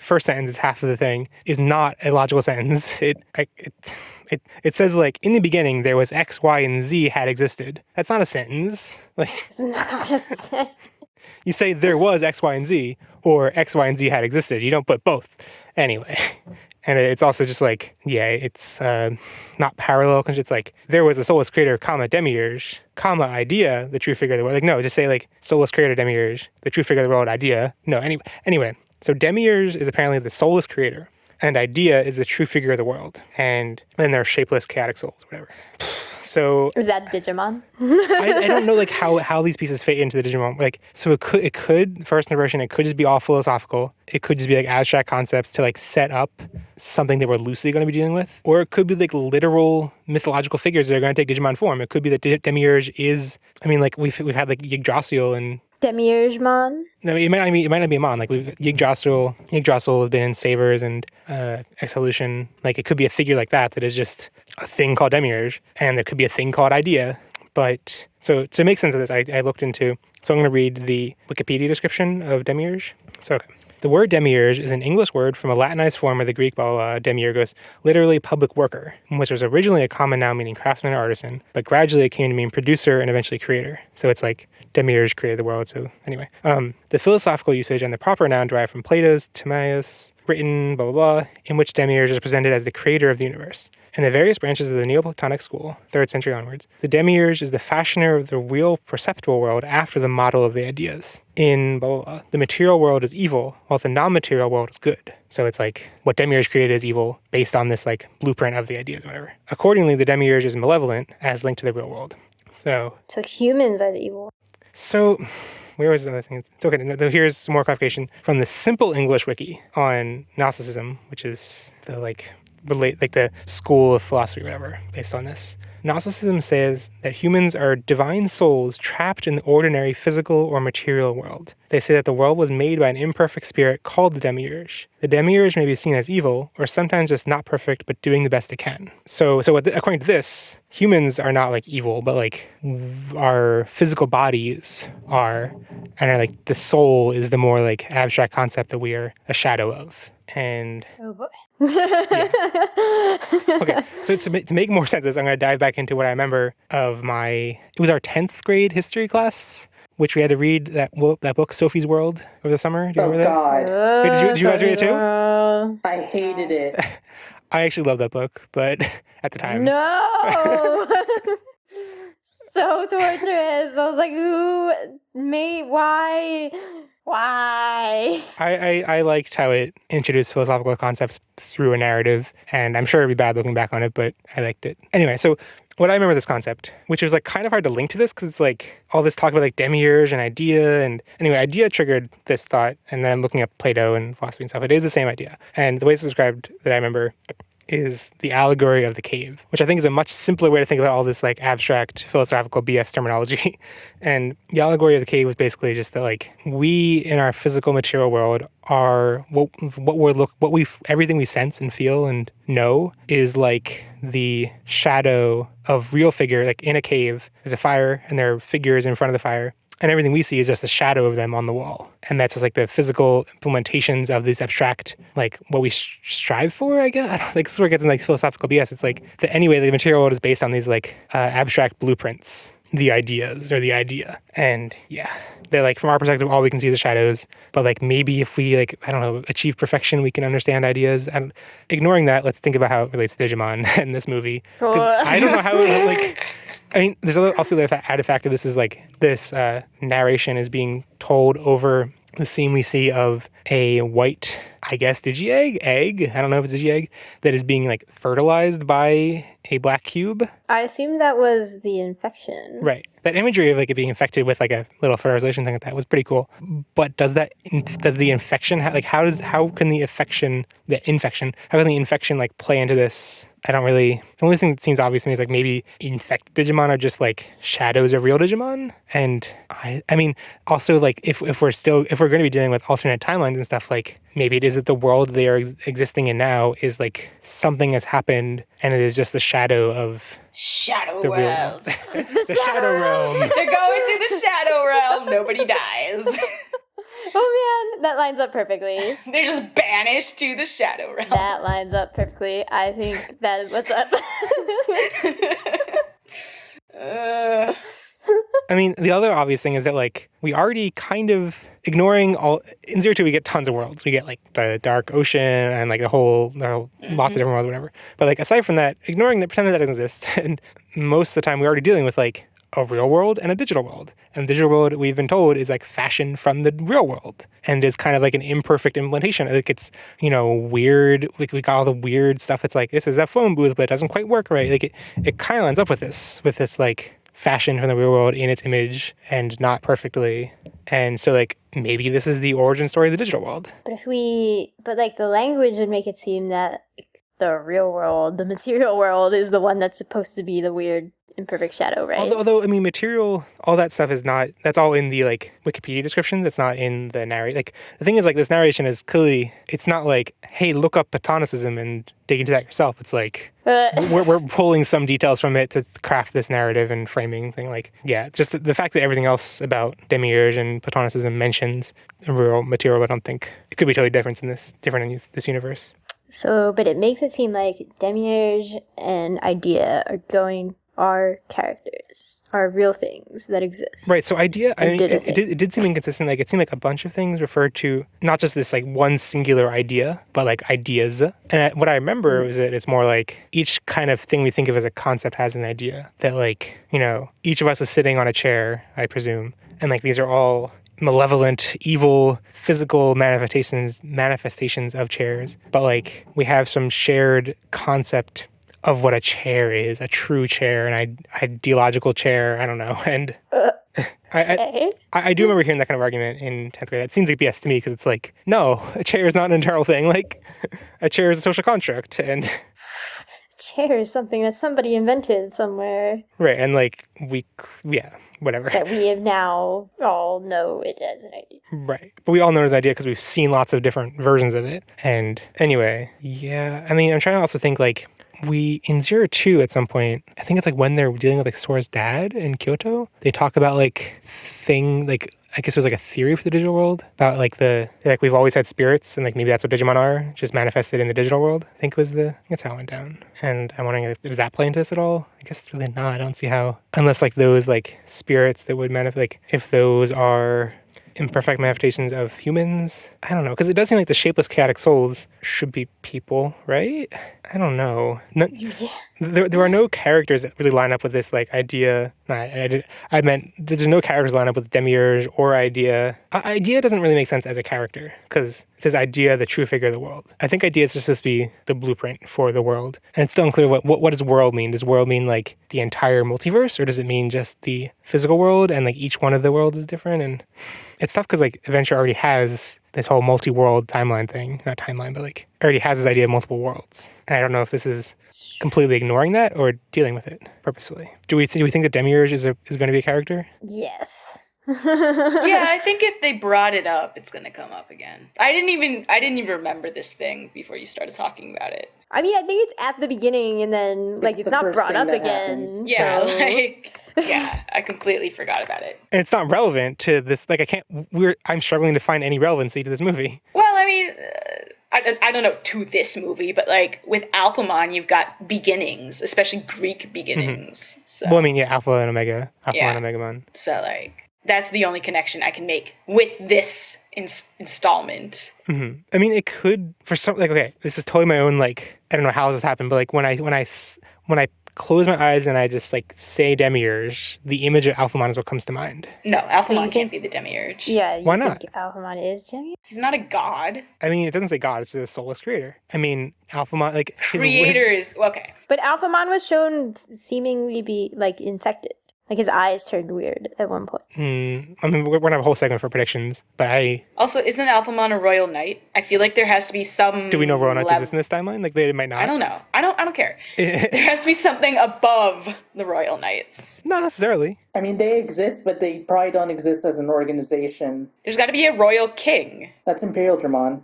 first sentence is half of the thing, is not a logical sentence. It says, like, in the beginning, there was X, Y, and Z had existed. That's not a sentence. Like, It's not a sentence. You say there was X, Y, and Z, or X, Y, and Z had existed. You don't put both. Anyway. And it's also just like, yeah, it's not parallel, because it's like, there was a soulless creator, comma, Demiurge, comma, Idea, the true figure of the world. Like, no, just say, like, soulless creator, Demiurge, the true figure of the world, Idea. No, anyway. So Demiurge is apparently the soulless creator, and Idea is the true figure of the world. And then there are shapeless, chaotic souls, whatever. So is that Digimon? I don't know like how these pieces fit into the Digimon. Like, so it could first version, it could just be all philosophical. It could just be like abstract concepts to like set up something that we're loosely going to be dealing with, or it could be like literal mythological figures that are going to take Digimon form. It could be that Demiurge is. I mean, like we've had like Yggdrasil and Demiurgemon. No, it might not be a mon. Like we've Yggdrasil has been in Savers and Exelution. Like it could be a figure like that is just a thing called Demiurge, and there could be a thing called Idea. But so to make sense of this, I looked into. So I'm going to read the Wikipedia description of Demiurge. So okay. The word demiurge is an English word from a Latinized form of the Greek demiurgos, literally public worker, which was originally a common noun meaning craftsman or artisan, but gradually it came to mean producer and eventually creator. So it's like demiurge created the world. So anyway, the philosophical usage and the proper noun derived from Plato's Timaeus, written, blah, blah, blah, in which demiurge is presented as the creator of the universe. In the various branches of the Neoplatonic school, 3rd century onwards, the demiurge is the fashioner of the real perceptual world after the model of the ideas. In blah, blah, blah, the material world is evil, while the non-material world is good. So it's like what demiurge created is evil based on this like blueprint of the ideas, whatever. Accordingly, the demiurge is malevolent as linked to the real world. So humans are the evil. So where was the other thing? It's okay. No, here's some more clarification from the Simple English Wiki on Gnosticism, which is the school of philosophy, whatever, based on this. Gnosticism says that humans are divine souls trapped in the ordinary physical or material world. They say that the world was made by an imperfect spirit called the Demiurge. The Demiurge may be seen as evil, or sometimes just not perfect, but doing the best it can. So according to this, humans are not like evil, but like our physical bodies are, and are like the soul is the more like abstract concept that we are a shadow of. And oh boy. Okay, so to make more sense of this, I'm going to dive back into what I remember of it was our 10th grade history class, which we had to read that book, Sophie's World, over the summer. Do you remember that? God. Wait, did you guys read it too? I hated it. I actually loved that book, but at the time. No! So torturous. I was like, why? Why? I liked how it introduced philosophical concepts through a narrative, and I'm sure it'd be bad looking back on it, but I liked it. Anyway, so what I remember this concept, which was like kind of hard to link to this because it's like all this talk about like demiurge and idea, and anyway, idea triggered this thought, and then looking up Plato and philosophy and stuff, it is the same idea. And the way it's described that I remember is the allegory of the cave, which I think is a much simpler way to think about all this like abstract philosophical BS terminology. And the allegory of the cave was basically just that like we in our physical material world are everything we sense and feel and know is like the shadow of real figure. Like in a cave, there's a fire and there are figures in front of the fire. And everything we see is just the shadow of them on the wall. And that's just like the physical implementations of these abstract, like what we strive for, I guess. I don't, like this is where it gets in like philosophical BS. It's like, anyway, the material world is based on these like abstract blueprints, the ideas or the idea. And yeah, they're like, from our perspective, all we can see is the shadows. But like maybe if we like, I don't know, achieve perfection, we can understand ideas. And ignoring that, let's think about how it relates to Digimon in this movie. Because I don't know how it like... I mean, there's also the added factor. This is like this narration is being told over the scene we see of a white, I guess, egg. I don't know if it's Digi-egg that is being like fertilized by a black cube. I assume that was the infection. Right. That imagery of like it being infected with like a little fertilization thing like that was pretty cool. But does the infection how can the infection like play into this? I don't really... The only thing that seems obvious to me is like maybe infected Digimon are just like shadows of real Digimon. And I mean, also like if we're going to be dealing with alternate timelines and stuff, like maybe it is that the world they are existing in now is like something has happened and it is just the shadow of Shadow the Realm. real world. the Shadow Realm. They're going to the Shadow Realm. Nobody dies. Oh man, that lines up perfectly. They're just banished to the Shadow Realm. That lines up perfectly. I think that is what's up. I mean, the other obvious thing is that like we already kind of ignoring all in 0-2 we get tons of worlds. We get like the dark ocean and like there are lots of different worlds, whatever. But like aside from that, ignoring that, pretend that doesn't exist. And most of the time we're already dealing with like a real world and a digital world. And the digital world, we've been told, is like fashioned from the real world and is kind of like an imperfect implementation. Like it's, weird. Like we got all the weird stuff. It's like, this is a phone booth, but it doesn't quite work right. Like it kind of lines up with this like fashioned from the real world in its image and not perfectly. And so like maybe this is the origin story of the digital world. But like the language would make it seem that the real world, the material world, is the one that's supposed to be the weird imperfect shadow, right? Although I mean, material, all that stuff is not. That's all in the like Wikipedia descriptions. That's not in the narration. Like the thing is, like this narration is clearly. It's not like, hey, look up Platonism and dig into that yourself. It's like we're pulling some details from it to craft this narrative and framing thing. Like, yeah, just the fact that everything else about Demiurge and Platonism mentions real material, I don't think it could be totally different in this universe. So, but it makes it seem like Demiurge and Idea are characters, are real things that exist. Right, so Idea, I mean, it did seem inconsistent. Like, it seemed like a bunch of things referred to not just this, like, one singular idea, but, like, ideas. And what I remember is that it's more like each kind of thing we think of as a concept has an idea. That, like, you know, each of us is sitting on a chair, I presume. And, like, these are all malevolent, evil, physical manifestations of chairs. But, like, we have some shared concept of what a chair is, a true chair, an ideological chair, I don't know. And I do remember hearing that kind of argument in 10th grade. That seems like BS to me because it's like, no, a chair is not an internal thing. Like, a chair is a social construct. And a chair is something that somebody invented somewhere. Right, and like, whatever. That we have now all know it as an idea. Right. But we all know it as an idea because we've seen lots of different versions of it. And anyway, yeah. I mean, I'm trying to also think like, in 02 at some point, I think it's like when they're dealing with like Sora's dad in Kyoto, they talk about like I guess it was like a theory for the digital world about like we've always had spirits and like maybe that's what Digimon are, just manifested in the digital world. I think that's how it went down. And I'm wondering, does that play into this at all? I guess it's really not. I don't see how, unless like those like spirits that would manifest, like if those are imperfect manifestations of humans. I don't know, because it does seem like the shapeless chaotic souls should be people, right? I don't know. There are no characters that really line up with this like idea. I meant there's no characters line up with Demiurge or Idea. Idea doesn't really make sense as a character because it says Idea, the true figure of the world. I think Idea is just supposed to be the blueprint for the world, and it's still unclear what does world mean. Does world mean like the entire multiverse, or does it mean just the physical world and like each one of the worlds is different? And it's tough because like Adventure already has this whole multi-world timeline thing. Not timeline, but like already has this idea of multiple worlds. And I don't know if this is completely ignoring that or dealing with it purposefully. Do we think that Demiurge is going to be a character? Yes. Yeah, I think if they brought it up, it's gonna come up again. I didn't even remember this thing before you started talking about it. I mean, I think it's at the beginning, and then like it's not brought up again. Yeah, so. Yeah, I completely forgot about it. And it's not relevant to this. Like, I'm struggling to find any relevancy to this movie. Well, I mean, I don't know to this movie, but like with Alphamon, you've got beginnings, especially Greek beginnings. Mm-hmm. So. Well, I mean, yeah, Alpha and Omega, and Omegamon. So like. That's the only connection I can make with this installment. Mm-hmm. I mean, it could for some like okay, this is totally my own like I don't know how this happened, but like when I close my eyes and I just like say Demiurge, the image of Alphamon is what comes to mind. No, Alphamon can't be the Demiurge. Yeah, why not? Alphamon is Demiurge. He's not a god. I mean, it doesn't say god; it's just a soulless creator. I mean, Alphamon like creator is okay. But Alphamon was shown seemingly be like infected. Like, his eyes turned weird at one point. I mean, we're going to have a whole segment for predictions, but Also, isn't Alphamon a royal knight? I feel like there has to be some... Do we know royal knights exist in this timeline? Like, they might not. I don't know. I don't care. There has to be something above the royal knights. Not necessarily. I mean, they exist, but they probably don't exist as an organization. There's got to be a royal king. That's Imperial Dramon.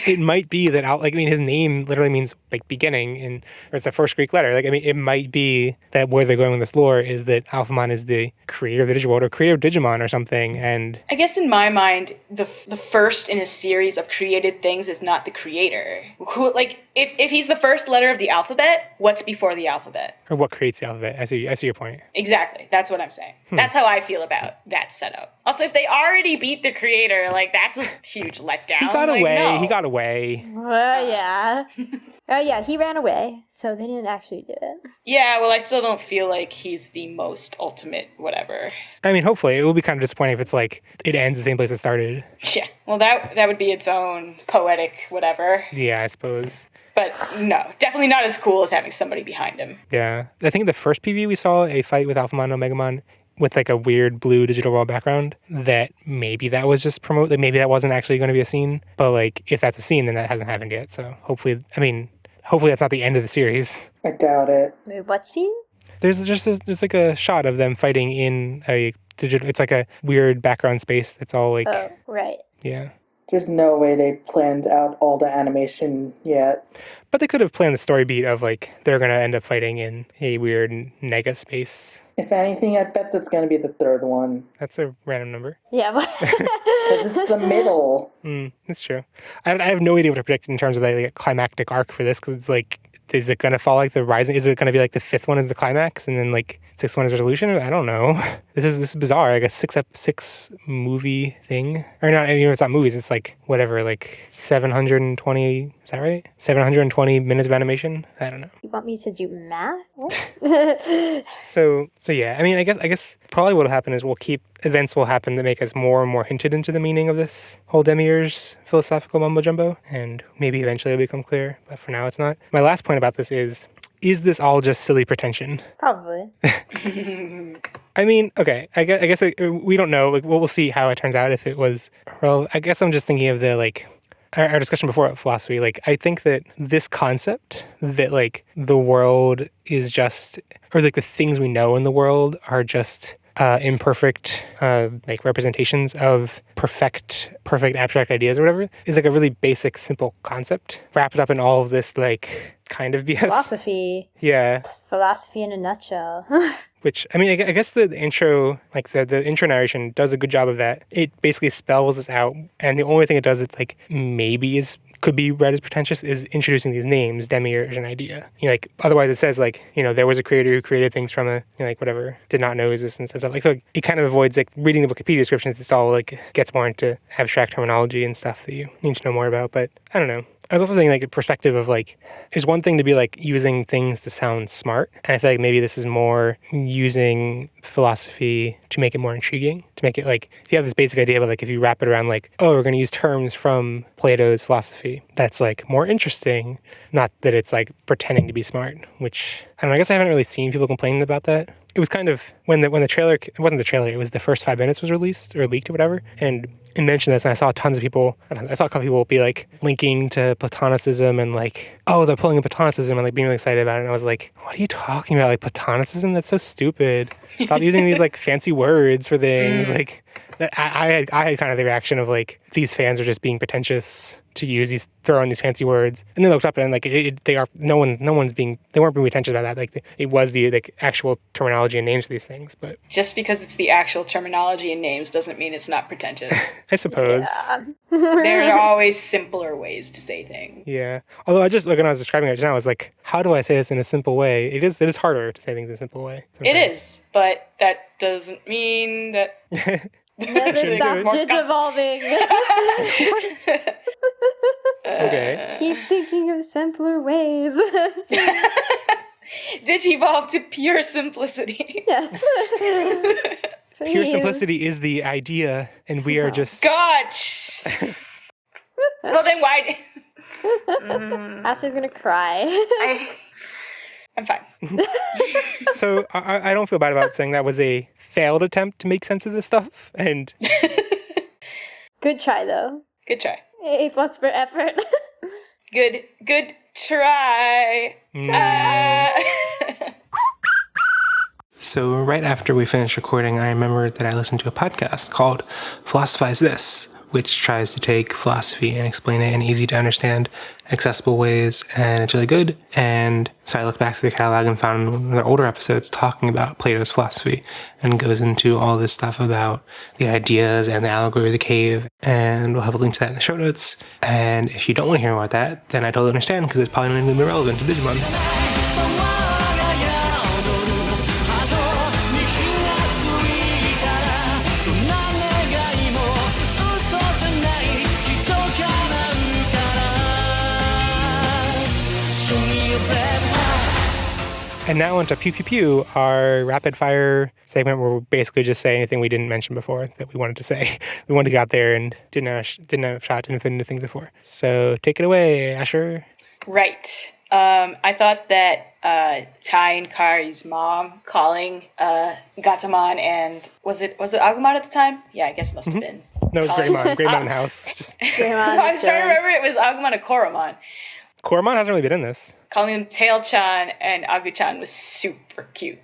It might be that his name literally means like beginning, or it's the first Greek letter. Like, I mean, it might be that where they're going with this lore is that Alphamon is the creator of the digital world or creator of Digimon or something. And I guess in my mind, the first in a series of created things is not the creator. Who like if he's the first letter of the alphabet, what's before the alphabet? Or what creates the alphabet? I see your point. Exactly. That's what I'm saying. That's how I feel about that setup. Also, if they already beat the creator, like that's a huge letdown. He got away. No. He got away. Yeah. Oh yeah, he ran away, so they didn't actually do it. Yeah, well, I still don't feel like he's the most ultimate whatever. I mean, hopefully, it will be kind of disappointing if it's like it ends the same place it started. Yeah, well, that would be its own poetic whatever. Yeah, I suppose. But no, definitely not as cool as having somebody behind him. Yeah, I think the first PV we saw a fight with Alphamon and Omegamon with like a weird blue digital world background, that maybe that was just maybe that wasn't actually going to be a scene, but like if that's a scene, then that hasn't happened yet. So hopefully hopefully that's not the end of the series. I doubt it. Wait, what scene? There's there's like a shot of them fighting in a digital. It's like a weird background space that's all like. Oh, right. Yeah. There's no way they planned out all the animation yet. But they could have planned the story beat of like they're gonna end up fighting in a weird nega space. If anything, I bet that's going to be the third one. That's a random number. Yeah, but Because it's the middle. That's true. I have no idea what to predict in terms of like a climactic arc for this because it's like, is it gonna fall like the Rising? Is it gonna be like the fifth one is the climax and then like sixth one is resolution? I don't know. This is bizarre. Like a six movie thing, or not? I mean, it's not movies. It's like whatever, like 720. Is that right? 720 minutes of animation. I don't know. you want me to do math? So yeah. I mean, I guess probably what'll happen is events will happen that make us more and more hinted into the meaning of this whole Demiurge philosophical mumbo jumbo, and maybe eventually it'll become clear. But for now, it's not. My last point about this is this all just silly pretension? Probably. I mean, okay, I guess we don't know. Like, we'll see how it turns out. If it was, well, I guess I'm just thinking of the like our discussion before about philosophy. Like, I think that this concept that like the world is just, or like the things we know in the world are just imperfect like representations of perfect abstract ideas or whatever is like a really basic, simple concept wrapped up in all of this like kind of BS. Philosophy. Yeah. It's philosophy in a nutshell. Which, I mean, I guess the intro, like the intro narration does a good job of that. It basically spells this out, and the only thing it does that like maybe could be read as pretentious is introducing these names, Demiurge and idea. You know, like otherwise it says like, you know, there was a creator who created things from a, you know, like whatever, did not know existence and stuff. Like, so it kind of avoids like reading the Wikipedia descriptions. It's all like gets more into abstract terminology and stuff that you need to know more about. But I don't know. I was also thinking like a perspective of like, there's one thing to be like using things to sound smart. And I feel like maybe this is more using philosophy to make it more intriguing, to make it like, if you have this basic idea, but like if you wrap it around like, oh, we're going to use terms from Plato's philosophy, that's like more interesting. Not that it's like pretending to be smart, which I don't know, I guess I haven't really seen people complaining about that. It was kind of when the trailer, it wasn't the trailer, it was the first 5 minutes was released or leaked or whatever. And it mentioned this, and I saw tons of people, I saw a couple people be like linking to Platonicism and like, oh, they're pulling in Platonicism and like being really excited about it. And I was like, what are you talking about? Like Platonicism? That's so stupid. Stop using these like fancy words for things. Like I had kind of the reaction of like, these fans are just being pretentious to throw in these fancy words. And then looked up and like they weren't being pretentious about that. Like it was the like actual terminology and names for these things. But just because it's the actual terminology and names doesn't mean it's not pretentious. I suppose. Yeah. There are always simpler ways to say things. Yeah. Although I just, like when I was describing it just now, I was like, how do I say this in a simple way? It is harder to say things in a simple way. Sometimes. It is, but that doesn't mean that. Never stop digivolving. Okay. Keep thinking of simpler ways. Digivolve to pure simplicity. Yes. Pure Please. simplicity is the idea, and we are just... God! Well, then why... Ashley's gonna cry. I'm fine. So I don't feel bad about saying that was a failed attempt to make sense of this stuff, and... Good try, though. Good try. A+ for effort. Good try. So right after we finished recording, I remembered that I listened to a podcast called Philosophize This, which tries to take philosophy and explain it in easy to understand, accessible ways, and it's really good. And so I looked back through the catalog and found one of their older episodes talking about Plato's philosophy and goes into all this stuff about the ideas and the allegory of the cave. And we'll have a link to that in the show notes. And if you don't want to hear about that, then I totally understand because it's probably not even relevant to Digimon. And now onto Pew Pew Pew, our rapid fire segment where we basically just say anything we didn't mention before that we wanted to say. We wanted to get out there and didn't have a shot, didn't fit into things before. So take it away, Asher. Right. I thought that Tai and Kari's mom calling Gatamon and was it Agumon at the time? Yeah, I guess it must have been. No, it's Greymon. Greymon in the house. Greymon I was trying to remember it was Agumon or Koromon. Koromon hasn't really been in this. calling him Tail-chan and Agu-chan was super cute.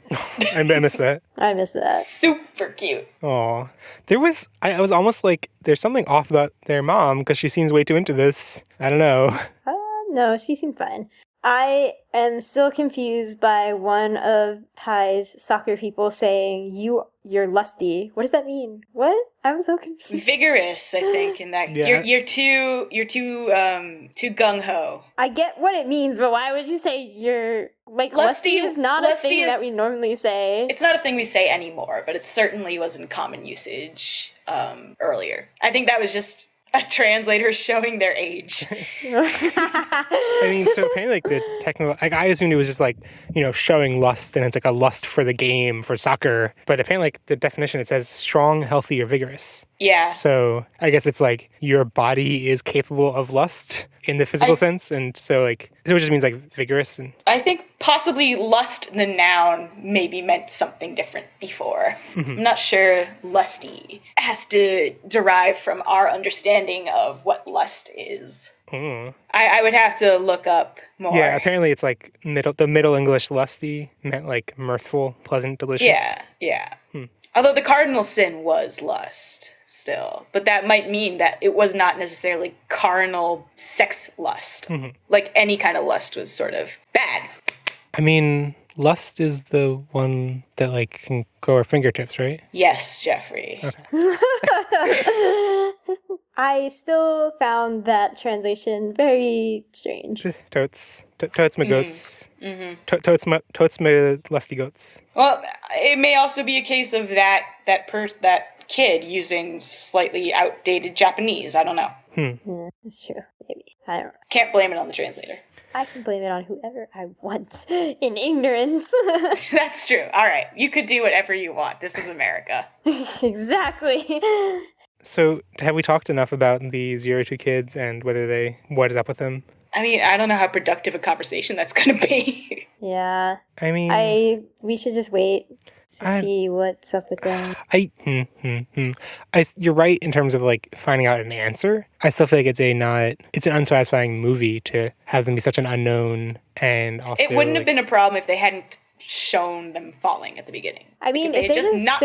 I missed that. I miss that. Super cute. Aw. I was almost like, there's something off about their mom because she seems way too into this. I don't know. No, she seemed fine. I am still confused by one of Ty's soccer people saying, you're lusty. What does that mean? What? I'm so confused. Vigorous, I think, in that you're too gung-ho. I get what it means, but why would you say you're like lusty is not a thing that we normally say. It's not a thing we say anymore, but it certainly was in common usage earlier. I think that was just a translator showing their age. I mean, so apparently, like, the technical, like, I assumed it was just, like, showing lust, and it's, like, a lust for the game, for soccer. But apparently, like, the definition, it says strong, healthy, or vigorous. Yeah. So I guess it's, like, your body is capable of lust in the physical sense, and so, like, so it just means, like, vigorous. And I think possibly lust, the noun, maybe meant something different before. Mm-hmm. I'm not sure lusty has to derive from our understanding of what lust is. Mm. I would have to look up more. Yeah, apparently it's like the Middle English lusty meant like mirthful, pleasant, delicious. Yeah. Although the cardinal sin was lust still, but that might mean that it was not necessarily carnal sex lust. Mm-hmm. Like any kind of lust was sort of bad. I mean, lust is the one that like can go our fingertips, right? Yes, Jeffrey. Okay. I still found that translation very strange. Totes my goats. Mm-hmm. Totes my lusty goats. Well, it may also be a case of that kid using slightly outdated Japanese. I don't know. Yeah, that's true. Maybe. I don't know. Can't blame it on the translator. I can blame it on whoever I want in ignorance. That's true. All right. You could do whatever you want. This is America. Exactly. So, have we talked enough about the 02 kids and what is up with them? I mean, I don't know how productive a conversation that's going to be. Yeah. I mean... We should just wait to see what's up with them. You're right in terms of, like, finding out an answer. I still feel like it's an unsatisfying movie to have them be such an unknown, and also... It wouldn't have been a problem if they hadn't shown them falling at the beginning. I mean, if they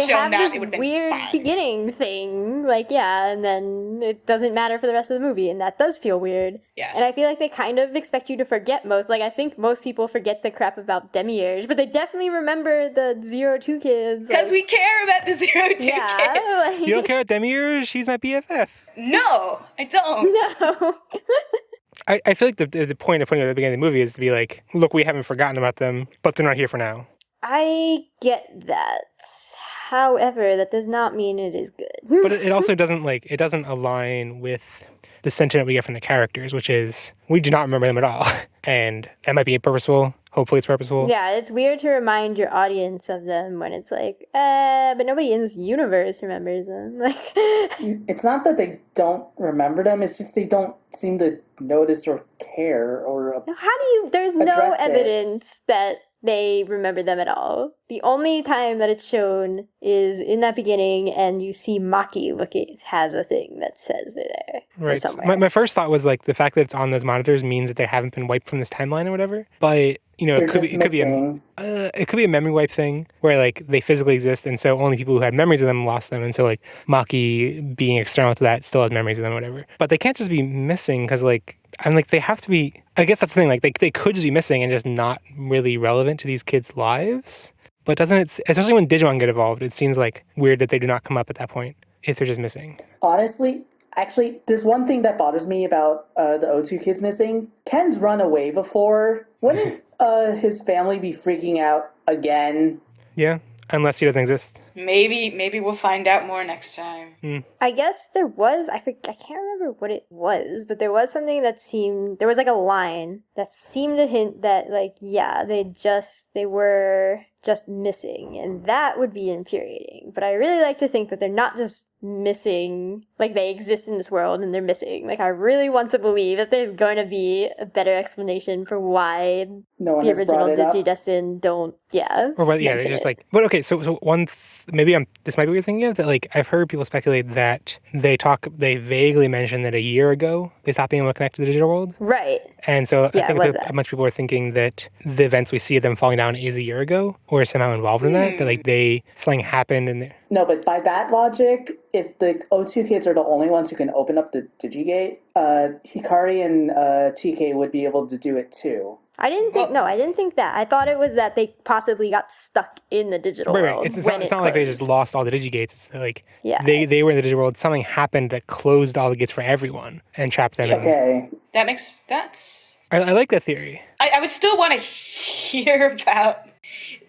have this weird beginning thing, like, yeah, and then it doesn't matter for the rest of the movie, and that does feel weird. Yeah. And I feel like they kind of expect you to forget most. Like, I think most people forget the crap about Demiurge, but they definitely remember the 02 kids. Because we care about the 02 kids. Like... You don't care about Demiurge? He's my BFF. No, I don't. No. I feel like the point of putting it at the beginning of the movie is to be like, look, we haven't forgotten about them, but they're not here for now. I get that. However, that does not mean it is good. But it also doesn't align with the sentiment we get from the characters, which is we do not remember them at all. And that might be purposeful. Hopefully it's purposeful. Yeah, it's weird to remind your audience of them when it's like, but nobody in this universe remembers them. Like, it's not that they don't remember them, it's just they don't seem to notice or care or there's no evidence that they remember them at all. The only time that it's shown is in that beginning, and you see Maki has a thing that says they're there. Right. Somewhere. My first thought was like the fact that it's on those monitors means that they haven't been wiped from this timeline or whatever. But it could be a memory wipe thing where like they physically exist, and so only people who had memories of them lost them, and so like Maki being external to that still has memories of them or whatever. But they can't just be missing because they have to be. I guess that's the thing. Like they could just be missing and just not really relevant to these kids' lives. But doesn't it, especially when Digimon get evolved, it seems like weird that they do not come up at that point if they're just missing. Honestly, actually, there's one thing that bothers me about the 02 kids missing. Ken's run away before. Wouldn't his family be freaking out again? Yeah, unless he doesn't exist. Maybe we'll find out more next time. I guess there was, I can't remember what it was, but there was something there was like a line that seemed to hint that like, yeah, they were just missing, and that would be infuriating. But I really like to think that they're not just missing, like they exist in this world and they're missing. Like I really want to believe that there's going to be a better explanation for why the original Digidestin don't, Or whether, they're just like, but okay, so this might be what you're thinking of, that like I've heard people speculate that they vaguely mentioned that a year ago they stopped being able to connect to the digital world. Right. And so Yeah, I think a bunch of people are thinking that the events we see of them falling down is a year ago, or somehow involved in that like something happened and No, but by that logic, if the O2 kids are the only ones who can open up the Digigate, Hikari and TK would be able to do it too. I didn't think that. I thought it was that they possibly got stuck in the digital world. It's not like they just lost all the Digigates. It's like they were in the digital world. Something happened that closed all the gates for everyone and trapped them in. Okay. That makes sense. I like that theory. I would still want to hear about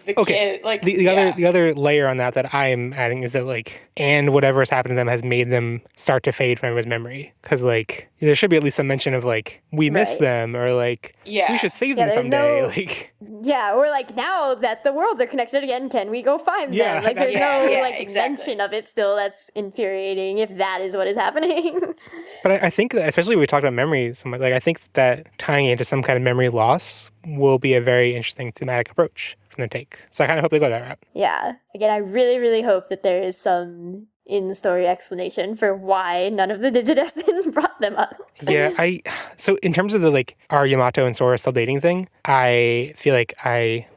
the kid. Like the other layer on that I am adding is that like, and whatever has happened to them has made them start to fade from everyone's memory. Because like there should be at least some mention of like we miss them, or like we should save them someday. Or like now that the worlds are connected again, can we go find them? Like there's mention of it still. That's infuriating if that is what is happening. But I think that, especially when we talked about memories, like I think that tying it into some kind of memory loss will be a very interesting thematic approach from the take. So I kind of hope they go that route. Yeah. Again, I really, really hope that there is some in-story explanation for why none of the Digidestin brought them up. So in terms of the like, are Yamato and Sora still dating thing, I feel like I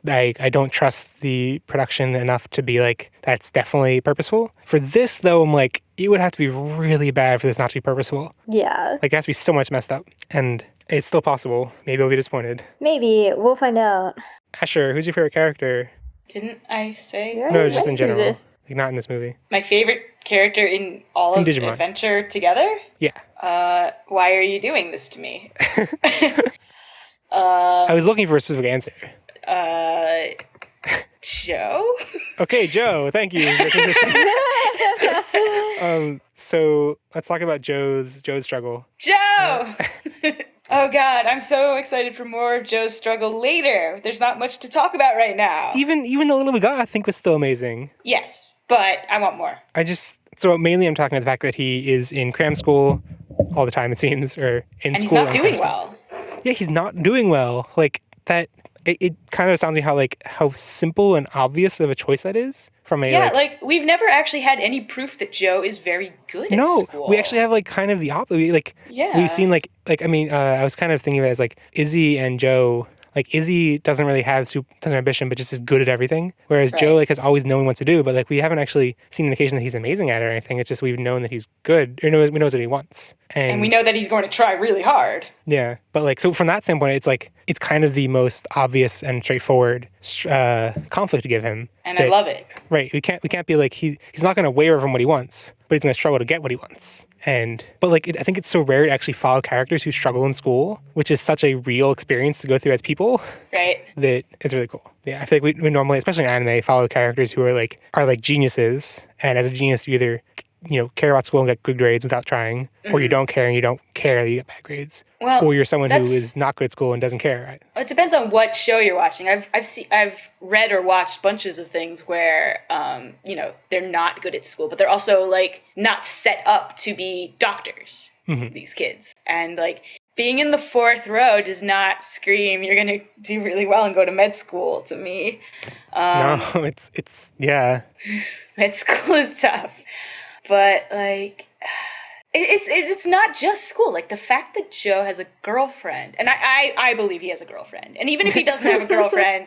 don't trust the production enough to be like, that's definitely purposeful. For this though, I'm like, it would have to be really bad for this not to be purposeful. Yeah. Like, it has to be so much messed up. And it's still possible. Maybe I'll be disappointed. Maybe. We'll find out. Asher, who's your favorite character? Didn't I say? No, just in general. Like, not in this movie. My favorite character in all of Digimon. Adventure Together? Yeah. Why are you doing this to me? I was looking for a specific answer. Joe? Okay, Joe. Thank you for your position. So let's talk about Joe's struggle. Joe! Oh God, I'm so excited for more of Joe's struggle later. There's not much to talk about right now. Even the little we got, I think, was still amazing. Yes, but I want more. So mainly I'm talking about the fact that he is in cram school all the time, it seems, or in and school. And he's not doing well. Yeah, he's not doing well. Like, that, it kind of sounds like how simple and obvious of a choice that is. We've never actually had any proof that Joe is very good at school. No, we actually have like kind of the opposite. Like, we've seen I was kind of thinking of it as like Izzy and Joe. Like, Izzy doesn't really have tons of ambition, but just is good at everything. Whereas Joe like has always known what to do, but like we haven't actually seen an indication that he's amazing at it or anything. It's just we've known that he's good, or we knows what he wants. And we know that he's going to try really hard. Yeah, but like, so from that standpoint, it's like, it's kind of the most obvious and straightforward conflict to give him. And I love it. Right, we can't be like, he's not going to waver from what he wants, but he's going to struggle to get what he wants. But like, I think it's so rare to actually follow characters who struggle in school, which is such a real experience to go through as people. Right. That it's really cool. Yeah, I feel like we normally, especially in anime, follow characters who are like geniuses. And as a genius, you either, care about school and get good grades without trying, or you don't care and you don't care that you get bad grades. Well, or you're someone who is not good at school and doesn't care. Right? It depends on what show you're watching. I've read or watched bunches of things where they're not good at school, but they're also like not set up to be doctors. Mm-hmm. These kids, and like being in the fourth row does not scream you're gonna do really well and go to med school to me. No, it's yeah. Med school is tough. But, like, it's not just school. Like, the fact that Joe has a girlfriend, and I believe he has a girlfriend, and even if he doesn't have a girlfriend,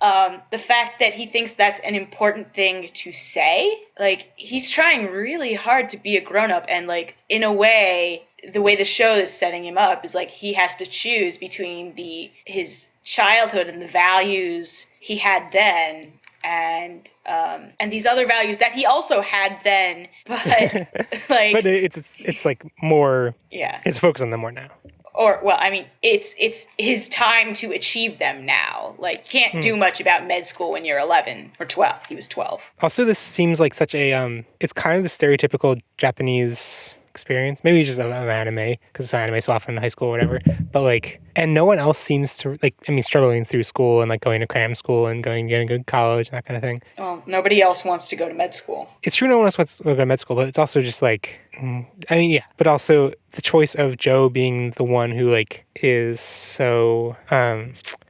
the fact that he thinks that's an important thing to say, like, he's trying really hard to be a grown-up, and, like, in a way, the way the show is setting him up is, like, he has to choose between his childhood and the values he had then, and these other values that he also had then, but like, but it's like more, it's focused on them more now. Or, well, I mean, it's his time to achieve them now. Like, can't do much about med school when you're 11 or 12. He was 12. Also, this seems like such a it's kind of the stereotypical Japanese experience. Maybe just of anime, because it's anime so often in high school or whatever. But like, and no one else seems to like. I mean, struggling through school and like going to cram school and getting a good college and that kind of thing. Well, nobody else wants to go to med school. It's true, no one else wants to go to med school, but it's also just like, I mean, yeah. But also the choice of Joe being the one who like is so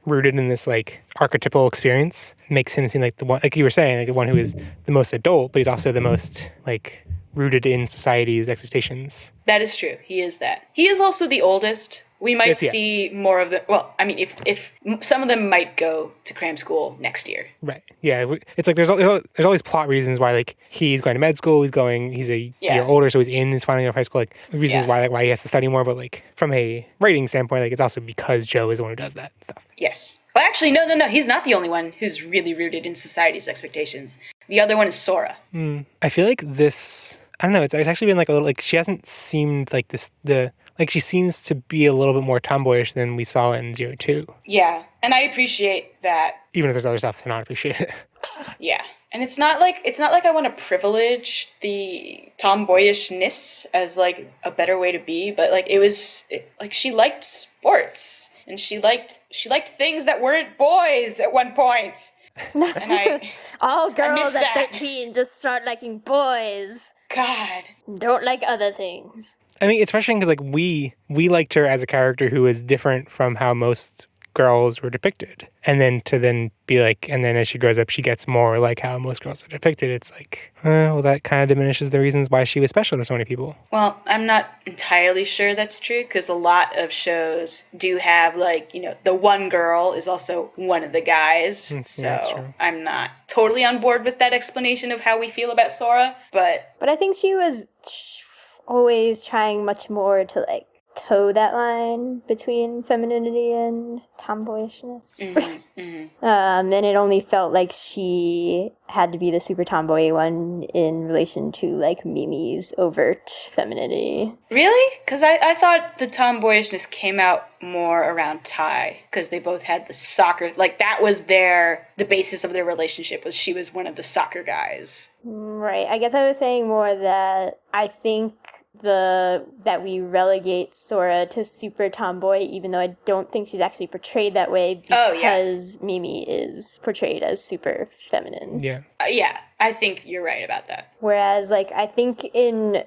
rooted in this like archetypal experience makes him seem like the one, like you were saying, like the one who is the most adult, but he's also the most like rooted in society's expectations. That is true. He is that. He is also the oldest. We might Yes, yeah. see more of the. Well, I mean, if some of them might go to cram school next year. Right. Yeah. It's like there's all these plot reasons why like he's going to med school. He's a year older, so he's in his final year of high school. Like reasons why he has to study more. But like from a writing standpoint, like it's also because Joe is the one who does that stuff. Yes. Well, actually, no. He's not the only one who's really rooted in society's expectations. The other one is Sora. I feel like this. I don't know. It's actually been like a little like she hasn't seemed like this like she seems to be a little bit more tomboyish than we saw in 02. Yeah, and I appreciate that. Even if there's other stuff to not appreciate it. Yeah. And it's not like I want to privilege the tomboyishness as like a better way to be, but like like she liked sports and she liked things that weren't boys at one point. And all girls I at 13 just start liking boys. God. Don't like other things. I mean, it's frustrating because like we liked her as a character who was different from how most girls were depicted, and then be like, and then as she grows up, she gets more like how most girls are depicted. It's like, well, that kind of diminishes the reasons why she was special to so many people. Well, I'm not entirely sure that's true because a lot of shows do have like, you know, the one girl is also one of the guys. So I'm not totally on board with that explanation of how we feel about Sora, but I think she was always trying much more to like toe that line between femininity and tomboyishness. And it only felt like she had to be the super tomboy one in relation to like Mimi's overt femininity. Really? Because I thought the tomboyishness came out more around Tai, because they both had the soccer, like that was the basis of their relationship, was she was one of the soccer guys. Right. I guess I was saying more that I think that we relegate Sora to super tomboy, even though I don't think she's actually portrayed that way because Mimi is portrayed as super feminine. Yeah. Yeah, I think you're right about that. Whereas, like, I think in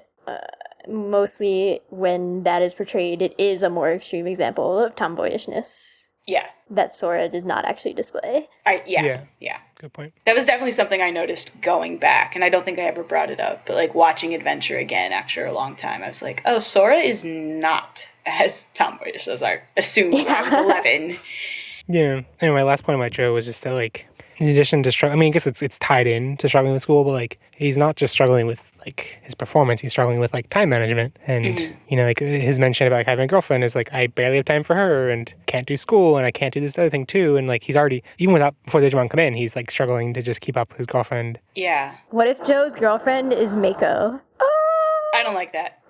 mostly when that is portrayed, it is a more extreme example of tomboyishness. Yeah. That Sora does not actually display. Yeah. Good point. That was definitely something I noticed going back, and I don't think I ever brought it up, but like watching Adventure again after a long time, I was like, oh, Sora is not as tomboyish as I assumed when I was 11. Yeah. Anyway, last point of my show was just that, like, in addition to struggling, I mean, I guess it's tied in to struggling with school, but like, he's not just struggling with like his performance, he's struggling with like time management. And, you know, like his mention about like having a girlfriend is like, I barely have time for her and can't do school and I can't do this other thing too. And like, he's already, even before the Digimon come in, he's like struggling to just keep up with his girlfriend. Yeah. What if Joe's girlfriend is Mako? I don't like that.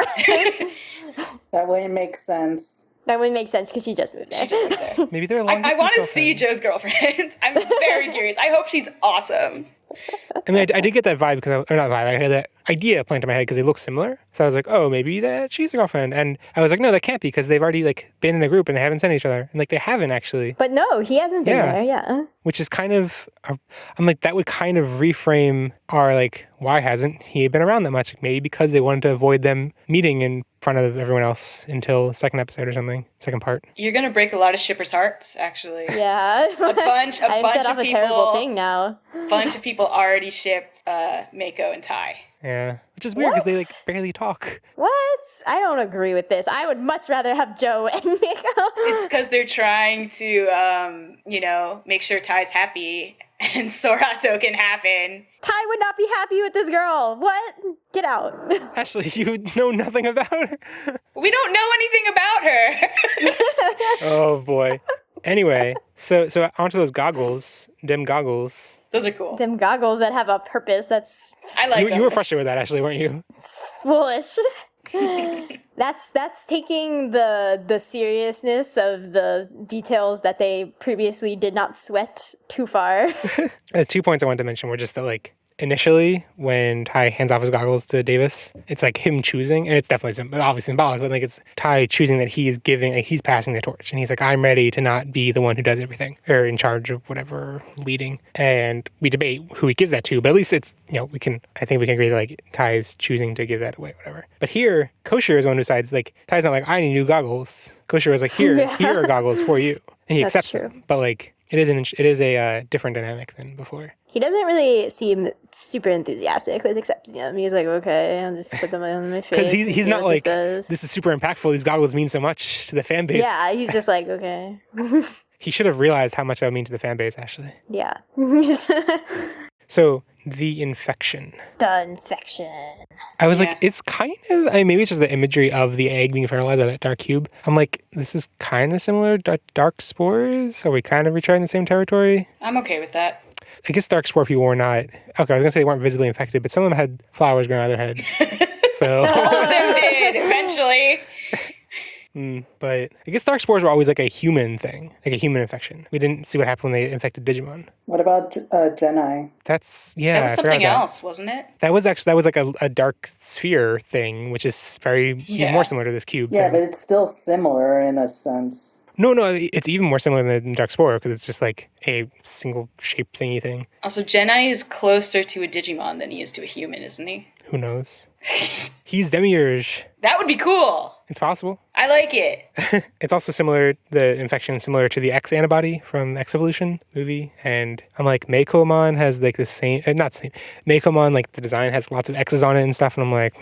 That wouldn't make sense. That wouldn't make sense because she just moved there. Maybe they're long I want to see Joe's girlfriend. I'm very curious. I hope she's awesome. I mean, I did get that vibe because, or not vibe, I had that idea planted in my head because they look similar. So I was like, oh, maybe that she's a girlfriend. And I was like, no, that can't be because they've already like been in a group and they haven't seen each other. And like they haven't actually. But no, he hasn't been there, Which is kind of, I'm like, that would kind of reframe our like, why hasn't he been around that much? Maybe because they wanted to avoid them meeting in front of everyone else until the second episode or something, second part. You're going to break a lot of shippers' hearts, actually. Yeah. A bunch I've set off of a terrible thing now. A bunch of people already ship Mako and Tai. Yeah. Which is weird because they like barely talk. What? I don't agree with this. I would much rather have Joe and Mako. It's because they're trying to, make sure Tai's happy and Sorato can happen. Tai would not be happy with this girl. What? Get out. Ashley, you know nothing about her. We don't know anything about her. Oh boy. Anyway, so onto those goggles, Dem goggles. Those are cool. Them goggles that have a purpose. I like them. You were frustrated with that, Ashley, weren't you? It's foolish. That's taking the seriousness of the details that they previously did not sweat too far. 2 points I wanted to mention were just that, like, initially when Tai hands off his goggles to Davis, it's like him choosing, and it's definitely obviously symbolic, but like it's Tai choosing that he's giving, like he's passing the torch, and he's like, I'm ready to not be the one who does everything or in charge of whatever, leading. And we debate who he gives that to, but at least it's, I think we can agree that like Tai's choosing to give that away, whatever. But here, Kosher is one who decides, like, Tai's not like, I need new goggles. Kosher was like, here are goggles for you, and he accepts them. But like, it is a different dynamic than before. He doesn't really seem super enthusiastic with accepting them. He's like, okay, I'll just put them on my face. Because he's not like, this is super impactful. These goggles mean so much to the fan base. Yeah, he's just like, okay. He should have realized how much that would mean to the fan base, actually. Yeah. So, the infection. The infection. I was like, it's kind of, maybe it's just the imagery of the egg being fertilized by that dark cube. I'm like, this is kind of similar to dark spores? Are we kind of retreading the same territory? I'm okay with that. I guess dark spore people were not, okay, I was going to say they weren't visibly infected, but some of them had flowers growing out of their head. So all of them did, eventually. But I guess dark spores were always like a human thing, like a human infection. We didn't see what happened when they infected Digimon. What about Genai? That was something else, wasn't it? That was like a dark sphere thing, which is even more similar to this cube. Yeah, thing. but it's still similar in a sense. No, it's even more similar than dark spore because it's just like a single shape thingy thing. Also, Genai is closer to a Digimon than he is to a human, isn't he? Who knows? He's Demiurge. That would be cool. It's possible. I like it. It's also similar, the infection similar to the X antibody from X Evolution movie. And I'm like, Meikomon has like the same, not the same. Meikomon, like the design has lots of X's on it and stuff. And I'm like,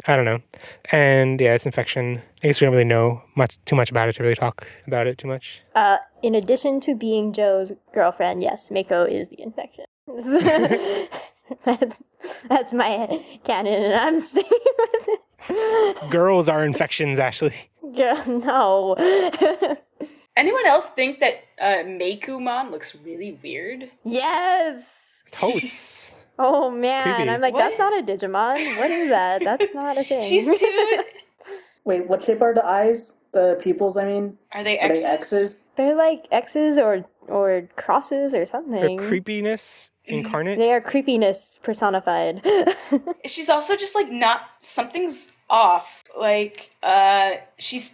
I don't know. And yeah, it's infection. I guess we don't really know too much about it to really talk about it too much. In addition to being Joe's girlfriend, yes, Mako is the infection. That's my canon, and I'm sticking with it. Girls are infections, Ashley. Yeah, no. Anyone else think that Meikumon looks really weird? Yes! Totes. Oh man, creepy. I'm like, What? that's not a Digimon. What is that? That's not a thing. She's too... Wait, what shape are the eyes? The pupils, I mean? Are they Are X's? they X's? They're like X's or crosses or something. Her creepiness incarnate. They are creepiness personified. She's also just like not... Something's off. Like, she's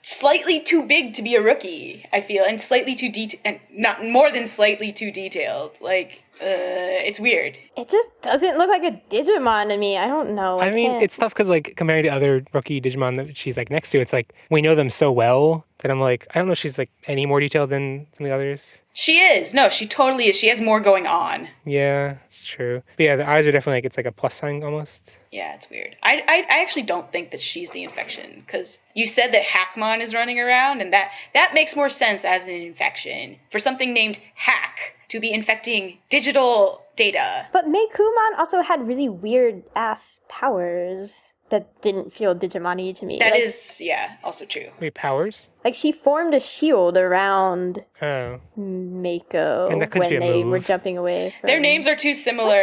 slightly too big to be a rookie, I feel, and slightly too and not more than slightly too detailed. Like, it's weird. It just doesn't look like a Digimon to me. I don't know. I mean, it's tough because, like, comparing to other rookie Digimon that she's, like, next to, it's like, we know them so well that I'm like, I don't know if she's, like, any more detailed than some of the others. She is. No, she totally is. She has more going on. Yeah, it's true. But yeah, the eyes are definitely, like, it's like a plus sign almost. Yeah, it's weird. I actually don't think that she's the infection, because you said that Hackmon is running around, and that makes more sense as an infection. For something named Hack to be infecting digital data. But Meikumon also had really weird ass powers that didn't feel Digimon-y to me. That is, yeah, also true. Wait, powers? Like, she formed a shield around Oh. Mako And that could when be a they move. were jumping away from... Their names are too similar.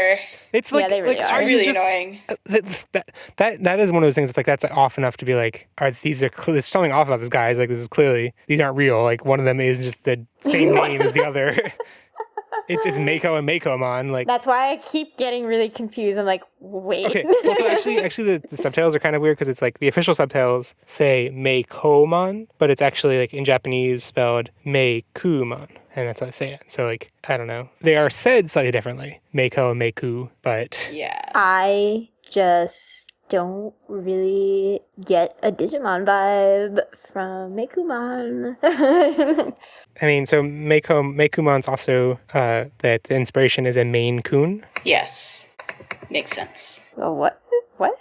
It's like, Yeah, they really like, are. are you Really just, annoying. That is one of those things that's like, that's off enough to be like, there's something off about this guy. It's like, this is clearly, these aren't real. Like, one of them is just the same name as the other. It's Mako and Meikomon. Like, That's why I keep getting really confused. I'm like, wait. okay. Well, so actually, the subtitles are kind of weird because it's like the official subtitles say Meikomon, but it's actually like in Japanese spelled Meikumon, and that's how I say it. So like, I don't know. They are said slightly differently, Meiko and Meiku, but Yeah. I just don't really get a Digimon vibe from Meikumon. I mean, so Meikumon's also that the inspiration is a Maine Coon. Yes. Makes sense. Oh, what? What?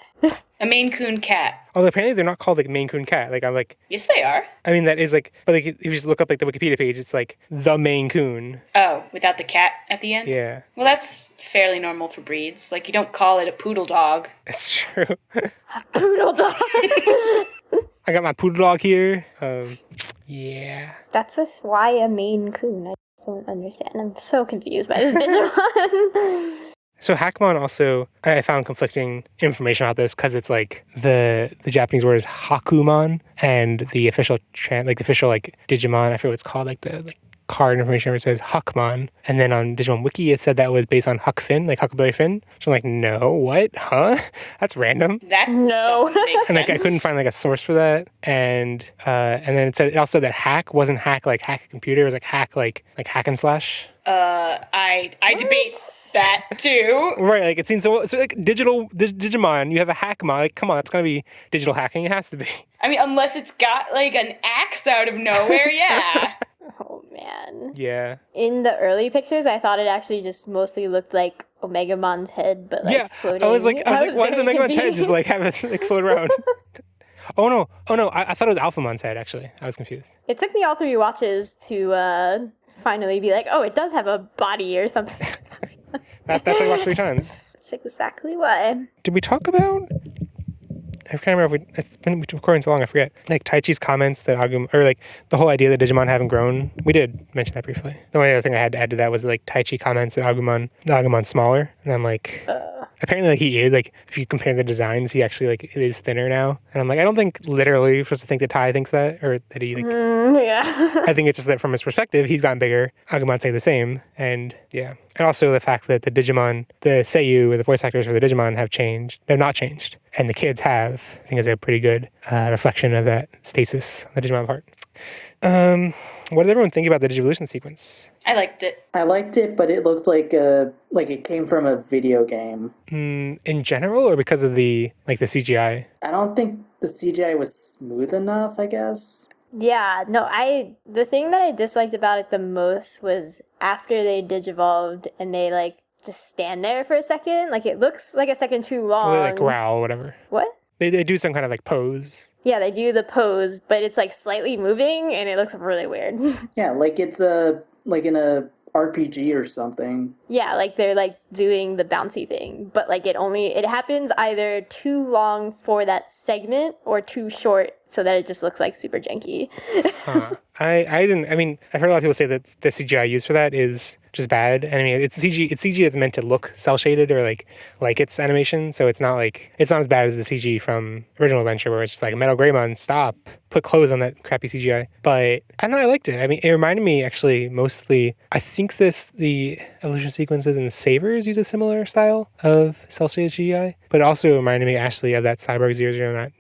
A Maine Coon cat. Although apparently they're not called like Maine Coon cat. Like I'm like, Yes, they are. I mean that is like, but like if you just look up like the Wikipedia page, it's like the Maine Coon. Oh, without the cat at the end? Yeah, Well, that's fairly normal for breeds. Like, you don't call it a poodle dog. it's true. Poodle dog. I got my poodle dog here. Yeah. That's just why a Maine Coon. I just don't understand. I'm so confused by this Digimon. So Hackmon also, I found conflicting information about this because it's like the Japanese word is Hakumon and the official like Digimon, I forget what it's called, like the card information where it says Huckmon, and then on Digimon Wiki it said that was based on Huck Finn, like Huckleberry Finn. So I'm like, no, what? Huh? That's random. That No. doesn't make And sense. I couldn't find like a source for that. And then it also said that hack wasn't hack like hack a computer, it was like hack and slash. I debate that too. Right, like it seems so like Digimon, you have a hackmon, like come on, it's gonna be digital hacking, it has to be. I mean, unless it's got like an axe out of nowhere, yeah. Oh man. Yeah. In the early pictures, I thought it actually just mostly looked like Omegamon's head, but like Yeah. floating. I was like, why does very Omegamon's head confused. just like have it like float around? Oh no, I thought it was Alphamon's head actually. I was confused. It took me all 3 watches to finally be like, oh, it does have a body or something. That's what I watched 3 times. That's exactly why. Did we talk about? I can't remember if it's been recording so long, I forget. Like Taichi's comments that or like the whole idea that Digimon haven't grown. We did mention that briefly. The only other thing I had to add to that was like Taichi comments that Agumon's smaller, and I'm like, apparently like he is like if you compare the designs, he actually like is thinner now, and I'm like, I don't think literally you're supposed to think that Tai thinks that or that he like. Yeah. I think it's just that from his perspective, he's gotten bigger. Agumon stayed the same, and yeah, and also the fact that the Seiyu or the voice actors for the Digimon have not changed. And the kids have, I think, is a pretty good reflection of that stasis on the Digimon part. What did everyone think about the Digivolution sequence? I liked it. I liked it, but it looked like it came from a video game. In general, or because of the CGI? I don't think the CGI was smooth enough, I guess. Yeah, no, the thing that I disliked about it the most was after they digivolved and they like just stand there for a second. Like it looks like a second too long. Or like growl, whatever. What? They do some kind of like pose. Yeah, they do the pose, but it's like slightly moving and it looks really weird. Yeah, like it's like in a RPG or something. Yeah, like they're like doing the bouncy thing, but like it happens either too long for that segment or too short so that it just looks like super janky. I've heard a lot of people say that the CGI used for that is just bad. And I mean, it's CG that's meant to look cel shaded or like it's animation. So it's not as bad as the CG from Original Adventure where it's just like Metal Greymon, stop, put clothes on that crappy CGI. But I don't know, I liked it. I mean, it reminded me actually mostly, I think the evolution sequences and the Savers use a similar style of cel shaded CGI, but it also reminded me actually of that Cyborg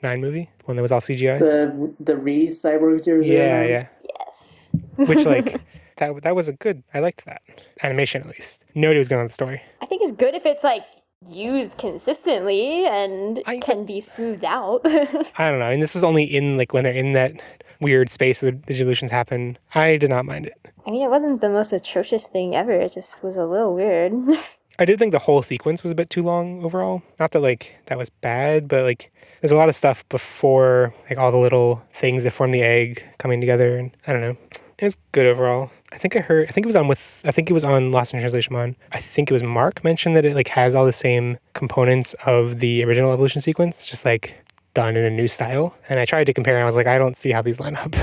009 movie, one that was all CGI. The Cyborg 009? Yeah. Yes. Which like that was a good. I liked that animation at least. Nobody was going on the story. I think it's good if it's like used consistently and can be smoothed out. I don't know. And this was only in like when they're in that weird space where the evolutions happen. I did not mind it. I mean, it wasn't the most atrocious thing ever. It just was a little weird. I did think the whole sequence was a bit too long overall. Not that like that was bad, but like there's a lot of stuff before like all the little things that form the egg coming together, and I don't know. It was good overall. I think it was on Lost in Translation Mon. I think it was Mark mentioned that it like has all the same components of the original evolution sequence, just like done in a new style. And I tried to compare and I was like, I don't see how these line up.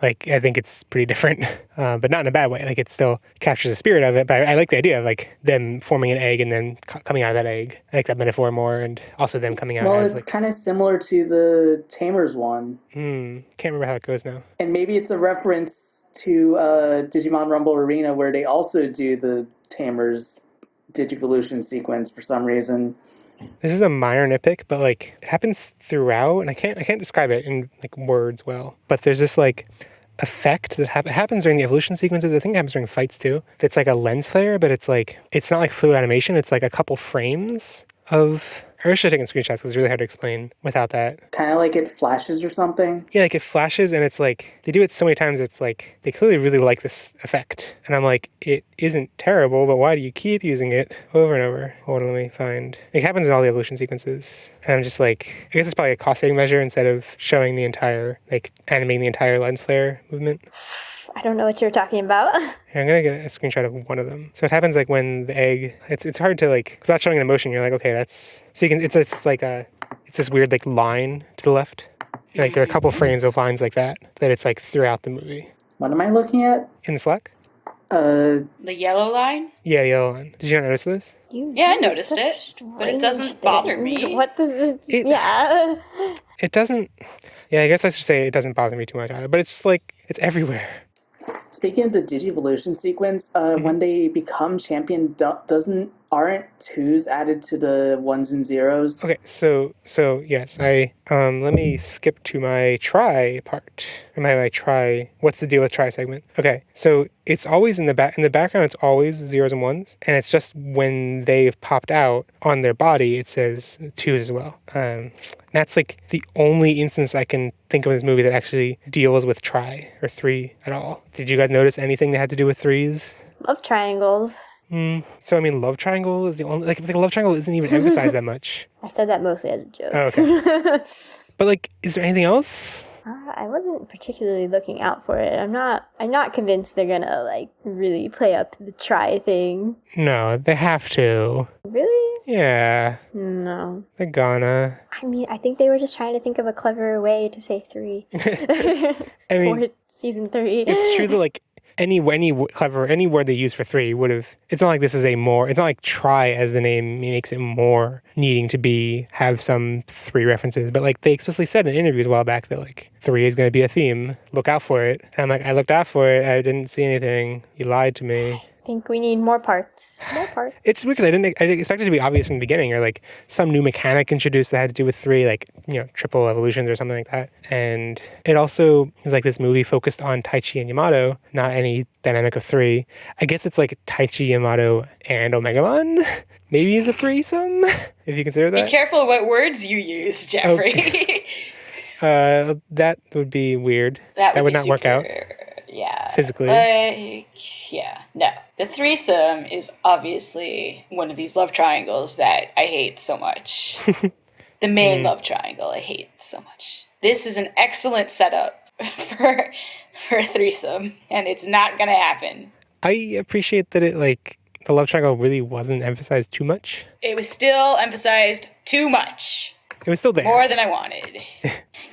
Like, I think it's pretty different, but not in a bad way. Like, it still captures the spirit of it, but I like the idea of like them forming an egg and then coming out of that egg. I like that metaphor more, and also them coming out as it's kind of similar to the Tamers one. Can't remember how it goes now. And maybe it's a reference to Digimon Rumble Arena where they also do the Tamers Digivolution sequence for some reason. This is a minor nitpick, but like it happens throughout, and I can't describe it in like words well. But there's this like effect that happens during the evolution sequences. I think it happens during fights too. It's like a lens flare, but it's not like fluid animation. It's like a couple frames of. I wish I had taken screenshots because it's really hard to explain without that. Kind of like it flashes or something? Yeah, like it flashes, and it's like, they do it so many times, it's like, they clearly really like this effect. And I'm like, it isn't terrible, but why do you keep using it over and over? Hold on, let me find. It happens in all the evolution sequences. And I'm just like, I guess it's probably a cost-saving measure instead of showing the entire, like, animating the entire lens flare movement. I don't know what you're talking about. Here, I'm gonna get a screenshot of one of them. So it happens like when the egg, it's hard to like, without showing an emotion, you're like, okay, that's, so you can, it's this weird like line to the left. Like there are a couple frames of lines like that it's like throughout the movie. What am I looking at? In the Slack? The yellow line? Yeah, yellow line. Did you not notice this? Yeah, I noticed it, but it doesn't bother me. What does it? Yeah. It doesn't. Yeah, I guess I should say it doesn't bother me too much either. But it's like it's everywhere. Speaking of the Digivolution sequence, when they become champion, aren't 2s added to the 1s and 0s? Okay, so yes, I let me skip to my try part. My try. What's the deal with try segment? Okay, so it's always in the background. It's always 0s and 1s, and it's just when they've popped out on their body, it says 2s as well. That's like the only instance I can think of in this movie that actually deals with try or 3 at all. Did you guys notice anything that had to do with 3s? Love triangles. So I mean, love triangle is the only the love triangle isn't even emphasized that much. I said that mostly as a joke. Oh, okay. But like, is there anything else? I wasn't particularly looking out for it. I'm not convinced they're gonna like really play up the try thing. No, they have to. Really? Yeah. No. They're gonna. I mean, I think they were just trying to think of a clever way to say 3. I mean, for season 3. It's true that like any word they use for 3 would have. It's not like this is a more. It's not like try as the name makes it more needing to have some 3 references. But like they explicitly said in interviews a while back that like 3 is going to be a theme. Look out for it. And I'm like, I looked out for it. I didn't see anything. You lied to me. I think we need more parts. It's weird because I didn't expect it to be obvious from the beginning, or like some new mechanic introduced that had to do with 3, like, you know, triple evolutions or something like that. And it also is like this movie focused on Taichi and Yamato, not any dynamic of 3. I guess it's like Taichi, Yamato, and Omegamon. Maybe is a threesome, if you consider that. Be careful what words you use, Jeffrey. Okay. That would be weird. That would not work out. Yeah. Physically. Yeah. No. The threesome is obviously one of these love triangles that I hate so much. The main love triangle I hate so much. This is an excellent setup for a threesome, and it's not gonna happen. I appreciate that it like the love triangle really wasn't emphasized too much. It was still emphasized too much. It was still there. More than I wanted.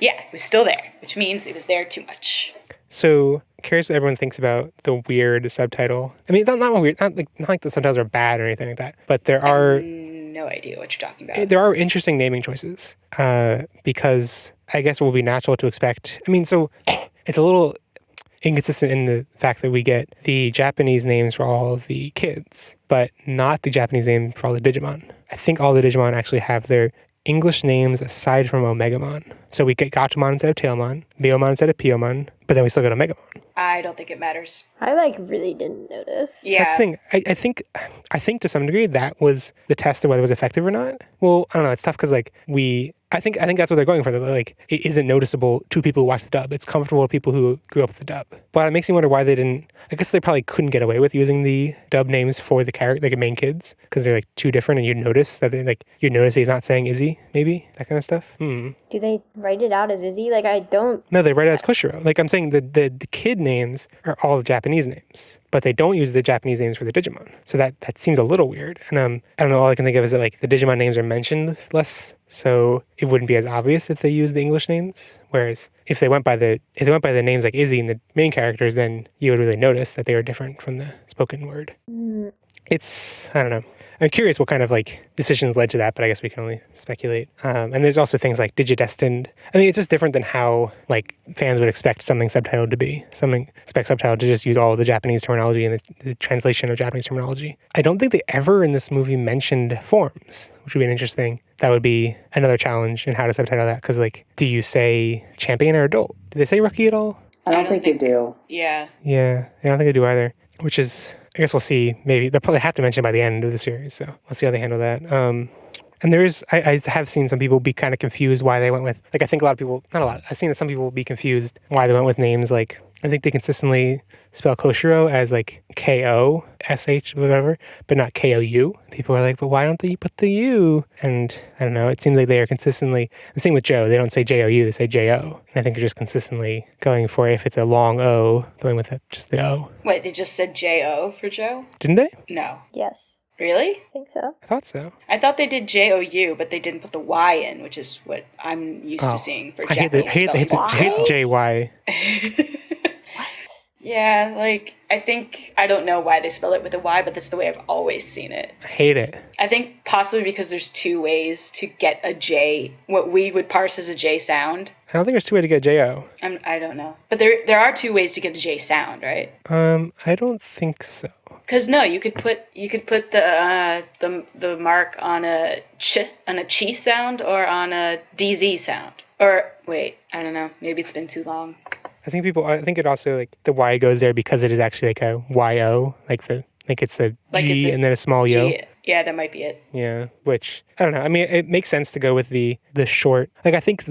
Yeah, it was still there, which means it was there too much. So, curious what everyone thinks about the weird subtitle. I mean, not weird, not like the subtitles are bad or anything like that, but there are... No idea what you're talking about. There are interesting naming choices, because I guess it will be natural to expect... I mean, so it's a little inconsistent in the fact that we get the Japanese names for all of the kids, but not the Japanese name for all the Digimon. I think all the Digimon actually have their English names aside from Omegamon. So we get Gachumon instead of Tailmon, Beomon instead of Piomon, but then we still get Omegamon. I don't think it matters. I like really didn't notice. Yeah. That's the thing. I think to some degree that was the test of whether it was effective or not. Well, I don't know. It's tough because like I think that's what they're going for. They're like, it isn't noticeable to people who watch the dub. It's comfortable to people who grew up with the dub. But it makes me wonder why they didn't. I guess they probably couldn't get away with using the dub names for the character, like the main kids, because they're like too different, and you'd notice he's not saying Izzy, maybe that kind of stuff. Do they write it out as Izzy? Like I don't. No, they write it as Koshiro. Like I'm saying, the kid names are all Japanese names, but they don't use the Japanese names for the Digimon. So that seems a little weird. And I don't know. All I can think of is that like the Digimon names are mentioned less. So it wouldn't be as obvious if they used the English names. Whereas if they went by the names like Izzy and the main characters, then you would really notice that they were different from the spoken word. It's, I don't know. I'm curious what kind of like decisions led to that, but I guess we can only speculate. And there's also things like Digidestined. I mean, it's just different than how like fans would expect something subtitled to be. Something expect subtitled to just use all of the Japanese terminology and the translation of Japanese terminology. I don't think they ever in this movie mentioned forms, which would be interesting. That would be another challenge in how to subtitle that. Because like, do you say champion or adult? Do they say rookie at all? I don't think they do. Yeah. Yeah, I don't think they do either. Which is, I guess we'll see. Maybe they'll probably have to mention it by the end of the series, so we'll see how they handle that. And I have seen some people be kind of confused why they went with, like, I think a lot of people, not a lot, I've seen that some people will be confused why they went with names like, I think they consistently spell Koshiro as like K-O-S-H, whatever, but not K-O-U. People are like, but why don't they put the U? And I don't know, it seems like they are consistently, the same with Joe, they don't say J-O-U, they say J-O. And I think they're just consistently going for, if it's a long O, going with just the O. Wait, they just said J-O for Joe? Didn't they? No. Yes. Really? I think so. I thought so. I thought they did J-O-U, but they didn't put the Y in, which is what I'm used to seeing for I hate Japanese the J-Y. What? Yeah, like, I don't know why they spell it with a Y, but that's the way I've always seen it. I hate it. I think possibly because there's two ways to get a J, what we would parse as a J sound. I don't think there's two ways to get J-O. I don't know. But there are two ways to get a J sound, right? I don't think so. Because no, you could put the mark on a chi sound or on a DZ sound. Or wait, I don't know. Maybe it's been too long. I think it also, like, the Y goes there because it is actually like a Y-O, it's a G and then a small yo. Yeah, that might be it. Yeah, which, I don't know. I mean, it makes sense to go with the short. Like, I think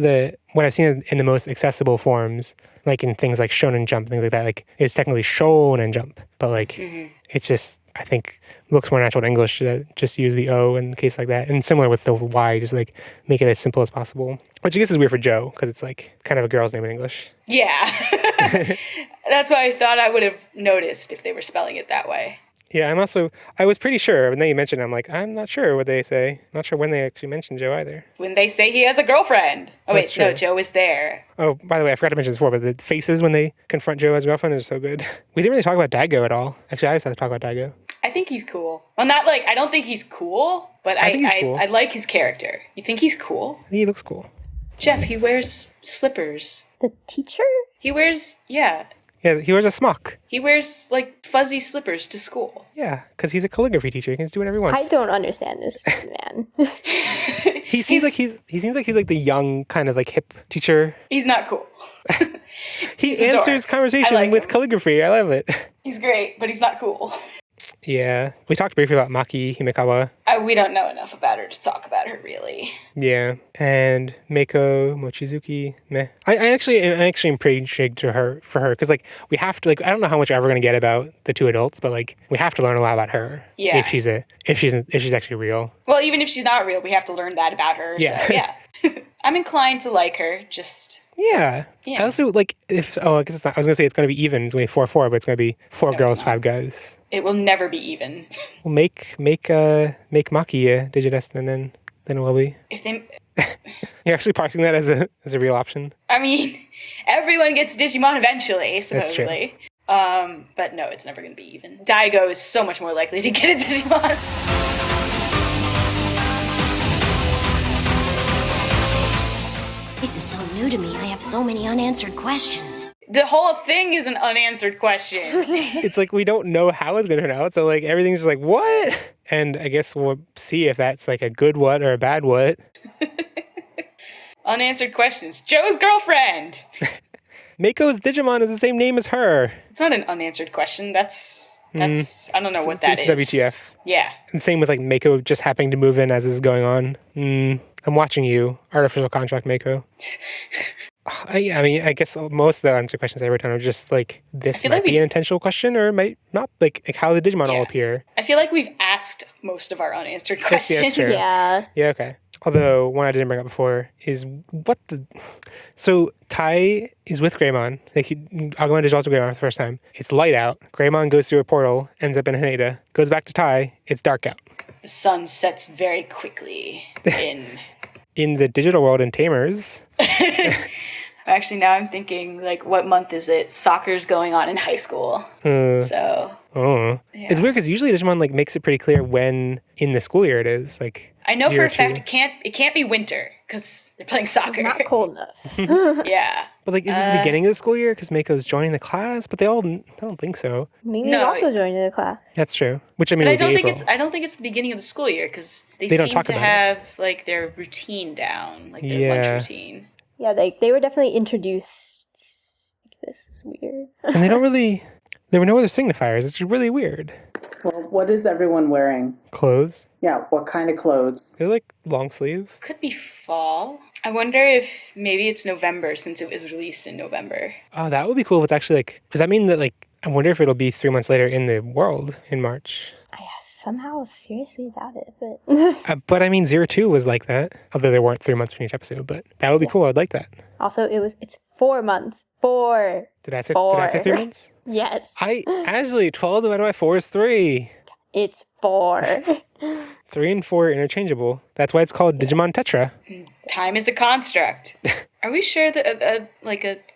what I've seen in the most accessible forms, like in things like Shonen Jump, things like that, like, it's technically Shonen Jump. But, like, it's just, I think, looks more natural in English to just use the O in a case like that. And similar with the Y, just, like, make it as simple as possible. Which I guess is weird for Joe, because it's, like, kind of a girl's name in English. Yeah. That's why I thought I would have noticed if they were spelling it that way. Yeah, I was pretty sure, and then you mentioned it, I'm like, I'm not sure what they say. Not sure when they actually mentioned Joe either. When they say he has a girlfriend. Oh, wait, That's true. No, Joe is there. Oh, by the way, I forgot to mention this before, but the faces when they confront Joe as a girlfriend is so good. We didn't really talk about Daigo at all. Actually, I just had to talk about Daigo. I think he's cool. Well, not like, I don't think he's cool, but I think he's cool. I like his character. You think he's cool? He looks cool. Jeff, he wears slippers. The teacher? He wears, yeah, he wears a smock. He wears, like, fuzzy slippers to school. Yeah, because he's a calligraphy teacher. He can just do whatever he wants. I don't understand this man. He seems like he's like the young, kind of, like, hip teacher. He's not cool. He answers conversation with calligraphy. I love it. He's great, but he's not cool. Yeah. We talked briefly about Maki Himekawa. We don't know enough about her to talk about her, really. Yeah. And Meiko, Mochizuki, meh. I actually am pretty intrigued for her, because, like, we have to, like, I don't know how much we're ever going to get about the two adults, but, like, we have to learn a lot about her. Yeah. If she's actually real. Well, even if she's not real, we have to learn that about her. Yeah. So, yeah. I'm inclined to like her, just... Yeah. I also, like, I guess it's not, I was going to say it's going to be even. It's going to be 4-4, but it's going to be 4 girls, 5 guys. It will never be even. We'll make Maki a Digidestin, and then it will be. If they... You're actually parsing that as a real option? I mean, everyone gets Digimon eventually, supposedly. That's true. But no, it's never going to be even. Daigo is so much more likely to get a Digimon. This is so new to me. I have so many unanswered questions. The whole thing is an unanswered question. It's like we don't know how it's going to turn out, so, like, everything's just like, what? And I guess we'll see if that's, like, a good what or a bad what. Unanswered questions. Joe's girlfriend. Meiko's Digimon is the same name as her. It's not an unanswered question. That's I don't know what that is. WTF. Yeah. And same with, like, Meiko just happening to move in as this is going on. I'm watching you. Artificial contract, Meiko. I mean, I guess most of the unanswered questions I wrote down are just, like, this might be an intentional question or it might not. Like how the Digimon all appear. I feel like we've asked most of our unanswered questions. That's true. Yeah. Yeah, okay. Although, one I didn't bring up before is So, Tai is with Greymon. Agumon Digital to Greymon for the first time. It's light out. Greymon goes through a portal, ends up in Haneda, goes back to Tai. It's dark out. The sun sets very quickly in the digital world in Tamers. Actually, now I'm thinking, like, what month is it? Soccer's going on in high school. Yeah. It's weird because usually Digimon, like, makes it pretty clear when in the school year it is. Like, I know for a fact it can't be winter because they're playing soccer. It's not cold enough. Yeah. But, like, is it the beginning of the school year because Meiko's joining the class? But I don't think so. Mimi's also joining the class. That's true. Which, I mean, but I don't think it's the beginning of the school year because they seem to have like their routine down, like their lunch routine. Yeah, they were definitely introduced. This is weird. And there were no other signifiers. It's really weird. Well, what is everyone wearing? Clothes. Yeah, what kind of clothes? They're, like, long sleeve. Could be fall. I wonder if maybe it's November since it was released in November. Oh, that would be cool if it's actually, like... Does that mean that, like... I wonder if it'll be 3 months later in the world in March. I somehow seriously doubt it, but... But, I mean, 02 was like that. Although there weren't 3 months between each episode, but that would be cool. I'd like that. Also, it's 4 months. 4. Did I say 3 months? Yes. Actually, 12 divided by 4 is 3. It's 4. 3 and 4 are interchangeable. That's why it's called Digimon Tetra. Time is a construct. Are we sure that a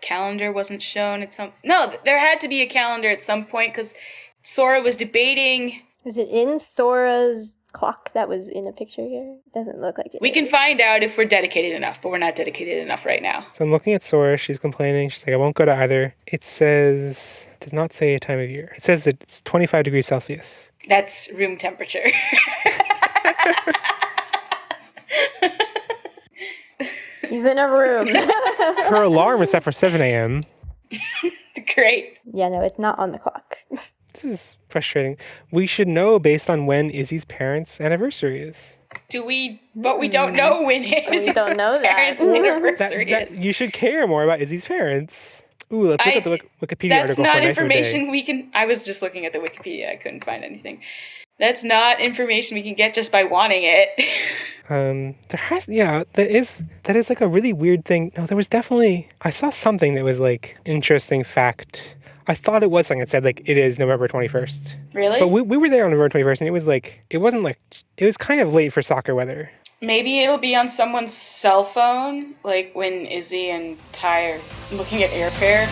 calendar wasn't shown at some... No, there had to be a calendar at some point because Sora was debating... Is it in Sora's clock that was in a picture here? It doesn't look like it. We can find out if we're dedicated enough, but we're not dedicated enough right now. So I'm looking at Sora. She's complaining. She's like, I won't go to either. It says... does not say a time of year. It says it's 25 degrees Celsius. That's room temperature. She's in a room. Her alarm is set for 7 a.m. Great. Yeah, no, it's not on the clock. This is frustrating. We should know based on when Izzy's parents' anniversary is. Do we? But we don't know when his We don't know that. parents' anniversary That is. you should care more about Izzy's parents. Ooh, let's look at the Wikipedia That's article not for Knife of the Day. information we can... I was just looking at the Wikipedia. I couldn't find anything. That's not information we can get just by wanting it. That is like a really weird thing. No, there was definitely, I saw something that was like interesting fact. I thought it was something that said like it is November 21st. Really? But we were there on November 21st and it was like, it wasn't like, it was kind of late for soccer weather. Maybe it'll be on someone's cell phone, like when Izzy and Ty are looking at airfare.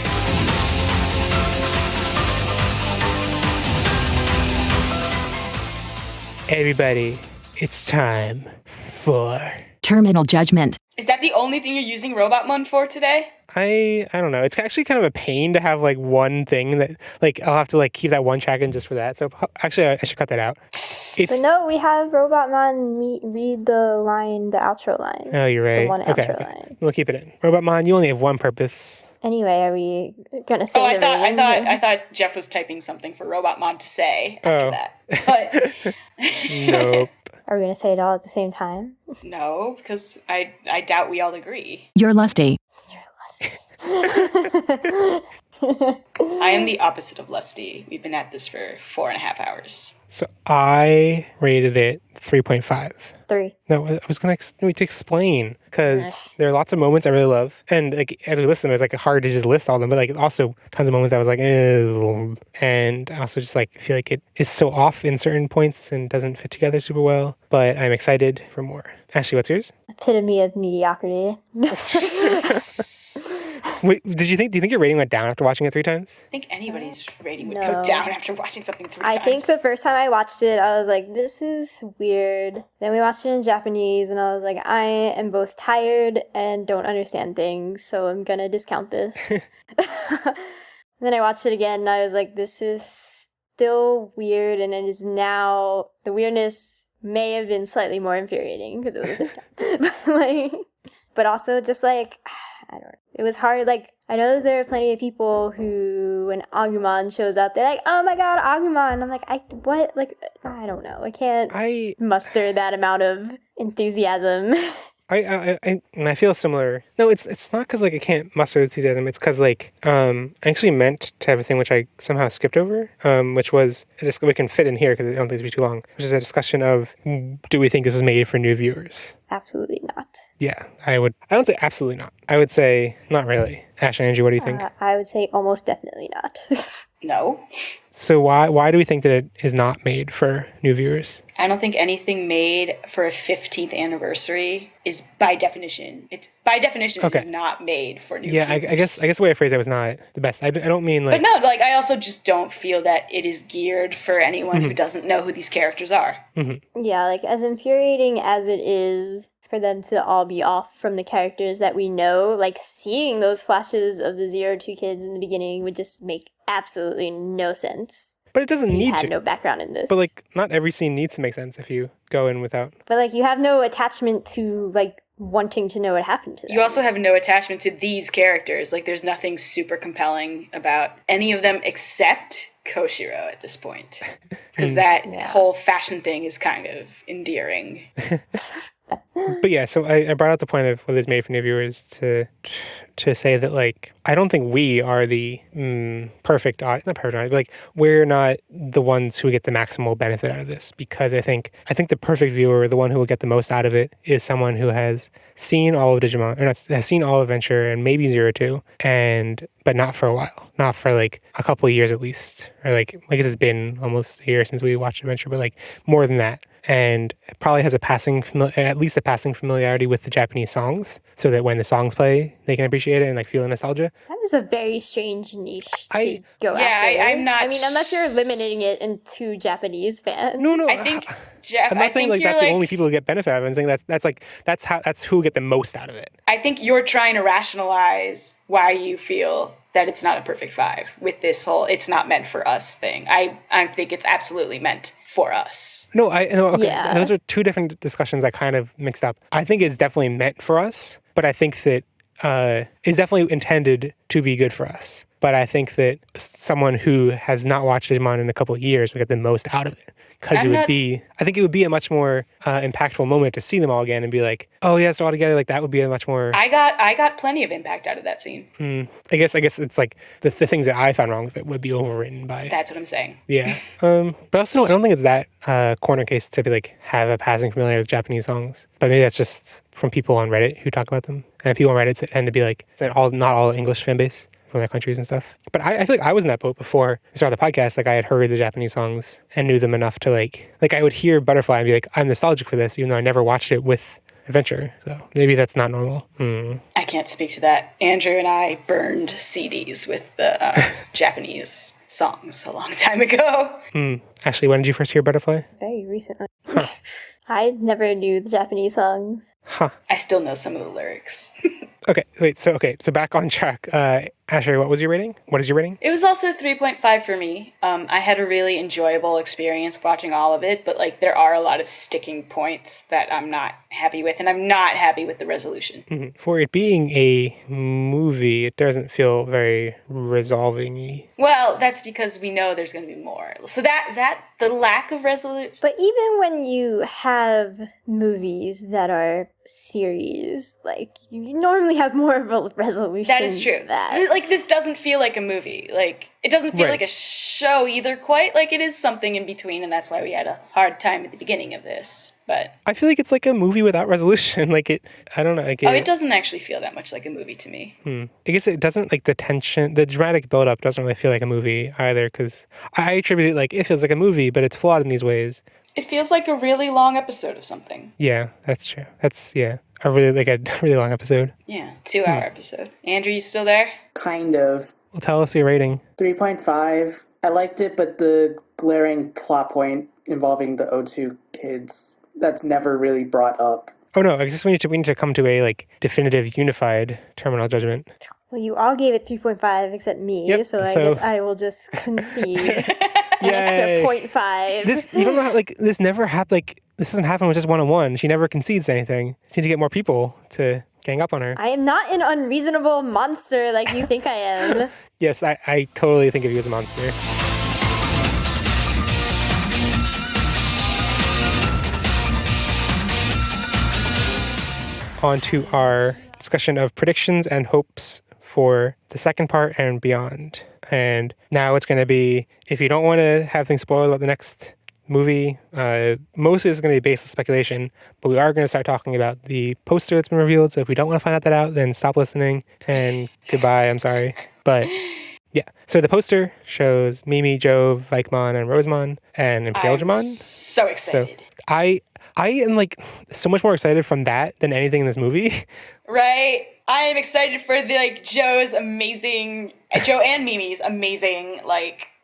Everybody, it's time for... Terminal judgment. Is that the only thing you're using Robotmon for today? I don't know. It's actually kind of a pain to have like one thing that like I'll have to like keep that one track in just for that. So actually I should cut that out. But no, we have Robotmon read the outro line. Oh, you're right. The one okay. outro line. We'll keep it in. Robotmon, you only have one purpose. Anyway, are we gonna say I thought Jeff was typing something for Robotmon to say after that. But Nope. Are we gonna say it all at the same time? No, because I doubt we all agree. You're lusty. I am the opposite of lusty. We've been at this for 4.5 hours. So I rated it 3.5. 3. No, I was going to explain because there are lots of moments I really love. And like as we listen, it's like hard to just list all of them, but like also tons of moments I was like, ew. And I also just like feel like it is so off in certain points and doesn't fit together super well. But I'm excited for more. Ashley, what's yours? Epitome of mediocrity. Wait, do you think your rating went down after watching it 3 times? I think anybody's rating would No. go down after watching something 3 times. I think the first time I watched it, I was like, this is weird. Then we watched it in Japanese, and I was like, I am both tired and don't understand things, so I'm gonna discount this. Then I watched it again, and I was like, this is still weird, and it is now... The weirdness may have been slightly more infuriating, because it was a third time. But also just like... I don't know. It was hard. Like, I know that there are plenty of people who, when Agumon shows up, they're like, oh my god, Agumon. I'm like, what? Like, I don't know. I can't muster that amount of enthusiasm. I feel similar. No, it's not because like I can't muster the enthusiasm. It's because like I actually meant to have a thing which I somehow skipped over, which was just we can fit in here because I don't think it'd be too long. Which is a discussion of do we think this was made for new viewers? Absolutely not. Yeah, I don't say absolutely not. I would say not really. Ash and Angie, what do you think? I would say almost definitely not. No. So why do we think that it is not made for new viewers? I don't think anything made for a 15th anniversary is by definition. It is not made for new viewers. I guess the way I phrased it was not the best. I don't mean like... But no, like I also just don't feel that it is geared for anyone who doesn't know who these characters are. Mm-hmm. Yeah, like as infuriating as it is for them to all be off from the characters that we know, like seeing those flashes of the 02 kids in the beginning would just make absolutely no sense. But it doesn't need to. You had no background in this. But like not every scene needs to make sense if you go in without. But like you have no attachment to like wanting to know what happened to them. You also have no attachment to these characters. Like there's nothing super compelling about any of them except Koshiro at this point. Because that whole fashion thing is kind of endearing. But yeah, so I brought out the point of whether it's made for new viewers to say that like I don't think we are the perfect audience, not perfect audience, but like we're not the ones who get the maximal benefit out of this, because I think the perfect viewer, the one who will get the most out of it, is someone who has seen all of Digimon, or not, has seen all of Adventure and maybe 02, but not for a while, not for like a couple of years at least, or like I guess it's been almost a year since we watched Adventure, but like more than that. and probably has at least a passing familiarity with the Japanese songs, so that when the songs play, they can appreciate it and like feel the nostalgia. That is a very strange niche to go Yeah, after. I'm not. I mean, unless you're limiting it into Japanese fans. No. I think. I'm not saying like that's the only people who get benefit out of it. I'm saying that's who get the most out of it. I think you're trying to rationalize why you feel that it's not a perfect 5 with this whole "it's not meant for us" thing. I think it's absolutely meant for us. No, okay. Yeah. Those are two different discussions I kind of mixed up. I think it's definitely meant for us, but I think that it's definitely intended to be good for us. But I think that someone who has not watched Digimon in a couple of years will get the most out of it. Because I think it would be a much more impactful moment to see them all again and be like, oh yes, they're all together. Like that would be a much more. I got plenty of impact out of that scene. I guess it's like the things that I found wrong with it would be overwritten by. That's what I'm saying. Yeah. But also, I don't think it's that corner case to be like have a passing familiarity with Japanese songs. But maybe that's just from people on Reddit who talk about them, and people on Reddit tend to be like not all English fan base from their countries and stuff. But I feel like I was in that boat before we started the podcast. Like I had heard the Japanese songs and knew them enough to like I would hear Butterfly and be like, I'm nostalgic for this, even though I never watched it with Adventure. So maybe that's not normal. I can't speak to that. Andrew and I burned CDs with the Japanese songs a long time ago. Ashley, when did you first hear Butterfly? Very recently. I never knew the Japanese songs. I still know some of the lyrics. Okay, wait, so back on track. Ashley, what was your rating? What is your rating? It was also 3.5 for me. I had a really enjoyable experience watching all of it, but like there are a lot of sticking points that I'm not happy with, and I'm not happy with the resolution. Mm-hmm. For it being a movie, it doesn't feel very resolving-y. Well, that's because we know there's going to be more. So that the lack of resolution. But even when you have movies that are series, like you normally have more of a resolution. That is true. Like this doesn't feel like a movie. Like it doesn't feel like a show either. Quite like it is something in between, and that's why we had a hard time at the beginning of this. But I feel like it's like a movie without resolution. Like it, I don't know. Like it doesn't actually feel that much like a movie to me. I guess it doesn't, like the tension, the dramatic buildup doesn't really feel like a movie either. Because I attribute it like it feels like a movie, but it's flawed in these ways. It feels like a really long episode of something. Yeah, that's true. That's a really long episode. Yeah, 2-hour episode. Andrew, you still there? Kind of. Well, tell us your rating. 3.5. I liked it, but the glaring plot point involving the O2 kids, that's never really brought up. Oh no, I guess we need to come to a like definitive unified terminal judgment. Well, you all gave it 3.5 except me, so I guess I will just concede an extra 0.5. This, you don't know how, like, this never happened, like, this doesn't happen with just one-on-one. She never concedes anything. She need to get more people to gang up on her. I am not an unreasonable monster like you think I am. Yes, I totally think of you as a monster. On to our discussion of predictions and hopes for the second part and beyond. And now it's going to be, if you don't want to have things spoiled about the next movie, mostly it's going to be based on speculation, but we are going to start talking about the poster that's been revealed. So if we don't want to find that out, then stop listening and goodbye. I'm sorry. But yeah, so the poster shows Mimi, Jove, Vikemon, and Rosemon, and Imperialjamon. I'm so excited. So I am like so much more excited from that than anything in this movie. Right? I am excited for the Joe and Mimi's amazing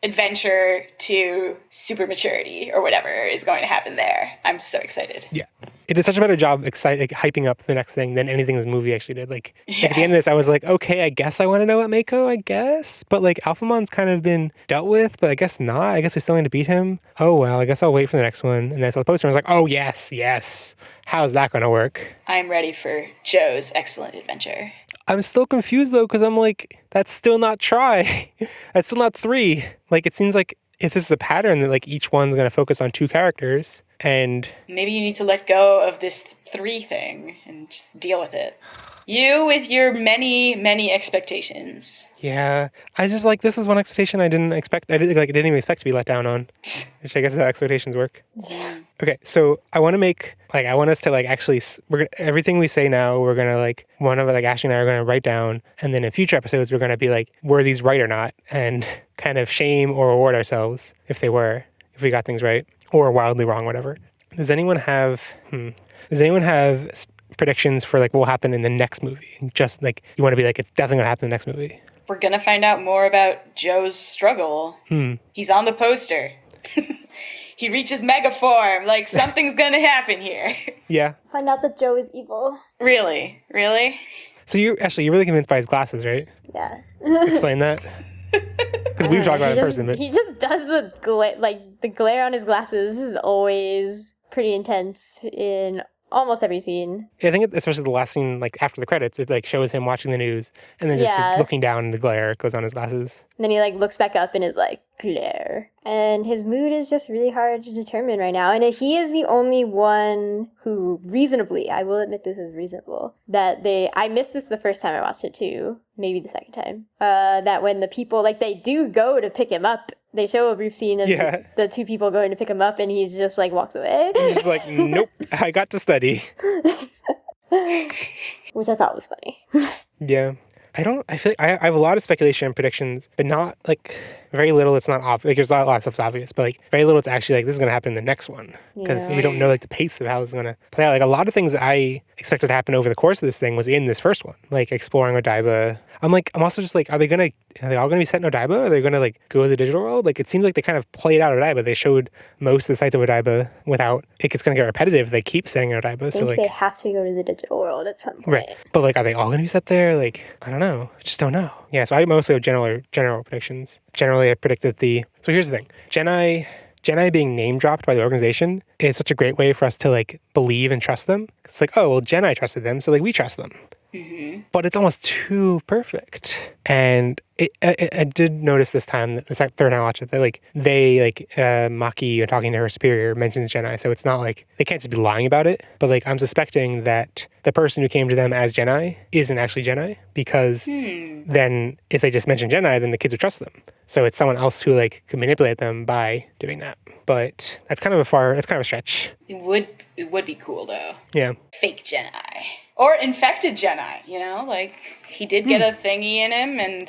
adventure to super maturity or whatever is going to happen there. I'm so excited. Yeah. It did such a better job hyping up the next thing than anything this movie actually did. At the end of this, I was like, okay, I guess I want to know about Mako, I guess. But Alphamon's kind of been dealt with, but I guess not. I guess we still need to beat him. Oh, well, I guess I'll wait for the next one. And then I saw the poster and I was like, oh, yes. How's that going to work? I'm ready for Joe's excellent adventure. I'm still confused, though, because I'm like, that's still not Tri. That's still not 3. It seems like if this is a pattern that each one's going to focus on 2 characters and maybe you need to let go of this 3 thing and just deal with it. You with your many expectations. Yeah, I just this is one expectation I didn't expect. I didn't even expect to be let down on, which I guess is how expectations work. Okay, so I want to make I want us to actually everything we say now we're gonna one of Ashley and I are gonna write down, and then in future episodes we're gonna be were these right or not, and kind of shame or reward ourselves if we got things right or wildly wrong, whatever. Does anyone have predictions for like what will happen in the next movie? Just like you want to be like, it's definitely gonna happen in the next movie. We're gonna find out more about Joe's struggle. He's on the poster. He reaches mega form. Like, something's gonna happen here. Yeah. Find out that Joe is evil. Really? So you're really convinced by his glasses, right? Yeah. Explain that. Because we've talked about it in person, but he just does the glare on his glasses is always pretty intense in almost every scene. I think especially the last scene, like after the credits, it like shows him watching the news and then just like, looking down, and the glare goes on his glasses. And then he like looks back up and is like, glare. And his mood is just really hard to determine right now. And he is the only one who reasonably, I will admit this is reasonable, I missed this the first time I watched it too, maybe the second time, that when the people, like they do go to pick him up, they show a brief scene of the two people going to pick him up and he's just like walks away. He's just like, nope, I got to study. Which I thought was funny. Yeah. I feel like I have a lot of speculation and predictions, but not like very little. It's not obvious. Like there's a lot of stuff's obvious, but like very little. It's actually like this is going to happen in the next one because we don't know like the pace of how this is going to play out. Like a lot of things that I expected to happen over the course of this thing was in this first one, like exploring Odaiba. I'm also just like, are they all gonna be set in Odaiba? Are they gonna like go to the digital world? Like it seems like they kind of played out Odaiba. They showed most of the sites of Odaiba without. It's gonna get repetitive. They keep setting in Odaiba. I think they have to go to the digital world at some point. Right. But like, are they all gonna be set there? Like, I don't know. I just don't know. Yeah. So I mostly have general predictions. Generally, I predicted So here's the thing. Jedi being name dropped by the organization is such a great way for us to like believe and trust them. It's like, oh well, Jedi trusted them, so like we trust them. Mm-hmm. But it's almost too perfect. And I did notice this time, the third time I watched it, that like Maki talking to her superior mentions Jedi, so it's not like they can't just be lying about it. But like I'm suspecting that the person who came to them as Jedi isn't actually Jedi, because then if they just mention Jedi, then the kids would trust them. So it's someone else who like could manipulate them by doing that. But that's kind of a stretch. It would be cool though. Yeah. Fake Jedi. Or infected Jedi, you know? Like, he did get a thingy in him, and...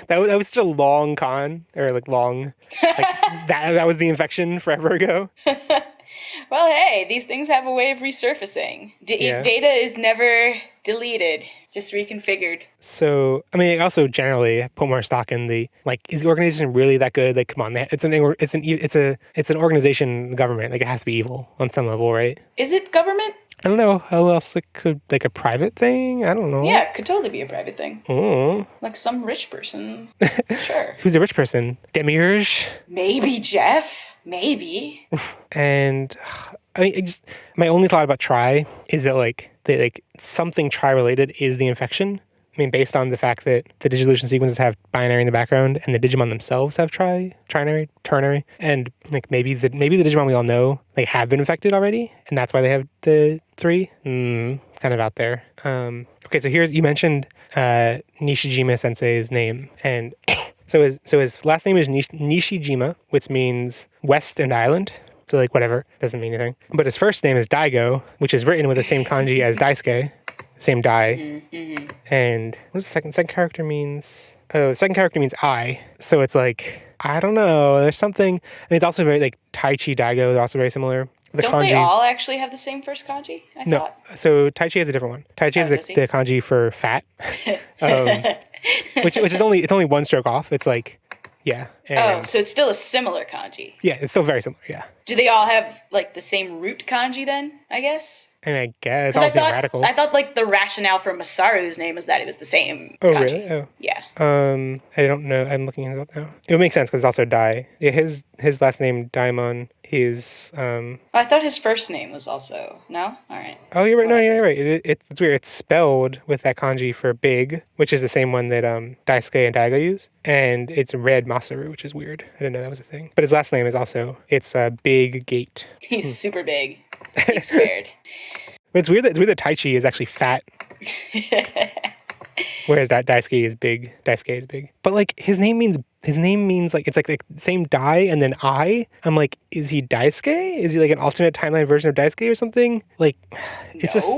that was just a long con, or like long... Like, that was the infection forever ago. Well, hey, these things have a way of resurfacing. Data is never deleted, just reconfigured. So, I mean, I also generally put more stock in the, like, is the organization really that good? Like, come on, it's an organization, government. Like, it has to be evil on some level, right? Is it government? I don't know how else it could, like a private thing? I don't know. Yeah, it could totally be a private thing. Oh. Like some rich person. Sure. Who's a rich person? Demiurge? Maybe Jeff. Maybe. And I mean, my only thought about Tri is that like something Tri related is the infection. I mean, based on the fact that the Digivolution sequences have binary in the background and the Digimon themselves have trinary, ternary, and like maybe the Digimon we all know like have been infected already, and that's why they have the 3. Kind of out there. Okay, so you mentioned Nishijima Sensei's name, and so his last name is Nishijima, which means West and Island. So like whatever, doesn't mean anything. But his first name is Daigo, which is written with the same kanji as Daisuke. Same Dai. Mm-hmm. And what does the second character means? Oh, the second character means I. So it's like, I don't know. There's something. And it's also very like Taichi, Daigo. They're also very similar. Don't kanji, they all actually have the same first kanji? I thought. So Taichi has a different one. Taichi has the kanji for fat, which is only one stroke off. It's like, yeah. So it's still a similar kanji. Yeah, it's still very similar. Yeah. Do they all have like the same root kanji then? I guess. I mean, I guess it's all radical. I thought like the rationale for Masaru's name was that it was the same kanji. Really? Oh. Yeah. I don't know. I'm looking it up now. It would make sense because it's also Dai. Yeah, his last name Daimon is. I thought his first name was also no. All right. Oh, you're right. No, you're right. It's weird. It's spelled with that kanji for big, which is the same one that Daisuke and Daigo use, and it's red Masaru, which is weird. I didn't know that was a thing. But his last name is also Big Gate. He's super big. Big squared. But it's weird that Taichi is actually fat. Whereas that Daisuke is big. But like his name means like it's like the same Dai and then I. I'm like, is he Daisuke? Is he like an alternate timeline version of Daisuke or something? Like it's just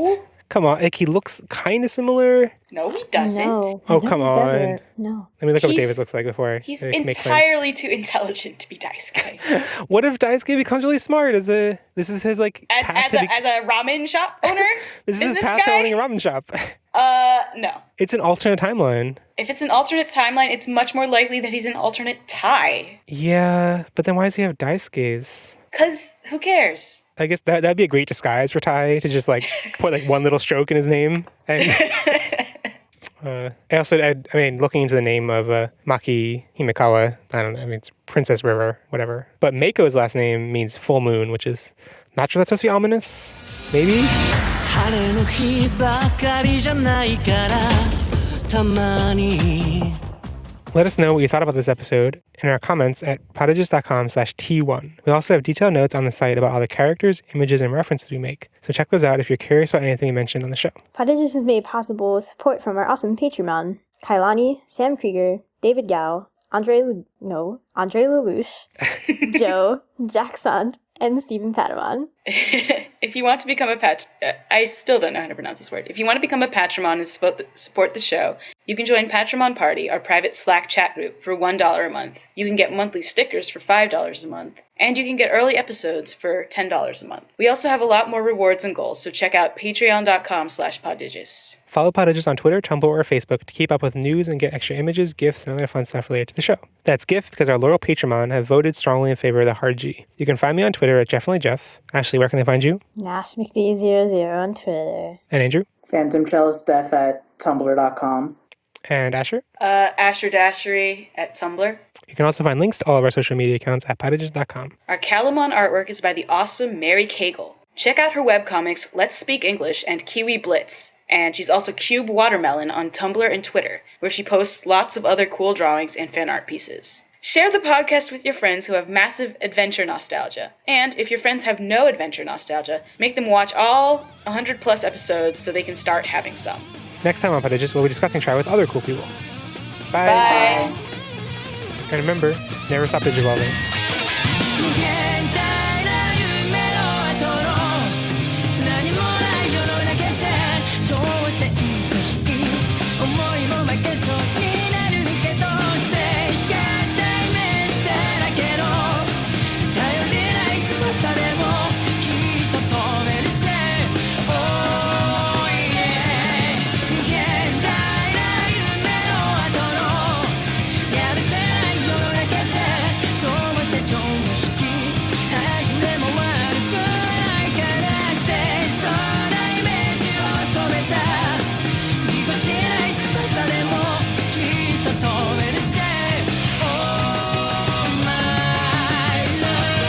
Come on, like he looks kind of similar. No, he doesn't. No. Oh, No, come he on. doesn't. No. Let me look up what He's- Davis looks like before He's I make claims. entirely too intelligent to be Daisuke. What if Daisuke becomes really smart this is his like path As a ramen shop owner? this is his business path to guy? owning a ramen shop. No. It's an alternate timeline. If it's an alternate timeline, it's much more likely that he's an alternate Tai. Yeah, but then why does he have Daisuke's? Cause who cares? I guess that'd be a great disguise for Tai to just like put like one little stroke in his name. And I mean, looking into the name of Maki Himekawa, I don't know. I mean, it's Princess River, whatever. But Mako's last name means full moon, which is not sure that's supposed to be ominous. Maybe. 晴れの日ばかりじゃないからたまに Let us know what you thought about this episode in our comments at podigious.com/T1. We also have detailed notes on the site about all the characters, images, and references we make, so check those out if you're curious about anything mentioned on the show. Podigious is made possible with support from our awesome Patreon, Kailani, Sam Krieger, David Gao, Andre Lelouch, Joe, Jack Sant, and Stephen Padawan. If you want to become a I still don't know how to pronounce this word. If you want to become a Patreon and support the show, you can join Patreon Party, our private Slack chat group, for $1 a month. You can get monthly stickers for $5 a month, and you can get early episodes for $10 a month. We also have a lot more rewards and goals, so check out patreon.com/Podigious. Follow Podigious on Twitter, Tumblr, or Facebook to keep up with news and get extra images, GIFs, and other fun stuff related to the show. That's GIF because our loyal Patreon have voted strongly in favor of the hard G. You can find me on Twitter at JeffOnlyJeff. Ashley, where can they find you? NashMcD00 on Twitter. And Andrew? PhantomCellistDeath at tumblr.com. And Asher? Asher Dashery at Tumblr. You can also find links to all of our social media accounts at podigious.com. Our Calamon artwork is by the awesome Mary Cagle. Check out her webcomics Let's Speak English and Kiwi Blitz. And she's also Cube Watermelon on Tumblr and Twitter, where she posts lots of other cool drawings and fan art pieces. Share the podcast with your friends who have massive adventure nostalgia. And if your friends have no adventure nostalgia, make them watch all 100 plus episodes so they can start having some. Next time on Podigious, we'll be discussing Try with other cool people. Bye. Bye. And remember, never stop digivolving. 限界な夢の後の何もない世の中じゃそうせんとしい思いも負けそうになるけどステージが代名詞だらけど頼りない翼でもきっと飛べるぜ Oh yeah 限界な夢の後のやるせない世の中じゃそうせ常識始めも悪くないからステージそんなイメージを染めたぎこちない翼でもきっと飛べるぜ Oh my love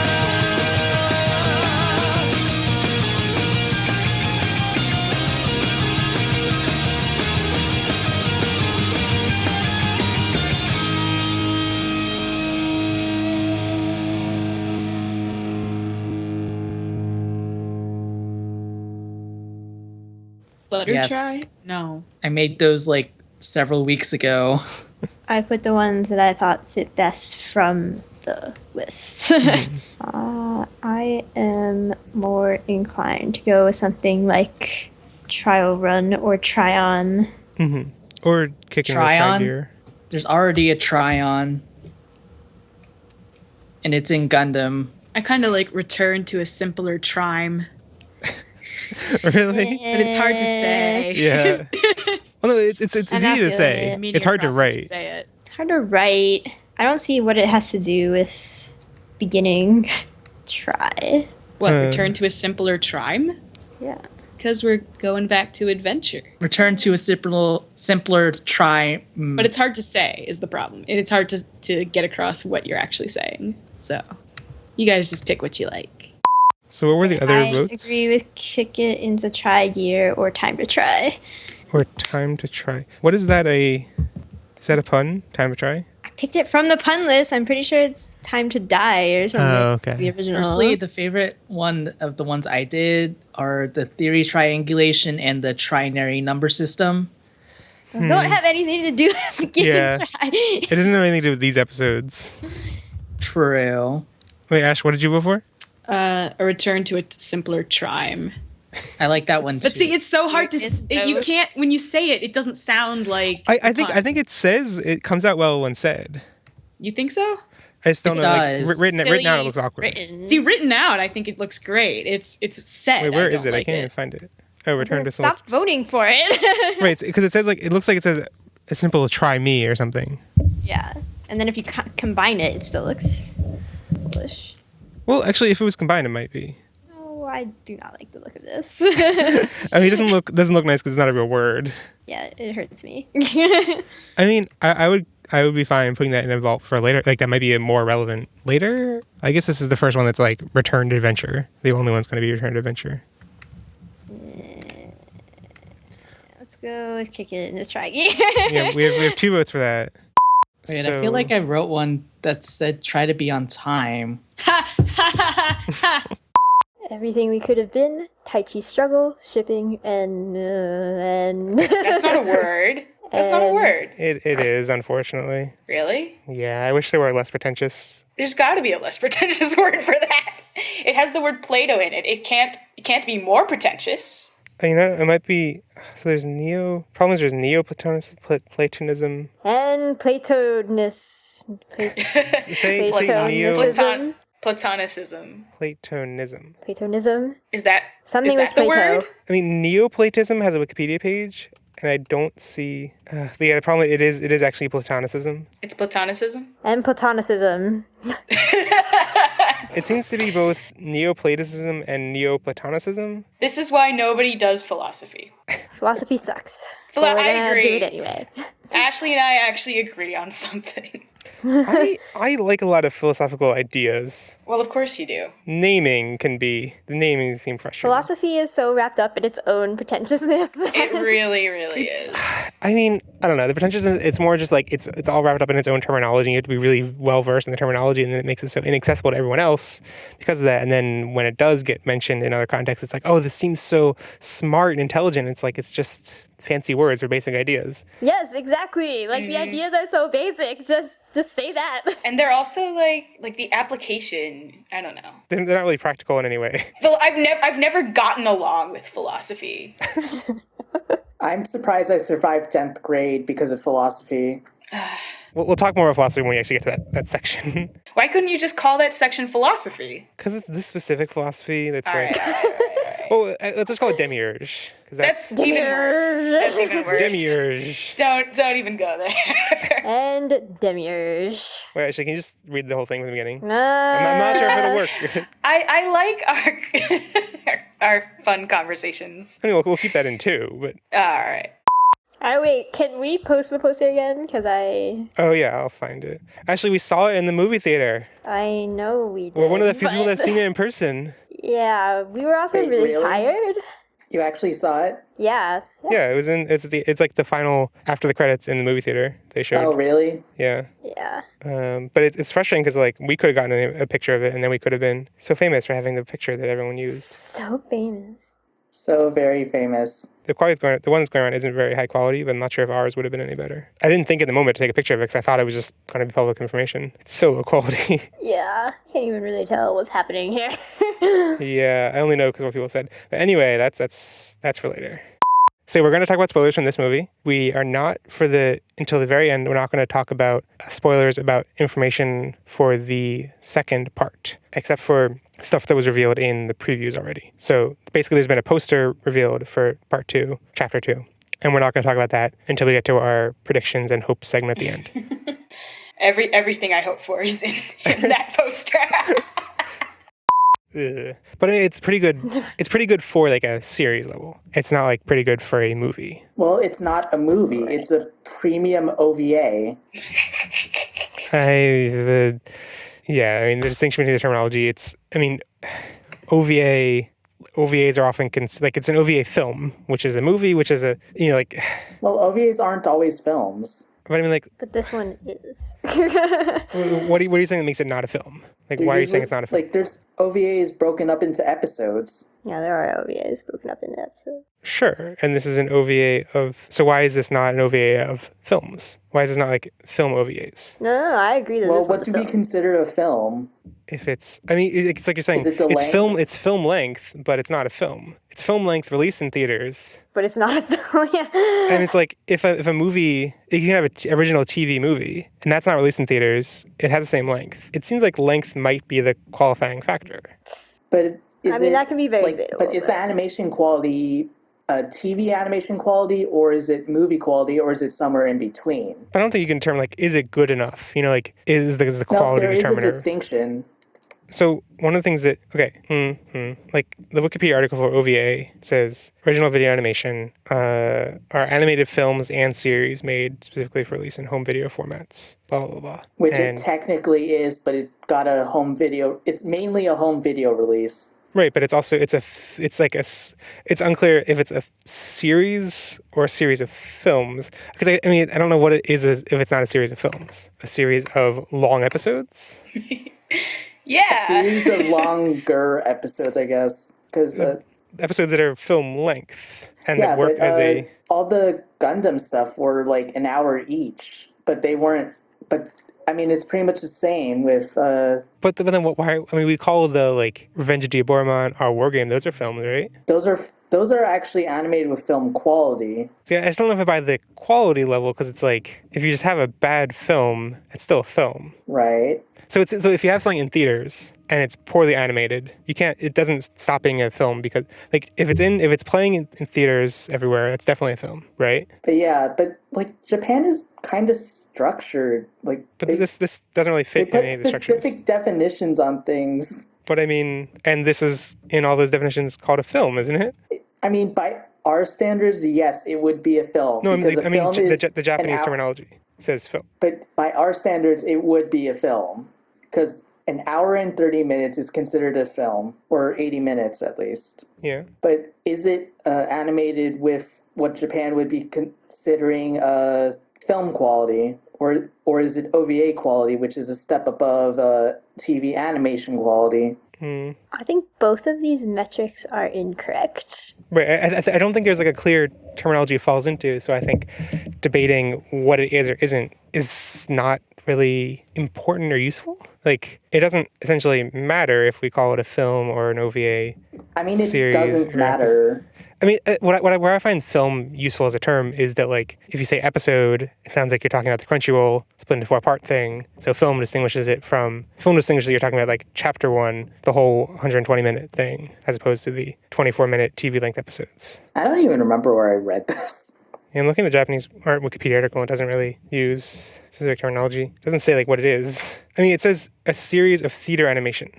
Butter Yes. try? No. I made those like several weeks ago. I put the ones that I thought fit best from the list. I am more inclined to go with something like Trial Run or Try On. Mm-hmm. Or kicking the Try-on? gear. There's already a Try-on. And it's in Gundam. I kind of like Return to a Simpler Trime, Really? but it's hard to say. Yeah. Well, no, it's I'm easy not to feeling say. it. It's hard to write. Say it. Hard to write. I don't see what it has to do with beginning. Try. What, Return to a Simpler Trime? Yeah. Because we're going back to adventure. Return to a simpler try. But it's hard to say is the problem. And it's hard to get across what you're actually saying. So you guys just pick what you like. So what were the other I votes? agree with Kick It into Try Gear or Time to Try. Or Time to Try. What is that is that a pun? Time to Try? I picked it from the pun list. I'm pretty sure it's Time to Die or something. Oh, okay. It's the original. Personally, the favorite one of the ones I did are the theory triangulation and the trinary number system. Those don't have anything to do with beginning Yeah. Try. It doesn't have anything to do with these episodes. True. Wait, Ash, what did you vote for? A Return to a Simpler Trime. I like that one too. But see, it's so hard to you both. can't when you say it. It doesn't sound like I think it says it comes out well when said. You think so? I just don't It know. does. Like, written out, it looks awkward. Written. See, written out, I think it looks great. It's said. Wait, where I is don't it? I like can't even find it. Oh, return to Stop voting for it. Right, because it says it looks like it says a simple try me or something. Yeah. And then if you combine it, it still looks foolish. Well, actually, if it was combined, it might be. Oh, I do not like the look of this. I mean, it doesn't look nice because it's not a real word. Yeah, it hurts me. I mean, I would be fine putting that in a vault for later. Like that might be a more relevant later. I guess this is the first one that's like Return to Adventure. The only one's going to be Return to Adventure. Let's go. Let's kick it and let's try again. Yeah, we have 2 votes for that. Wait, I feel like I wrote one that said try to be on time. Everything we could have been. Taichi struggle, shipping, and That's not a word. That's not a word. It is, unfortunately. Really? Yeah, I wish they were less pretentious. There's got to be a less pretentious word for that. It has the word Plato in it. It can't be more pretentious. You know, it might be. So there's problem is there's Platonism. and Platonism. Say Platonism. Platonism. Platonism. Platonism. Is that Something is with that the Plato. word? I mean, Neoplatism has a Wikipedia page, and I don't see. The problem it is actually Platonicism. It's Platonicism? And Platonicism. It seems to be both Neoplatonism and Neoplatonicism. This is why nobody does philosophy. Philosophy sucks. Well, But we're I gonna agree. do it anyway. Ashley and I actually agree on something. I like a lot of philosophical ideas. Well, of course you do. The naming seem frustrating. Philosophy is so wrapped up in its own pretentiousness. It really, really is. I mean, I don't know. The pretentiousness, it's more just like it's all wrapped up in its own terminology. You have to be really well versed in the terminology, and then it makes it so inaccessible to everyone else because of that. And then when it does get mentioned in other contexts, it's like, oh, this seems so smart and intelligent. It's like it's just fancy words for basic ideas. Yes, exactly. Like the ideas are so basic. Just say that. And they're also like the application. I don't know. They're not really practical in any way. Well, I've never gotten along with philosophy. I'm surprised I survived 10th grade because of philosophy. We'll talk more about philosophy when we actually get to that section. Why couldn't you just call that section philosophy? Because it's this specific philosophy that's All like... right. Oh, let's just call it Demiurge. That's even worse. That's even worse. Demiurge. Don't even go there. And Demiurge. Wait, actually, can you just read the whole thing from the beginning? I'm I'm not sure if it'll work. I like our fun conversations. I mean, we'll keep that in too, but... All right. Wait, can we post the poster again? Because Oh, yeah, I'll find it. Actually, we saw it in the movie theater. I know we did. We're one of the few people but- that have seen it in person. Yeah, we were also Wait, really really? tired. You actually saw it? Yeah. Yeah, it's like the final, after the credits in the movie theater they showed. Oh, really? Yeah. Yeah. But it's frustrating because like we could have gotten a picture of it and then we could have been so famous for having the picture that everyone used. So famous. So very famous. The one that's going around isn't very high quality, but I'm not sure if ours would have been any better. I didn't think at the moment to take a picture of it because I thought it was just going to be public information. It's so low quality. Yeah. Can't even really tell what's happening here. Yeah, I only know because what people said. But anyway, that's for later. So we're going to talk about spoilers from this movie. We are not until the very end, we're not going to talk about spoilers about information for the second part, except for stuff that was revealed in the previews already. So basically there's been a poster revealed for part 2, chapter 2. And we're not going to talk about that until we get to our predictions and hope segment at the end. Everything I hope for is in that poster. Ugh. But I mean, it's pretty good. It's pretty good for like a series level. It's not like pretty good for a movie. Well, it's not a movie. It's a premium OVA. Yeah, I mean, the distinction between the terminology, OVAs are often, it's an OVA film, which is a movie, which is Well, OVAs aren't always films. But I mean, like... But this one is. What are you saying that makes it not a film? Like, why are you saying it's not a film? Like, there's OVAs broken up into episodes. Yeah, there are OVAs broken up into episodes. Sure, and this is an OVA of... So why is this not an OVA of films? Why is this not, like, film OVAs? No, I agree that Well, this what one's do a we film. consider a film? if it's. I mean, it's like you're saying. Is it the it's length? film. It's film length, but it's not a film. It's film length, released in theaters. But it's not a film. Yeah. And it's like if a movie, you can have an original TV movie, and that's not released in theaters. It has the same length. It seems like length might be the qualifying factor. But that can be very debatable. But is the animation quality TV animation quality, or is it movie quality, or is it somewhere in between? But I don't think you can determine like, is it good enough? You know, like is the quality there is determiner? a distinction. So one of the things that like the Wikipedia article for OVA says original video animation are animated films and series made specifically for release in home video formats. Blah blah blah. Which it technically is, but it got a home video. It's mainly a home video release. Right, but it's unclear if it's a series or a series of films. Because I mean, I don't know what it is if it's not a series of films. A series of long episodes? Yeah. A series of longer episodes, I guess. Because episodes that are film length and that work as a... all the Gundam stuff were like an hour each, but they weren't... But I mean, it's pretty much the same with... But then why? I mean, we call the like Revenge of Diaboromon our war game. Those are films, right? Those are actually animated with film quality. Yeah, I just don't know if by the quality level, because it's like if you just have a bad film, it's still a film, right? So if you have something in theaters and it's poorly animated, it doesn't stop being a film because like if it's playing in theaters everywhere, it's definitely a film, right? But like Japan is kind of structured like. But this doesn't really fit. They put in any of the specific definitions on things. But I mean, and this is in all those definitions called a film, isn't it? I mean, by our standards, yes, it would be a film. No, because I mean the Japanese terminology says film. But by our standards, it would be a film. Because an hour and 30 minutes is considered a film, or 80 minutes at least. Yeah. But is it animated with what Japan would be considering film quality, or is it OVA quality, which is a step above TV animation quality? I think both of these metrics are incorrect. Right. I don't think there's like a clear terminology it falls into. So I think debating what it is or isn't is not really important or useful. Like, it doesn't essentially matter if we call it a film or an OVA. I mean, it doesn't matter. I mean, where I find film useful as a term is that, like, if you say episode, it sounds like you're talking about the Crunchyroll split into 4-part thing. So film distinguishes that you're talking about, like, chapter 1, the whole 120-minute thing, as opposed to the 24-minute TV-length episodes. I don't even remember where I read this. And looking at the Japanese Wikipedia article, it doesn't really use specific terminology. It doesn't say, like, what it is. I mean, it says a series of theater animation.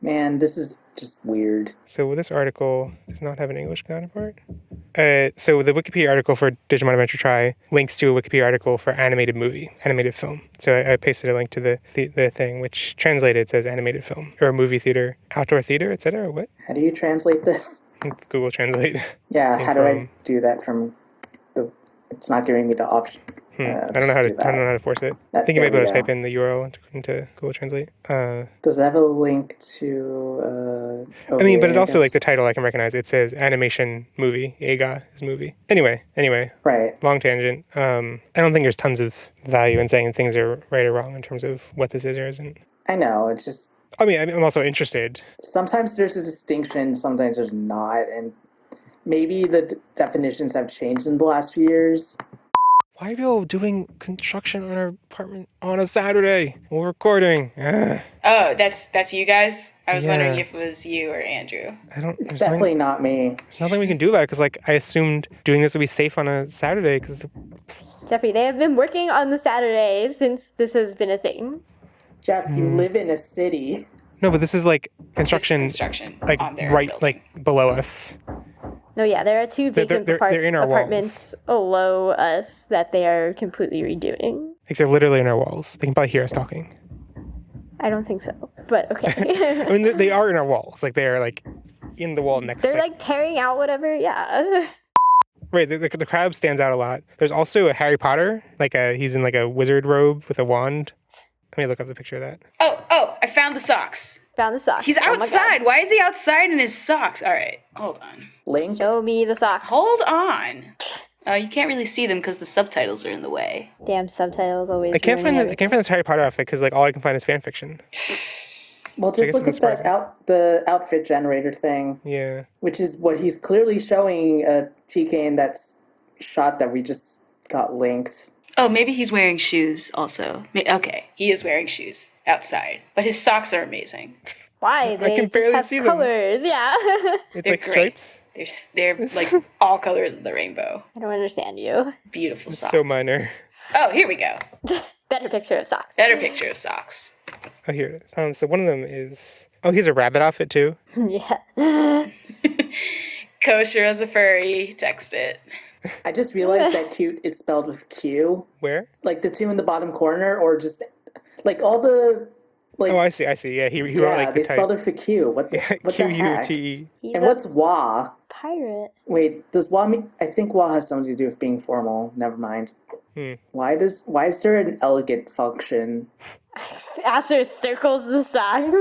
Man, this is just weird. So this article does not have an English counterpart. So the Wikipedia article for Digimon Adventure Try links to a Wikipedia article for animated film. So I pasted a link to the thing, which translated says animated film, or movie theater, outdoor theater, etc. What? How do you translate this? Google Translate. Yeah, how do I do that from the... It's not giving me the option. I don't know how to force it. I think you might be able to type in the URL into Google Translate. Does it have a link to? I mean, but it also, like, the title I can recognize. It says animation movie. Eiga is movie. Anyway. Right. Long tangent. I don't think there's tons of value in saying things are right or wrong in terms of what this is or isn't. I know. It's just. I mean, I'm also interested. Sometimes there's a distinction. Sometimes there's not, and maybe the definitions have changed in the last few years. Why are people doing construction on our apartment on a Saturday? We're recording. Ugh. Oh, that's you guys? I was wondering if it was you or Andrew. It's definitely not me. There's nothing we can do about it because, like, I assumed doing this would be safe on a Saturday because... Jeffrey, they have been working on the Saturday since this has been a thing. Jeff, you live in a city. No, but this is like construction like right building. Like below us. No, yeah, there are two vacant they're in our apartments below us that they are completely redoing. Like, they're literally in our walls. They can probably hear us talking. I don't think so, but okay. I mean, they are in our walls. Like, they are, like, in the wall next to... They're, like, tearing out whatever, yeah. Right, the crab stands out a lot. There's also a Harry Potter. Like, he's in, like, a wizard robe with a wand. Let me look up the picture of that. Oh, I found the socks. Found the socks. He's outside. Why is he outside in his socks? All right, hold on. Link? Show me the socks. Hold on. You can't really see them because the subtitles are in the way. Damn subtitles always. I can't find this Harry Potter outfit because, like, all I can find is fan fiction. Well, just look at the outfit generator thing. Yeah. Which is what he's clearly showing TK in that shot that we just got linked. Oh, maybe he's wearing shoes also. Okay, he is wearing shoes outside. But his socks are amazing. Why? They can just barely have see them. colors. Yeah. It's They're like great. stripes. They're like all colors of the rainbow. I don't understand you. Beautiful socks. So minor. Oh, here we go. Better picture of socks. Better picture of socks. Oh, here it is. So one of them is... Oh, he's a rabbit outfit too? Yeah. Kosher as a furry. Text it. I just realized that cute is spelled with Q. Where? Like the two in the bottom corner, or just like all the like. Oh, I see. Yeah, he wrote like the they spelled it for Q. What the heck? Q-U-T-E. And what's Wa? Pirate. Wait, does Wa mean? I think Wa has something to do with being formal. Never mind. Why is there an elegant function? Asher circles the sign.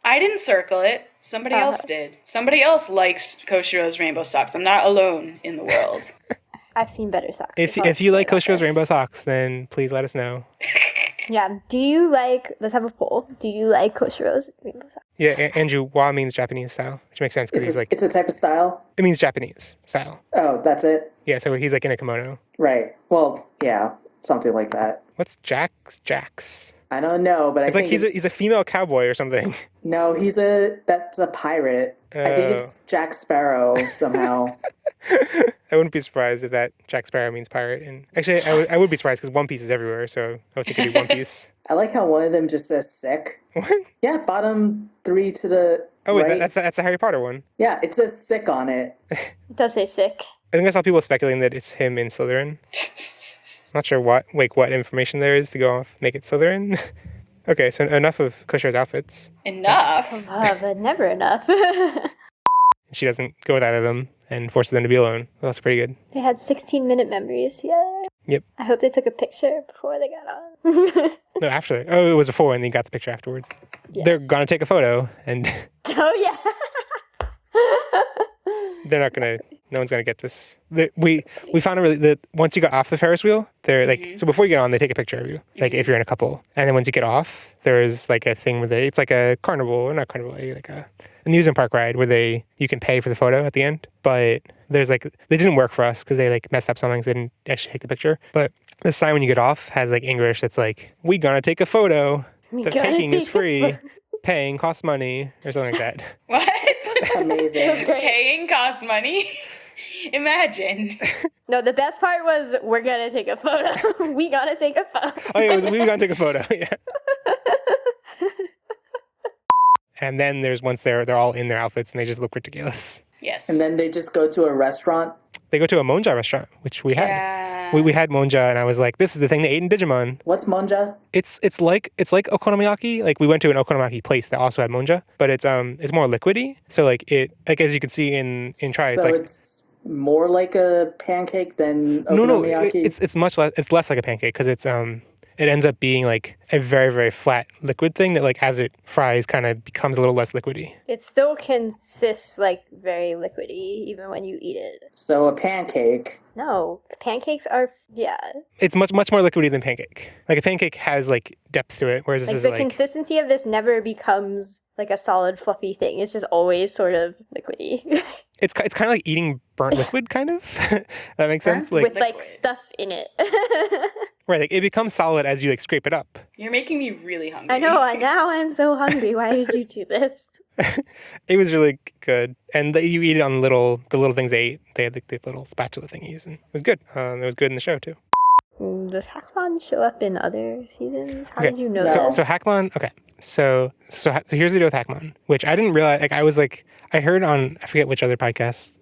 I didn't circle it. Somebody else did. Somebody else likes Koshiro's rainbow socks. I'm not alone in the world. I've seen better socks. If you like Koshiro's rainbow socks, then please let us know. Yeah. Do you like? Let's have a poll. Do you like Koshiro's rainbow socks? Yeah, Andrew, Wa means Japanese style, which makes sense because he's like... It's a type of style? It means Japanese style. Oh, that's it? Yeah, so he's like in a kimono. Right. Well, yeah, something like that. What's Jax? I don't know, but It's I like think he's a female cowboy or something. No, that's a pirate. I think it's Jack Sparrow somehow. I wouldn't be surprised if that Jack Sparrow means pirate. And actually, I would be surprised because One Piece is everywhere, so I would think it'd be One Piece. I like how one of them just says sick. What? Yeah, bottom 3 to the wait, right. that's the Harry Potter one. Yeah, it says sick on it. It does say sick. I think I saw people speculating that it's him in Slytherin. Not sure what information there is to go off make it Slytherin. Okay, so enough of Koshiro's outfits. Enough? But never enough. She doesn't go with either of them and forces them to be alone. Well, that's pretty good. They had 16-minute memories together. Yep. I hope they took a picture before they got on. No, after. Oh, it was before and they got the picture afterwards. Yes. They're gonna take a photo and Oh, yeah. they're not gonna... No one's gonna get this. We found out really that once you got off the Ferris wheel, they're like so before you get on, they take a picture of you, like if you're in a couple, and then once you get off, there's like a thing where it's like a carnival or not carnival, like a amusement park ride where you can pay for the photo at the end. But there's like they didn't work for us because they like messed up something, so they didn't actually take the picture. But the sign when you get off has like English that's like we gonna take a photo. The taking is free. Paying costs money or something like that. What? Amazing. Paying costs money? Imagine. No, the best part was we're gonna take a photo. We gotta take a photo. Oh yeah, we were gonna take a photo. Yeah. And then there's once they're all in their outfits and they just look ridiculous. Yes. And then they just go to a restaurant. They go to a Monja restaurant, which we had. Yeah. We had Monja, and I was like, "This is the thing they ate in Digimon." What's Monja? It's like okonomiyaki. Like we went to an okonomiyaki place that also had Monja, but it's more liquidy. So like as you can see in Try, So it's more like a pancake than okonomiyaki? No, it's much less. It's less like a pancake because it ends up being like a very, very flat liquid thing that like as it fries kind of becomes a little less liquidy. It still consists like very liquidy even when you eat it. So a pancake. No, pancakes are It's much more liquidy than pancake. Like a pancake has like depth to it, whereas this like is the like consistency of this never becomes like a solid fluffy thing. It's just always sort of liquidy. it's kind of like eating burnt liquid, kind of. That makes sense. Like with like stuff in it. right, like it becomes solid as you like scrape it up. You're making me really hungry. I know. Now I'm so hungry. Why did you do this? It was really good, and you eat it on the little things they ate. They had the little spatula thingies, and it was good. It was good in the show too. Does Hackmon show up in other seasons? How did you know that? So Hackmon, okay. So here's the deal with Hackmon, which I didn't realize. Like I heard on I forget which other podcast.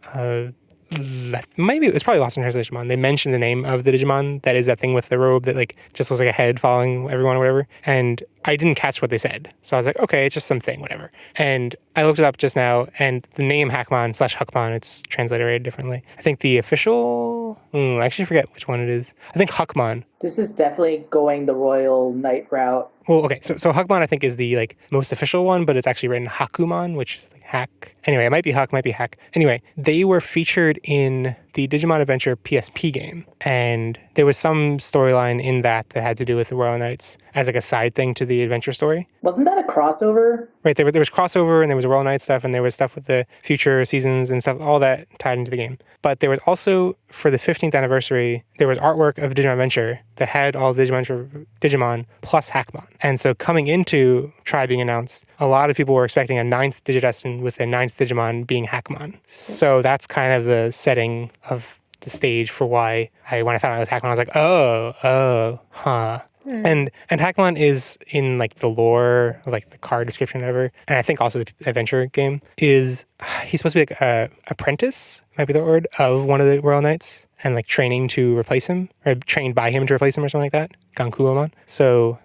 Maybe it was probably Lost in Translation. They mentioned the name of the Digimon that is that thing with the robe that like just looks like a head following everyone or whatever. And I didn't catch what they said. So I was like, okay, it's just something, whatever. And I looked it up just now, and the name Hackmon/Huckmon, it's transliterated differently. I think the official, I actually forget which one it is. I think Huckmon. This is definitely going the Royal Knight route. Well, okay, so Huckmon I think is the like most official one, but it's actually written Hakumon, which is like hack. Anyway, it might be Huck, might be hack. Anyway, they were featured in the Digimon Adventure PSP game, and there was some storyline in that had to do with the Royal Knights as like a side thing to the adventure story. Wasn't that a crossover? Right, there was crossover, and there was Royal Knight stuff, and there was stuff with the future seasons and stuff, all that tied into the game. But there was also, for the 15th anniversary, there was artwork of Digimon Adventure that had all the Digimon plus Hackmon. And so coming into Tri being announced, a lot of people were expecting a 9th Digidestin with a 9th Digimon being Hackmon. So that's kind of the setting of the stage for why when I found out it was Hackmon, I was like, huh. And Hackmon is in like the lore, like the card description, whatever, and I think also the adventure game he's supposed to be like a apprentice, might be the word, of one of the Royal Knights, and like training to replace him, or trained by him to replace him, or something like that. Gankuomon. So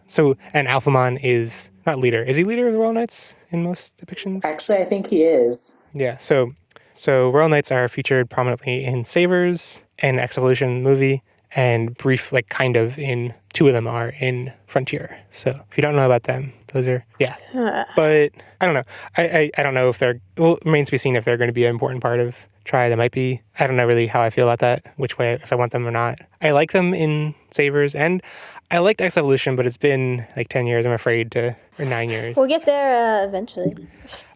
and Alphamon is not leader. Is he leader of the Royal Knights in most depictions? Actually, I think he is. Yeah. So Royal Knights are featured prominently in Savers and X Evolution movie, and brief, like kind of in 2 of them are in Frontier. So if you don't know about them, those are, But I don't know. I don't know if it remains to be seen if they're going to be an important part of Tri. They might be. I don't know really how I feel about that, which way, if I want them or not. I like them in Savers, and I liked X Evolution, but it's been like 10 years, I'm afraid, or 9 years. We'll get there eventually.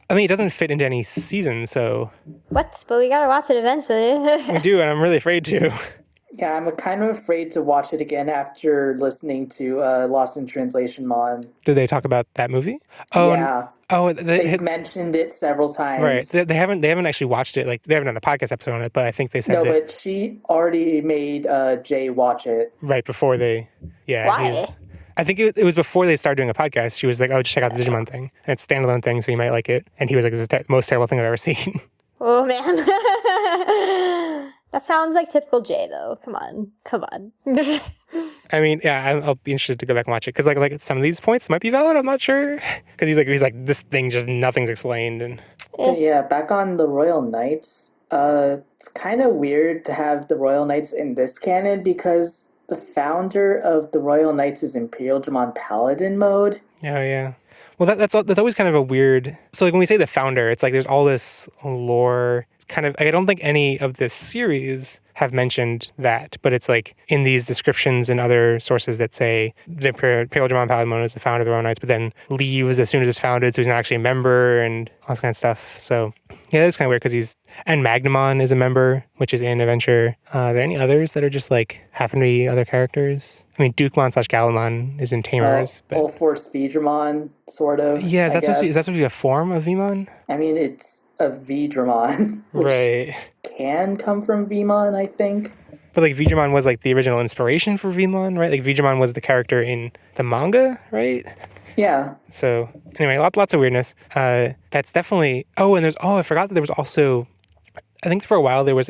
I mean, it doesn't fit into any season, so... What? But we gotta watch it eventually. We do, and I'm really afraid to. Yeah, I'm kind of afraid to watch it again after listening to Lost in Translation Mon. Did they talk about that movie? Oh, yeah. They've they mentioned it several times. Right. They haven't actually watched it. Like, they haven't done a podcast episode on it, but I think they said No, but she already made Jay watch it. Right, before they... Yeah. Why? I think it was before they started doing a podcast. She was like, oh, just check out the Digimon thing. And it's a standalone thing, so you might like it. And he was like, this is the most terrible thing I've ever seen. Oh, man. That sounds like typical Jay, though. Come on. I mean, yeah, I'll be interested to go back and watch it. Because like some of these points might be valid. I'm not sure. Because he's like, this thing just, nothing's explained. And yeah, back on the Royal Knights, it's kind of weird to have the Royal Knights in this canon because the founder of the Royal Knights is Imperial Dramon Paladin mode. Oh, yeah. Well, that's always kind of a weird... So, like, when we say the founder, it's like there's all this lore. It's kind of... Like, I don't think any of this series have mentioned that, but it's like in these descriptions and other sources that say the Imperial Dramon Paladin is the founder of the Royal Knights, but then leaves as soon as it's founded, so he's not actually a member and all this kind of stuff. So, yeah, that's kind of weird because he's... And Magnamon is a member, which is in Adventure. Are there any others that are just like happen to be other characters? I mean, Dukemon/Galamon is in Tamers. Full Force Veedramon, sort of. Yeah, is that supposed to be a form of Vmon? I mean, it's a Veedramon, which right. Can come from Vmon, I think. But like Veedramon was like the original inspiration for Vmon, right? Like Veedramon was the character in the manga, right? Yeah. So anyway, lots of weirdness. That's definitely... I forgot that there was also... I think for a while there was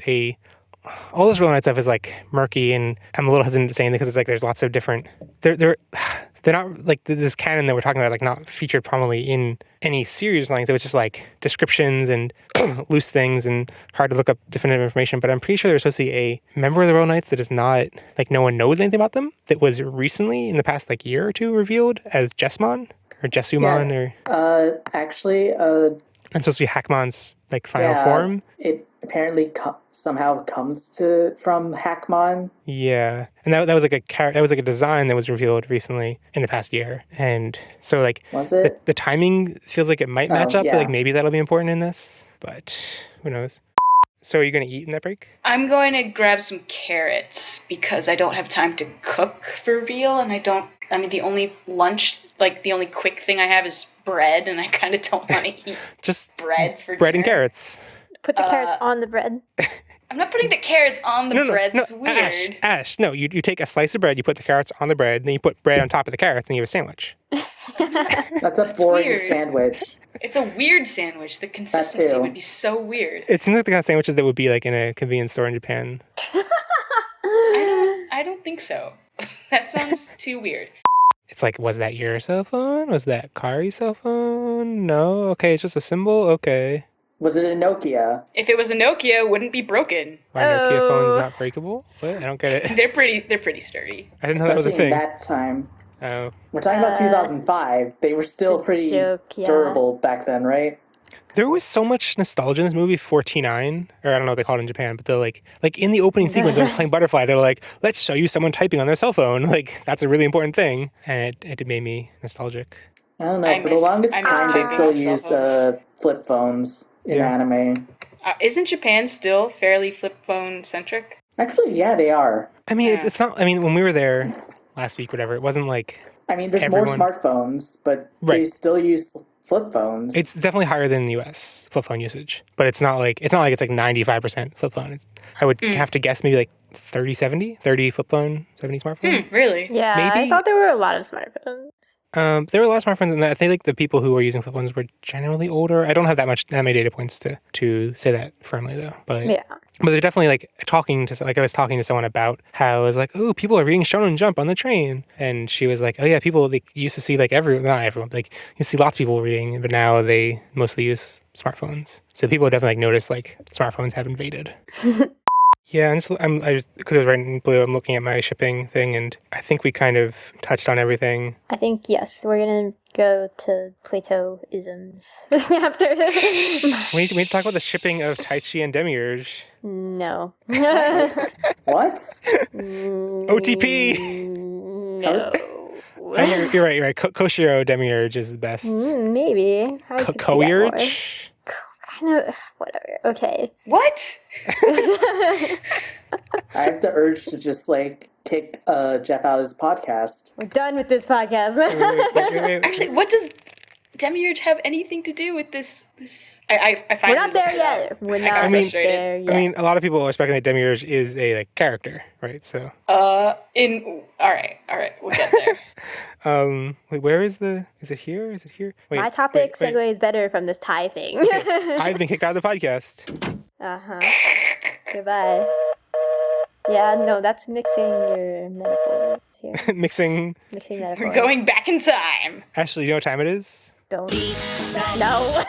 all this Royal Knight stuff is like murky, and I'm a little hesitant to say anything because it's like there's lots of different... They're not like this canon that we're talking about, like not featured prominently in any series lines. It was just like descriptions and loose things and hard to look up definitive information. But I'm pretty sure there's supposed to be a member of the Royal Knights that is not, like no one knows anything about them, that was recently in the past like year or two revealed as Jessmon or Jessumon Actually, and supposed to be Hackmon's like final form. It apparently somehow comes from Hackmon. Yeah, and that was like a design that was revealed recently in the past year, and so like was it? The timing feels like it might match up. Yeah. Like maybe that'll be important in this, but who knows? So are you going to eat in that break? I'm going to grab some carrots because I don't have time to cook for real, and the only lunch, like the only quick thing I have is bread, and I kind of don't want to eat just bread for bread dinner. And carrots. Put the carrots on the bread. I'm not putting the carrots on the bread. That's weird. Ash, no, you take a slice of bread, you put the carrots on the bread, then you put bread on top of the carrots, and you have a sandwich. That's a boring sandwich. It's a weird sandwich. The consistency would be so weird. It seems like the kind of sandwiches that would be like in a convenience store in Japan. I don't think so. That sounds too weird. It's like, was that your cell phone? Was that Kari's cell phone? No? Okay, it's just a symbol? Okay. Was it a Nokia? If it was a Nokia, it wouldn't be broken. Why Nokia phone's not breakable? What? I don't get it. They're pretty sturdy. I didn't know that was a thing. Especially in that time. Oh. We're talking about 2005. They were still pretty durable back then, right? There was so much nostalgia in this movie for T9, or I don't know what they call it in Japan, but they're like in the opening sequence, they're playing Butterfly. They're like, let's show you someone typing on their cell phone. Like, that's a really important thing. And it made me nostalgic. I don't know. For the longest time, they still used flip phones in anime. Isn't Japan still fairly flip phone centric? Actually, yeah, they are. I mean, it's not. I mean, when we were there last week, whatever, it wasn't like. I mean, there's more smartphones, but they still use flip phones. It's definitely higher than the U.S. flip phone usage, but it's not like it's like 95% flip phone. I would have to guess maybe like 30 flip phone, 70 smartphone. Really? Yeah, maybe? I thought there were a lot of smartphones. There were a lot of smartphones, and I think like the people who were using flip phones were generally older. I don't have that many data points to say that firmly though. But yeah. But they're definitely like I was talking to someone about how I was like, oh, people are reading Shonen Jump on the train, and she was like, oh yeah, people used to see like not everyone, like you see lots of people reading, but now they mostly use smartphones. So people definitely like notice like smartphones have invaded. Yeah, because it was right in blue, I'm looking at my shipping thing, and I think we kind of touched on everything. I think, yes, we're going to go to Plato-isms after this. We need to talk about the shipping of Taichi and Demiurge. No. What? OTP! No. You're right. Koshiro Demiurge is the best. Maybe. Kourge? Kind of, whatever. Okay. What? I have the urge to just kick Jeff out of his podcast. We're done with this podcast. Wait. Actually, what does Demiurge have anything to do with this? I find we're not there yet. We're not there yet. I mean, a lot of people are speculating that Demiurge is a character, right? So. All right, we'll get there. Wait, where is it here? Is it here? Wait, my topic segues better from this tie thing. Okay. I've been kicked out of the podcast. Goodbye. Yeah, no, that's mixing your metaphors here. Mixing metaphors. We're going back in time. Ashley, you know what time it is? Don't. No.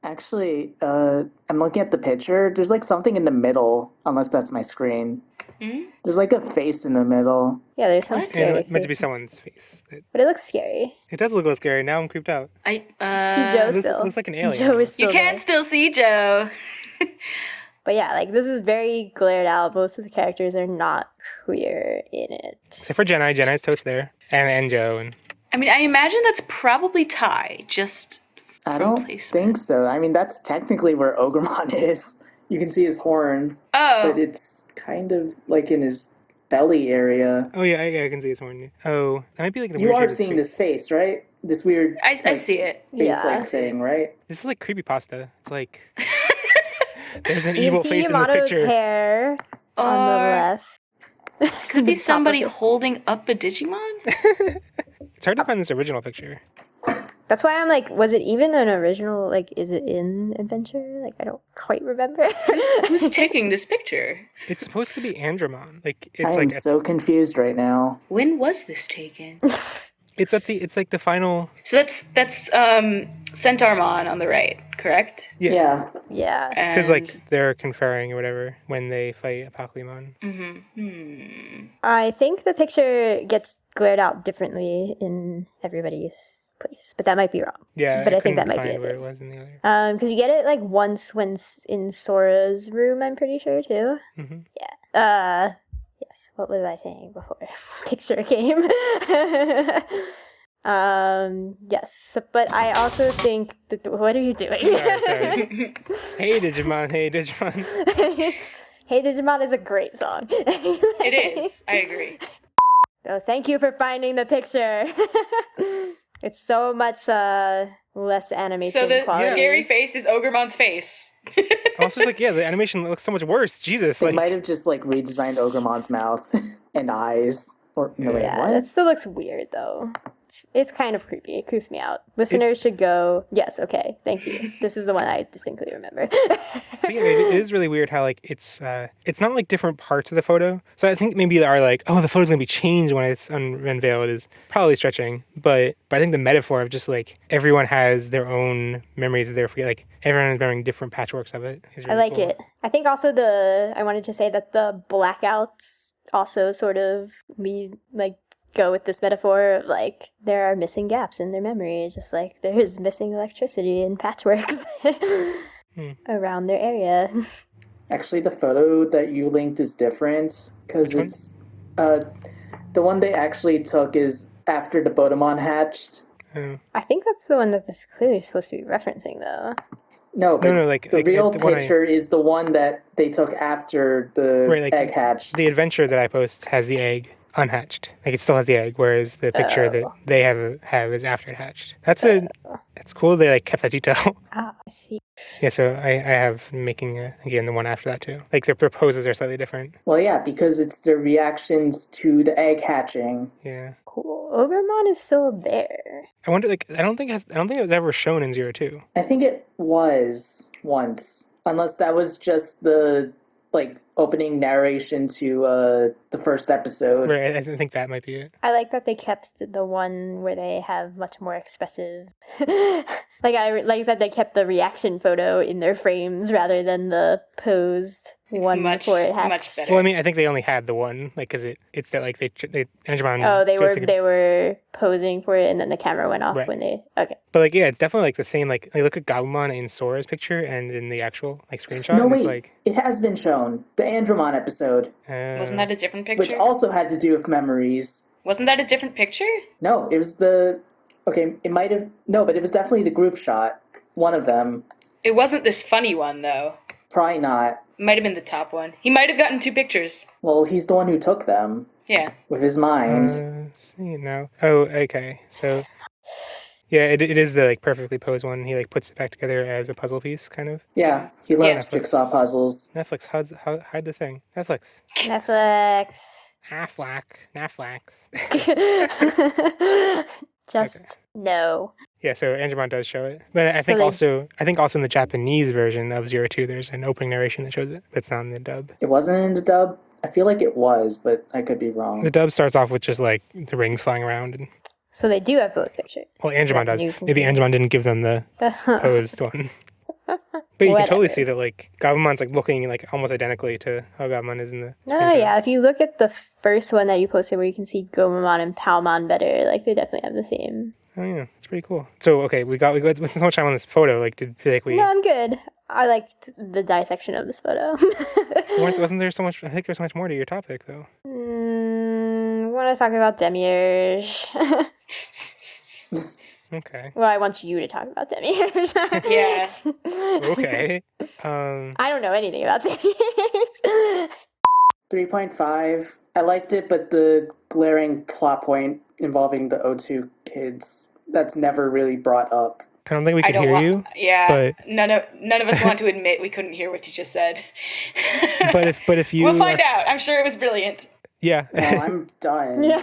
Actually, I'm looking at the picture. There's something in the middle, unless that's my screen. Mm-hmm. There's a face in the middle. Yeah, there's some scary. It's meant to be someone's face. But it looks scary. It does look a little scary. Now I'm creeped out. See Joe still. It looks like an alien. Joe is still You can't still see Joe. But yeah, this is very glared out. Most of the characters are not queer in it. Except for Jenai. Jenai's totes there. And Joe. And I mean, I imagine that's probably Tai, just I don't think so. I mean, that's technically where Ogremon is. You can see his horn. Oh. But it's kind of in his belly area. Oh, yeah, I can see his horn. Oh, that might be the You are seeing this face, right? This weird I see it. Face-like thing, right? This is like creepypasta. It's like... There's an you evil can see face in this Yamato's picture. hair on the left. Could be somebody holding up a Digimon? It's hard to find this original picture. That's why I'm was it even an original, is it in Adventure? I don't quite remember. Who's taking this picture? It's supposed to be Andromon. I am so confused right now. When was this taken? It's the final... So that's Centaurmon on the right, correct? Yeah. Yeah. Because they're conferring or whatever when they fight Apocalypse. Mm-hmm. I think the picture gets glared out differently in everybody's place, but that might be wrong. Yeah, but I think that might be it. Where it it was in the other. Because you get it once when in Sora's room, I'm pretty sure too. Mm-hmm. Yeah. Yes. What was I saying before picture came? Yes, but I also think that what are you doing? Sorry. Hey Digimon, hey Digimon. Hey Digimon is a great song. It is. I agree. Oh, thank you for finding the picture. It's so much less animation So the quality. scary face is Ogremon's face. Also, the animation looks so much worse. Jesus, they might have just redesigned Ogremon's mouth and eyes. Or no, wait, what? That still looks weird though. It's kind of creepy. It creeps me out. Listeners should go. Yes, okay, thank you. This is the one I distinctly remember. It is really weird how it's not different parts of the photo. So I think maybe they are the photo's gonna be changed when it's unveiled is probably stretching. But I think the metaphor of just everyone has their own memories of their everyone is remembering different patchworks of it. Is really I like cool. it. I think also I wanted to say that the blackouts also sort of go with this metaphor of like there are missing gaps in their memory, just like there's missing electricity in patchworks around their area. Actually, the photo that you linked is different because it's the one they actually took is after the Bodemon hatched. I think that's the one that this clearly supposed to be referencing, though. No, but the real the picture is the one that they took after the egg hatched. The adventure that I post has the egg unhatched. Like, it still has the egg, whereas the picture that they have is after it hatched. That's cool. They like kept that detail. Ah, I see. Yeah, so I have making again the one after that too. Like, their poses are slightly different. Well, yeah, because it's the reactions to the egg hatching. Yeah. Cool. Ogremon is still a bear. I wonder. Like, I don't think it was ever shown in 02. I think it was once, unless that was just the like opening narration to the first episode. Right, I think that might be it. I like that they kept the one where they have much more expressive. Like, I like that they kept the reaction photo in their frames rather than the posed one before it hatched. Much better. Well, I mean, I think they only had the one, like, because it's that like they Digimon. Oh, they were posing for it, and then the camera went off when they. Okay. But like, yeah, it's definitely like the same. Like, look at Gabumon in Sora's picture and in the actual like screenshot. No, and wait, it's like, it has been shown. The Andromon episode. Wasn't that a different picture? Which also had to do with memories. Wasn't that a different picture? No, it was the. Okay, it might have. No, but it was definitely the group shot. One of them. It wasn't this funny one, though. Probably not. It might have been the top one. He might have gotten 2 pictures. Well, he's the one who took them. Yeah. With his mind. See now. Oh, okay. So, yeah, it is the like perfectly posed one. He like puts it back together as a puzzle piece, kind of. Yeah, he loves jigsaw puzzles. Netflix, hide the thing. Netflix. Affleck. Just no. Yeah, so Andromon does show it. But I think also in the Japanese version of 02, there's an opening narration that shows it. It's not in the dub. It wasn't in the dub? I feel like it was, but I could be wrong. The dub starts off with just like the rings flying around. And so they do have both pictures. Well, Andromon does. Maybe Andromon didn't give them the posed one. But you can totally see that like Gabumon's like looking like almost identically to how Gabumon is in the screenshot. Yeah, if you look at the first one that you posted where you can see Gomamon and Palmon better, like they definitely have the same. Oh yeah, it's pretty cool. So okay, we got so much time on this photo. Like, did you feel like we? No, I'm good. I liked the dissection of this photo. Wasn't there so much? I think there's so much more to your topic though. I want to talk about Demiurge. Okay. Well, I want you to talk about Demiurge. Yeah. Okay. I don't know anything about Demiurge. 3.5. I liked it, but the glaring plot point involving the O2 kids, that's never really brought up. I don't think we could hear you. Yeah, but none of us want to admit we couldn't hear what you just said. but if you, we'll find out. I'm sure it was brilliant. Yeah. Well, I'm done. Yeah.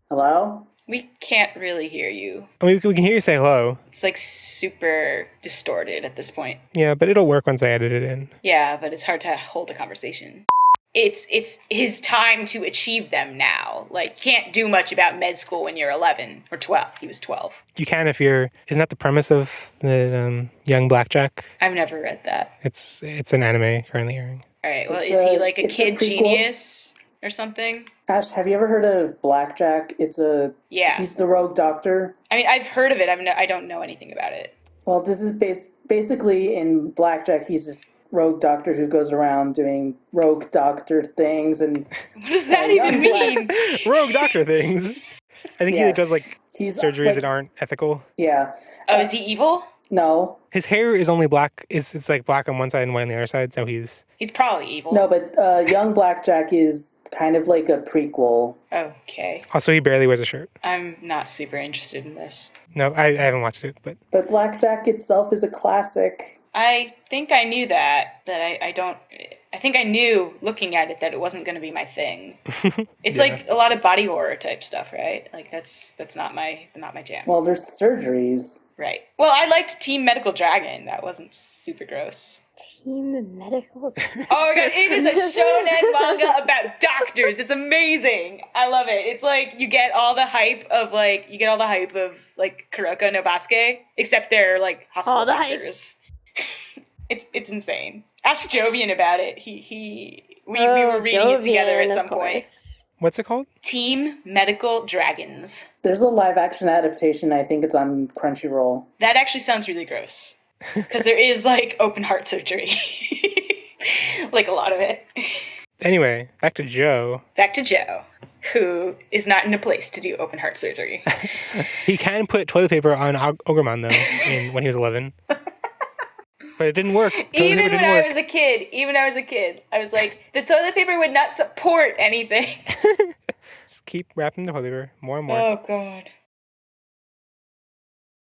Hello? We can't really hear you. I mean, we can hear you say hello. It's like super distorted at this point. Yeah, but it'll work once I edit it in. Yeah, but it's hard to hold a conversation. It's his time to achieve them now. Like, you can't do much about med school when you're 11 or 12. He was 12. You can if you're... Isn't that the premise of the Young Blackjack? I've never read that. It's an anime currently airing. All right, well, is he like a kid genius or something? Ash, have you ever heard of Blackjack? Yeah. He's the rogue doctor. I mean, I've heard of it. I don't know anything about it. Well, this is basically in Blackjack, he's this rogue doctor who goes around doing rogue doctor things. And what does that even mean? Rogue doctor things? I think he does like surgeries that aren't ethical. Yeah. Oh, is he evil? No. His hair is only black. It's like black on one side and white on the other side, so he's probably evil. No, but Young Blackjack is kind of like a prequel. Okay. Also, he barely wears a shirt. I'm not super interested in this. No, I haven't watched it, but Blackjack itself is a classic. I think I knew that, but I don't. I think I knew looking at it that it wasn't going to be my thing. It's like a lot of body horror type stuff, right? Like that's not my jam. Well, there's surgeries. Right. Well, I liked Team Medical Dragon. That wasn't super gross. Team Medical Dragon. Oh my god, it is a shonen manga about doctors. It's amazing. I love it. It's like you get all the hype of like Kuroko no Basuke, except they're like hospital doctors. It's insane. Ask Jovian about it. We were reading it together at some point. What's it called? Team Medical Dragons. There's a live action adaptation. I think it's on Crunchyroll. That actually sounds really gross. Because there is, like, open heart surgery. Like, a lot of it. Anyway, back to Joe. Back to Joe, who is not in a place to do open heart surgery. He can put toilet paper on Ogremon, though, when he was 11. But it didn't work. Even when I was a kid, I was like, the toilet paper would not support anything. Just keep wrapping the toilet paper more and more. Oh, God.